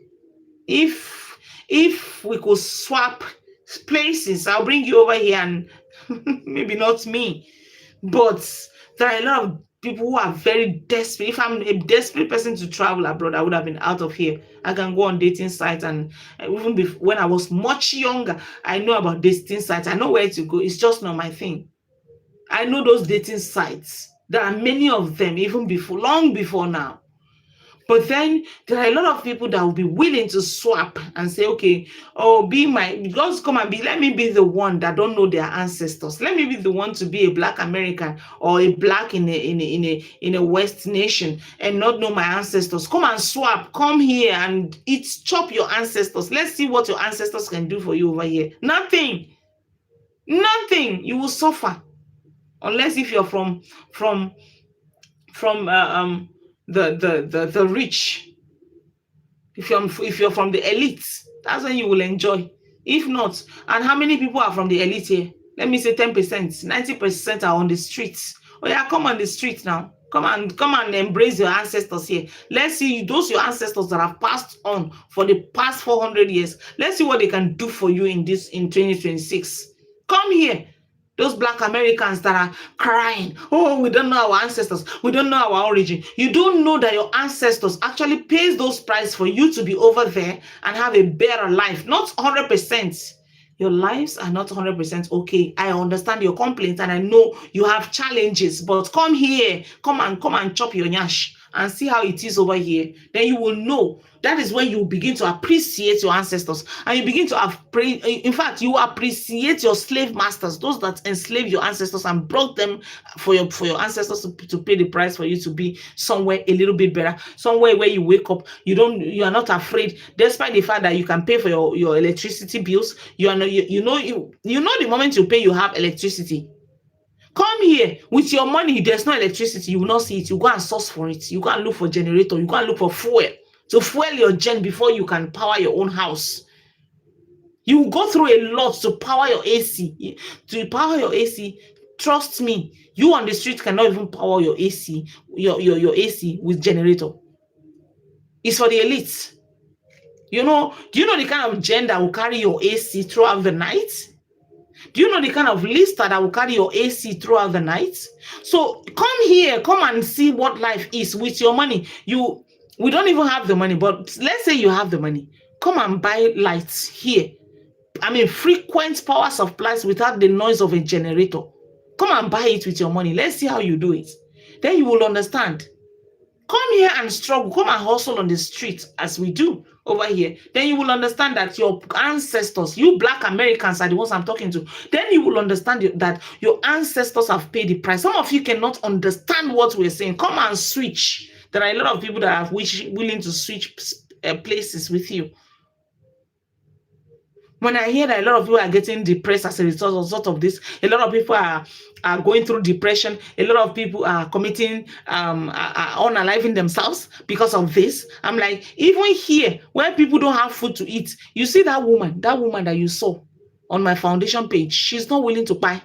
If we could swap places, I'll bring you over here, and maybe not me, but there are a lot of people who are very desperate. If I'm a desperate person to travel abroad, I would have been out of here. I can go on dating sites, and even when I was much younger, I know about dating sites. I know where to go. It's just not my thing. I know those dating sites. There are many of them, even before, long before now. But then there are a lot of people that will be willing to swap and say, okay, oh, just come and let me be the one that don't know their ancestors. Let me be the one to be a black American or a black in a West nation and not know my ancestors. Come and swap. Come here and chop your ancestors. Let's see what your ancestors can do for you over here. Nothing. You will suffer. Unless if you're from the rich, if you're from the elite, that's when you will enjoy. If not, and how many people are from the elite here? Let me say 10%, 90% are on the streets. Oh yeah, come on the street now. Come and embrace your ancestors here. Let's see those your ancestors that have passed on for the past 400 years. Let's see what they can do for you in 2026. Come here. Those black Americans that are crying, oh, we don't know our ancestors. We don't know our origin. You don't know that your ancestors actually pays those prices for you to be over there and have a better life. Not 100%. Your lives are not 100% okay. I understand your complaints and I know you have challenges, but come here. Come and chop your nyash and see how it is over here. Then you will know. That is when you begin to appreciate your ancestors, and you begin to in fact, you appreciate your slave masters, those that enslaved your ancestors and brought them for your ancestors to pay the price for you to be somewhere a little bit better, somewhere where you wake up, you are not afraid, despite the fact that you can pay for your electricity bills. You know the moment you pay, you have electricity. Come here with your money. There's no electricity, you will not see it. You go and source for it. You go and look for generator. You go and look for fuel to fuel your gen before you can power your own house. You will go through a lot to power your AC. To power your AC, trust me, you on the street cannot even power your AC, your AC with generator. It's for the elites. Do you know the kind of gen that will carry your AC throughout the night? Do you know the kind of lister that will carry your AC throughout the night? So come here, come and see what life is with your money. We don't even have the money, but let's say you have the money. Come and buy lights here. I mean, frequent power supplies without the noise of a generator. Come and buy it with your money. Let's see how you do it. Then you will understand. Come here and struggle. Come and hustle on the street as we do over here. Then you will understand that your ancestors, you black Americans, are the ones I'm talking to. Then you will understand that your ancestors have paid the price. Some of you cannot understand what we're saying. Come and switch. There are a lot of people that are willing to switch places with you. When I hear that a lot of people are getting depressed as a result of this, a lot of people are going through depression, a lot of people are committing, are unaliving themselves because of this. I'm like, even here, where people don't have food to eat, you see that woman that you saw on my foundation page, she's not willing to buy.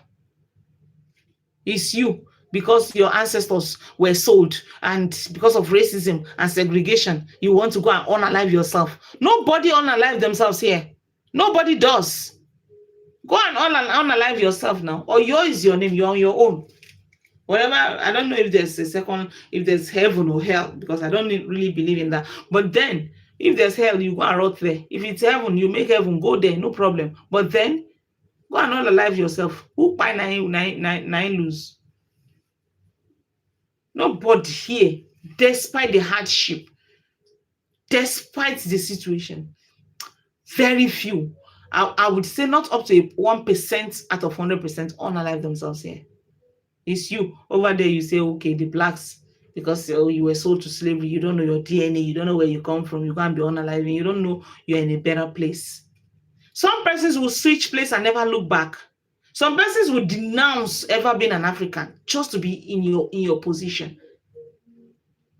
It's you, because your ancestors were sold, and because of racism and segregation, you want to go and unalive yourself. Nobody unalive themselves here. Nobody does. Go and unalive yourself now. Or yours is your name. You're on your own. Whatever. I don't know if there's heaven or hell, because I don't really believe in that. But then, if there's hell, you go and rot there. If it's heaven, you make heaven, go there, no problem. But then, go and unalive yourself. Who buy nine lose? Nobody here, despite the hardship, despite the situation. Very few. I would say not up to 1% out of 100% unalive themselves here. It's you. Over there, you say, okay, the blacks, because you were sold to slavery. You don't know your DNA. You don't know where you come from. You can't be unalive. You don't know you're in a better place. Some persons will switch place and never look back. Some persons will denounce ever being an African just to be in your position.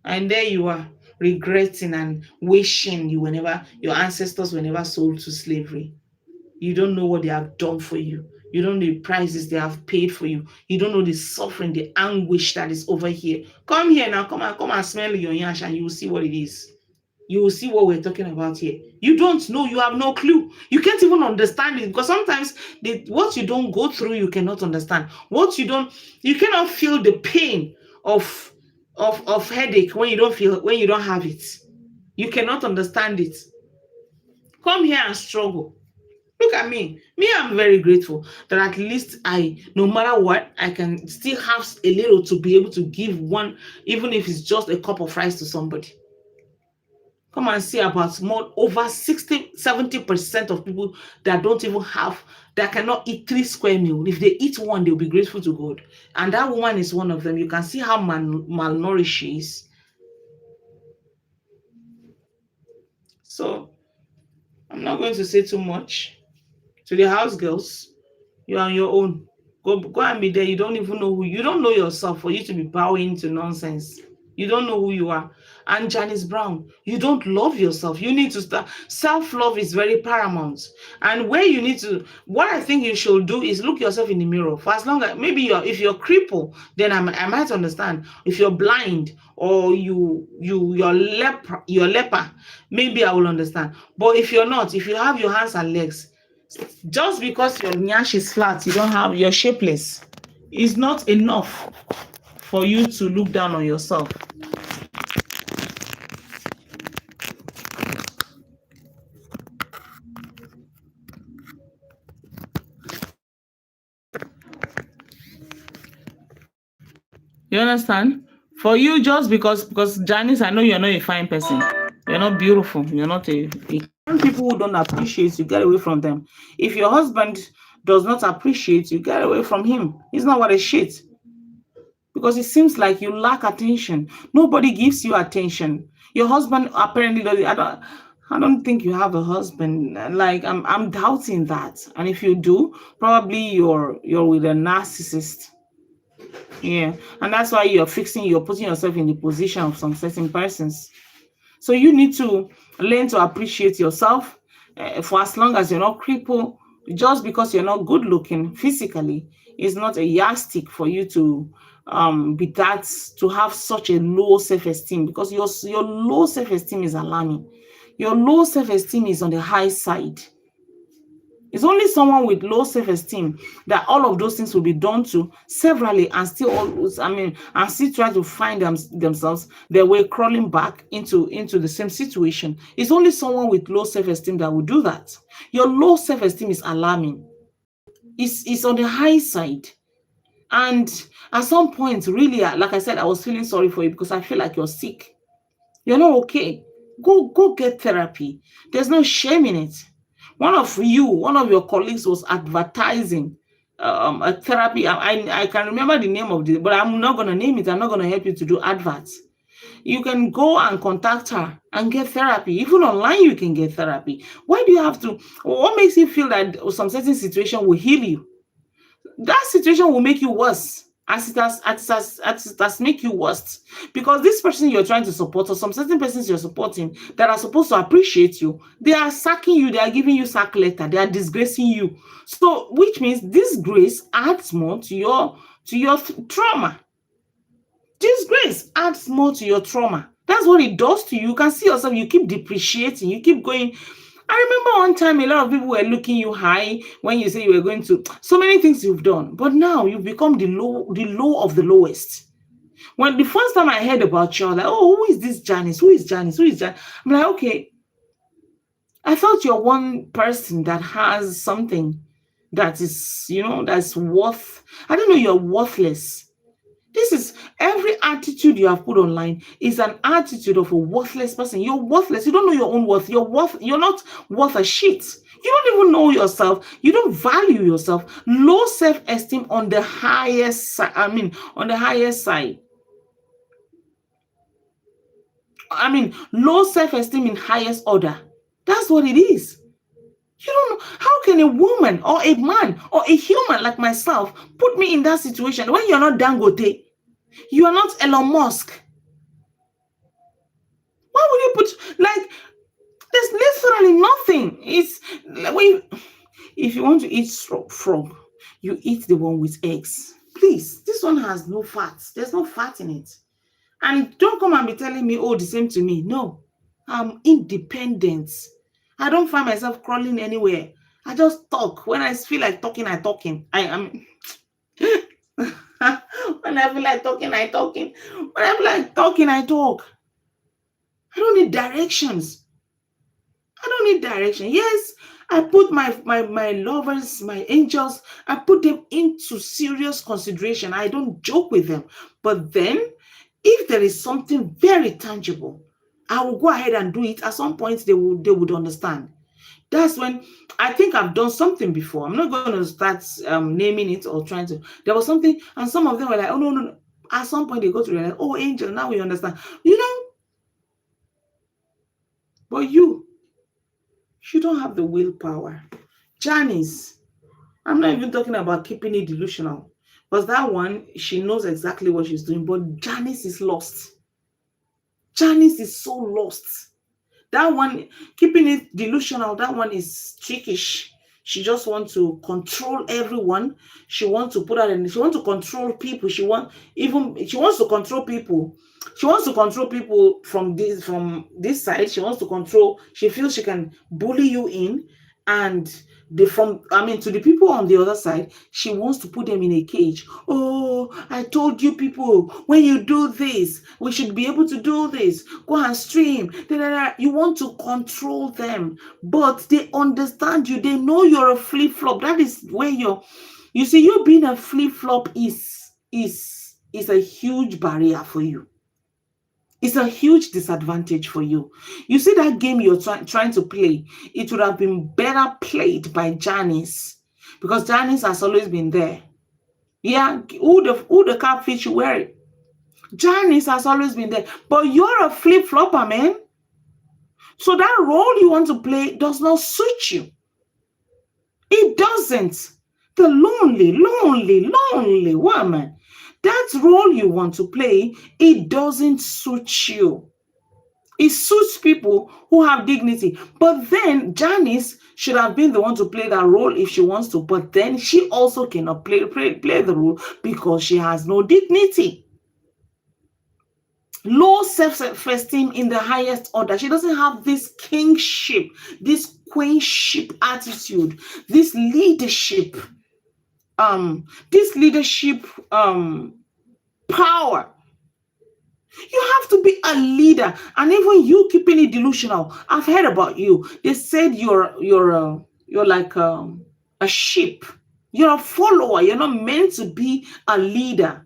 And there you are, regretting and wishing your ancestors were never sold to slavery. You don't know what they have done for you. You don't know the prices they have paid for you. You don't know the suffering, the anguish that is over here. Come here now, come and smell your yash, and you will see what it is. You will see what we're talking about here. You don't know, you have no clue. You can't even understand it, because sometimes what you don't go through, you cannot understand. You cannot feel the pain of headache when you don't have it. You cannot understand it. Come here and struggle. Look at me. I'm very grateful that at least no matter what, I can still have a little to be able to give one, even if it's just a cup of rice to somebody. Come and see about over 60-70% of people that don't even have, that cannot eat 3 square meals. If they eat one, they'll be grateful to God. And that woman is one of them. You can see how malnourished she is. So I'm not going to say too much. To the house girls, you're on your own. Go and be there. You don't even know you don't know yourself for you to be bowing to nonsense. You don't know who you are. And Janice Brown, you don't love yourself. You need to start. Self-love is very paramount. And what I think you should do is look yourself in the mirror. For as long as, maybe if you're crippled, then I might understand. If you're blind or you're leper, maybe I will understand. But if you're not, if you have your hands and legs, just because your nyash is flat, you're shapeless, is not enough for you to look down on yourself. You understand? For you, just because Janice, I know you're not a fine person. You're not beautiful. You're not people who don't appreciate you, get away from them. If your husband does not appreciate you, get away from him. He's not worth a shit. Because it seems like you lack attention. Nobody gives you attention. Your husband apparently doesn't. I don't think you have a husband. Like I'm doubting that. And if you do, probably you're with a narcissist. Yeah, and that's why you're putting yourself in the position of some certain persons. So you need to learn to appreciate yourself. For as long as you're not crippled, just because you're not good looking physically is not a yardstick for you to have such a low self-esteem, because your low self-esteem is alarming. Your low self-esteem is on the high side. It's only someone with low self-esteem that all of those things will be done to severally and still try to find themselves their way crawling back into the same situation. It's only someone with low self-esteem that will do that. Your low self-esteem is alarming. It's on the high side. And at some point, really, like I said, I was feeling sorry for you because I feel like you're sick. You're not okay. Go get therapy. There's no shame in it. One of your colleagues was advertising a therapy. I can remember the name of it, but I'm not going to name it. I'm not going to help you to do adverts. You can go and contact her and get therapy. Even online, you can get therapy. Why do you have to? What makes you feel that some certain situation will heal you? That situation will make you worse. As it has make you worse, because this person you're trying to support, or some certain persons you're supporting that are supposed to appreciate you, they are sacking you, they are giving you sack letter, they are disgracing you. So which means disgrace adds more to your trauma. Disgrace adds more to your trauma. That's what it does to you. You can see yourself, you keep depreciating, you keep going. I remember one time a lot of people were looking you high when you say you were going to, so many things you've done, but now you've become the low of the lowest. When the first time I heard about you, I was like, oh, who is this Janice? Who is Janice? I'm like, okay, I thought you're one person that has something that is, that's worth, I don't know, you're worthless. This is every attitude you have put online is an attitude of a worthless person. You're worthless. You don't know your own worth. You're not worth a shit. You don't even know yourself. You don't value yourself. Low self-esteem on the highest side. On the highest side. low self-esteem in highest order. That's what it is. You don't know. How can a woman or a man or a human like myself put me in that situation when you're not Dangote? You are not Elon Musk. Why would you put, like, there's literally nothing. It's like, if you want to eat frog, you eat the one with eggs. Please, this one has no fat. There's no fat in it. And don't come and be telling me, oh, the same to me. No, I'm independent. I don't find myself crawling anywhere. I just talk. When I feel like talking, I talking. I am. When I feel like talking, I talking. When I feel like talking, I talk. I don't need directions. I don't need direction. Yes, I put my lovers, my angels, I put them into serious consideration. I don't joke with them. But then, if there is something very tangible, I will go ahead and do it. At some point, they would understand. That's when I think I've done something before. I'm not going to start naming it or trying to. There was something, and some of them were like, oh, no, no, no. At some point, they go to realize, oh, angel, now we understand. But you don't have the willpower. Janice, I'm not even talking about keeping it delusional. Because that one, she knows exactly what she's doing. But Janice is lost. Janice is so lost. That one, keeping it delusional, that one is trickish. She just wants to control everyone. She wants to put her in, she wants to control people. She wants to control people. She wants to control people from this side. She wants to control, she feels she can bully you in, and to the people on the other side, she wants to put them in a cage. Oh, I told you people, when you do this, we should be able to do this. Go and stream. You want to control them, but they understand you. They know you're a flip-flop. That is where you see, you being a flip-flop is a huge barrier for you. It's a huge disadvantage for you. You see that game you're trying to play, it would have been better played by Janice, because Janice has always been there. Yeah, who the catfish you wear it? Janice has always been there. But you're a flip-flopper, man. So that role you want to play does not suit you. It doesn't. The lonely woman. That role you want to play, it doesn't suit you. It suits people who have dignity. But then Janice should have been the one to play that role if she wants to. But then she also cannot play the role because she has no dignity. Low self-esteem in the highest order. She doesn't have this kingship, this queenship attitude, this leadership power. You have to be a leader, and even you keeping it delusional. I've heard about you. They said you're like a sheep. You're a follower. You're not meant to be a leader.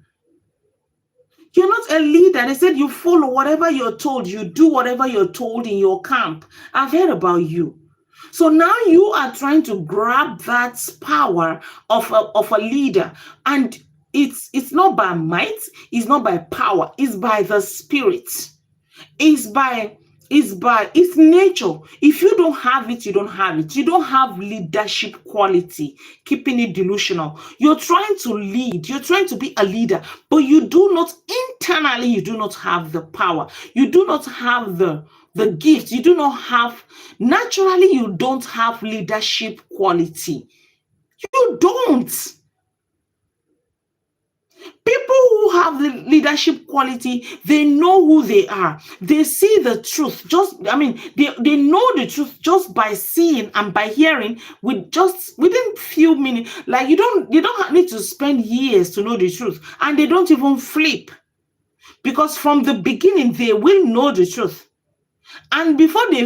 You're not a leader. They said you follow whatever you're told. You do whatever you're told in your camp. I've heard about you. So now you are trying to grab that power of a leader, and it's not by might, it's not by power, it's by the Spirit. It's nature. If you don't have it, you don't have it. You don't have leadership quality, keeping it delusional. You're trying to lead, you're trying to be a leader, but you do not have the power. You do not have the gift. You do not have, naturally, you don't have leadership quality. You don't. People who have the leadership quality, they know who they are. They see the truth. They know the truth just by seeing and by hearing within few minutes. Like you don't need to spend years to know the truth, and they don't even flip, because from the beginning they will know the truth. And before they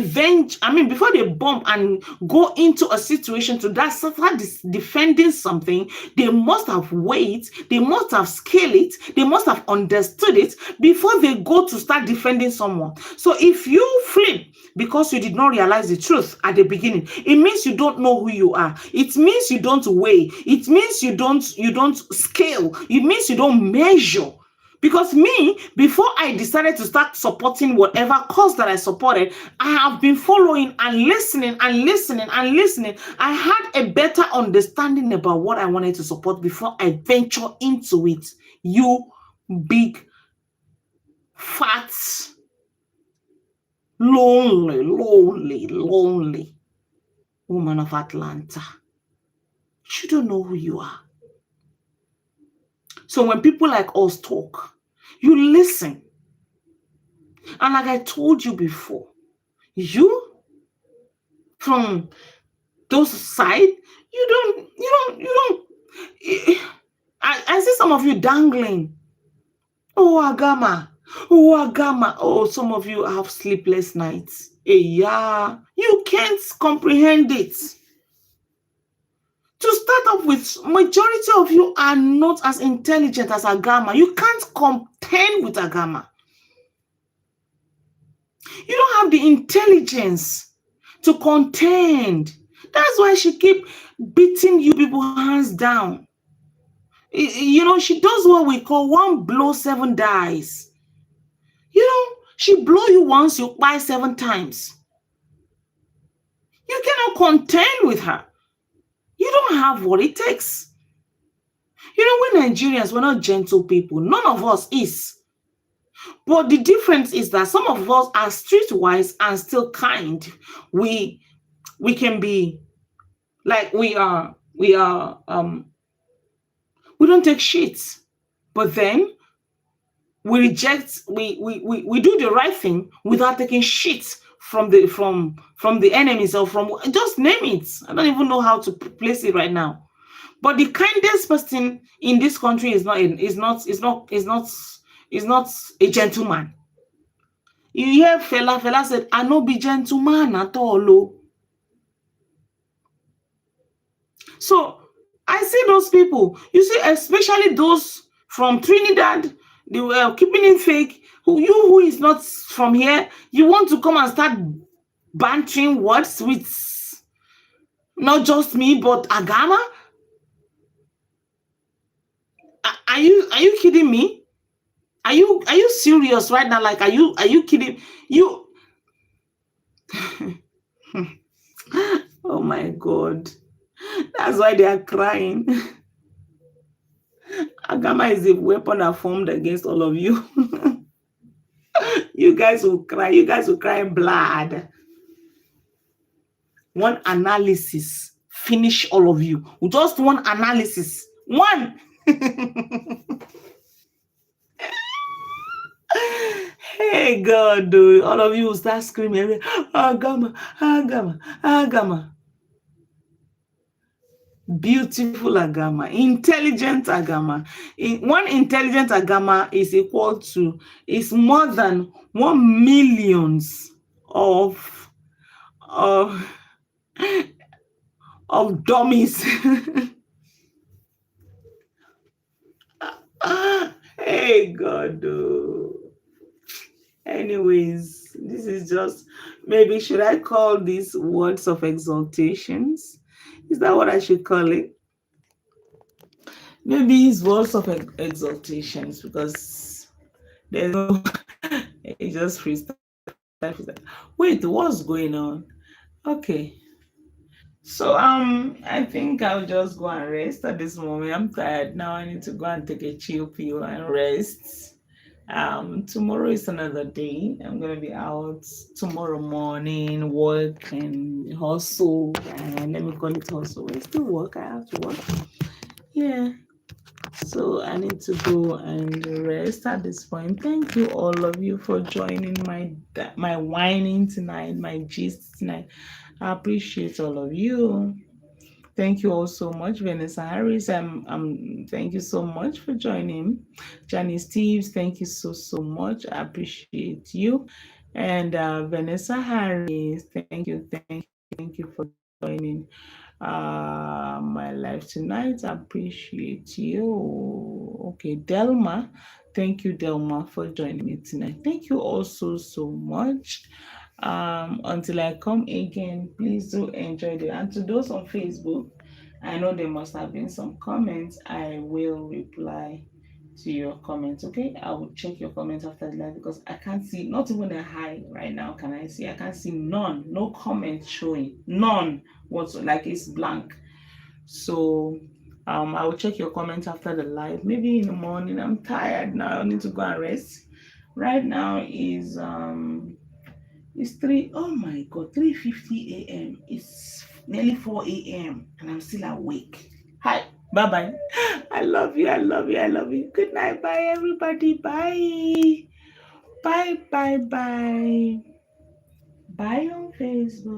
bump and go into a situation to start defending something, they must have waited, they must have scaled it, they must have understood it before they go to start defending someone. So if you flip because you did not realize the truth at the beginning, it means you don't know who you are. It means you don't weigh. It means you don't scale. It means you don't measure. Because me, before I decided to start supporting whatever cause that I supported, I have been following and listening and listening and listening. I had a better understanding about what I wanted to support before I venture into it. You big, fat, lonely woman of Atlanta. You don't know who you are. So when people like us talk, you listen. And like I told you before, you from those side, you don't. I see some of you dangling. Oh, Agama. Oh, Agama. Oh, some of you have sleepless nights. Yeah, you can't comprehend it. To start off with, majority of you are not as intelligent as Agama. You can't contend with Agama. You don't have the intelligence to contend. That's why she keep beating you people hands down. You know, she does what we call one blow, seven dies. You know, she blow you once, you buy 7 times. You cannot contend with her. You don't have what it takes. You know, we're Nigerians, we're not gentle people. None of us is. But the difference is that some of us are streetwise and still kind. We can be like we don't take shit. But then we reject, we do the right thing without taking shit from the enemies or from, just name it. I don't even know how to place it right now. But the kindest person in this country is not a gentleman. You hear Fela said, I no be gentleman at all. So I see those people. You see, especially those from Trinidad, they were keeping it fake. Who is not from here, you want to come and start bantering words with not just me, but Agama? Are you kidding me? Are you serious right now? Like, are you kidding? You oh my God. That's why they are crying. Agama is a weapon that formed against all of you. You guys will cry. You guys will cry blood. One analysis finish all of you. Just one analysis. One. Hey God, dude. All of you will start screaming, Agama, Agama, Agama. Beautiful Agama, intelligent Agama. One intelligent Agama is equal to, is more than 1 millions of dummies. Hey God, dude. Anyways, this is just, maybe should I call these words of exaltations? Is that what I should call it? Maybe it's words of exaltations, because there's no, it's just freestyle. Wait, what's going on? Okay. So I think I'll just go and rest at this moment. I'm tired now. I need to go and take a chill pill and rest. Tomorrow is another day. I'm gonna be out tomorrow morning, work and hustle. And let me call it hustle. It's still work. I have to work. Yeah. So I need to go and rest at this point. Thank you, all of you, for joining my whining tonight, my gist tonight. I appreciate all of you. Thank you all so much, Vanessa Harris. Thank you so much for joining. Janice Steves, thank you so much. I appreciate you. And Vanessa Harris, thank you for joining my life tonight. I appreciate you. Okay, Delma, thank you, Delma, for joining me tonight. Thank you also so much. Until I come again, please do enjoy it. And to those on Facebook, I know there must have been some comments. I will reply to your comments. Okay, I will check your comments after the live because I can't see, not even a hi right now. Can I see? I can't see none, no comments showing, none. What's like it's blank. So I will check your comments after the live. Maybe in the morning. I'm tired now. I need to go and rest. Right now is it's 3, oh my god, 3:50 a.m. It's nearly 4 a.m. and I'm still awake. Hi, bye bye. I love you, I love you, I love you. Good night, bye everybody. Bye. Bye, bye, bye. Bye on Facebook.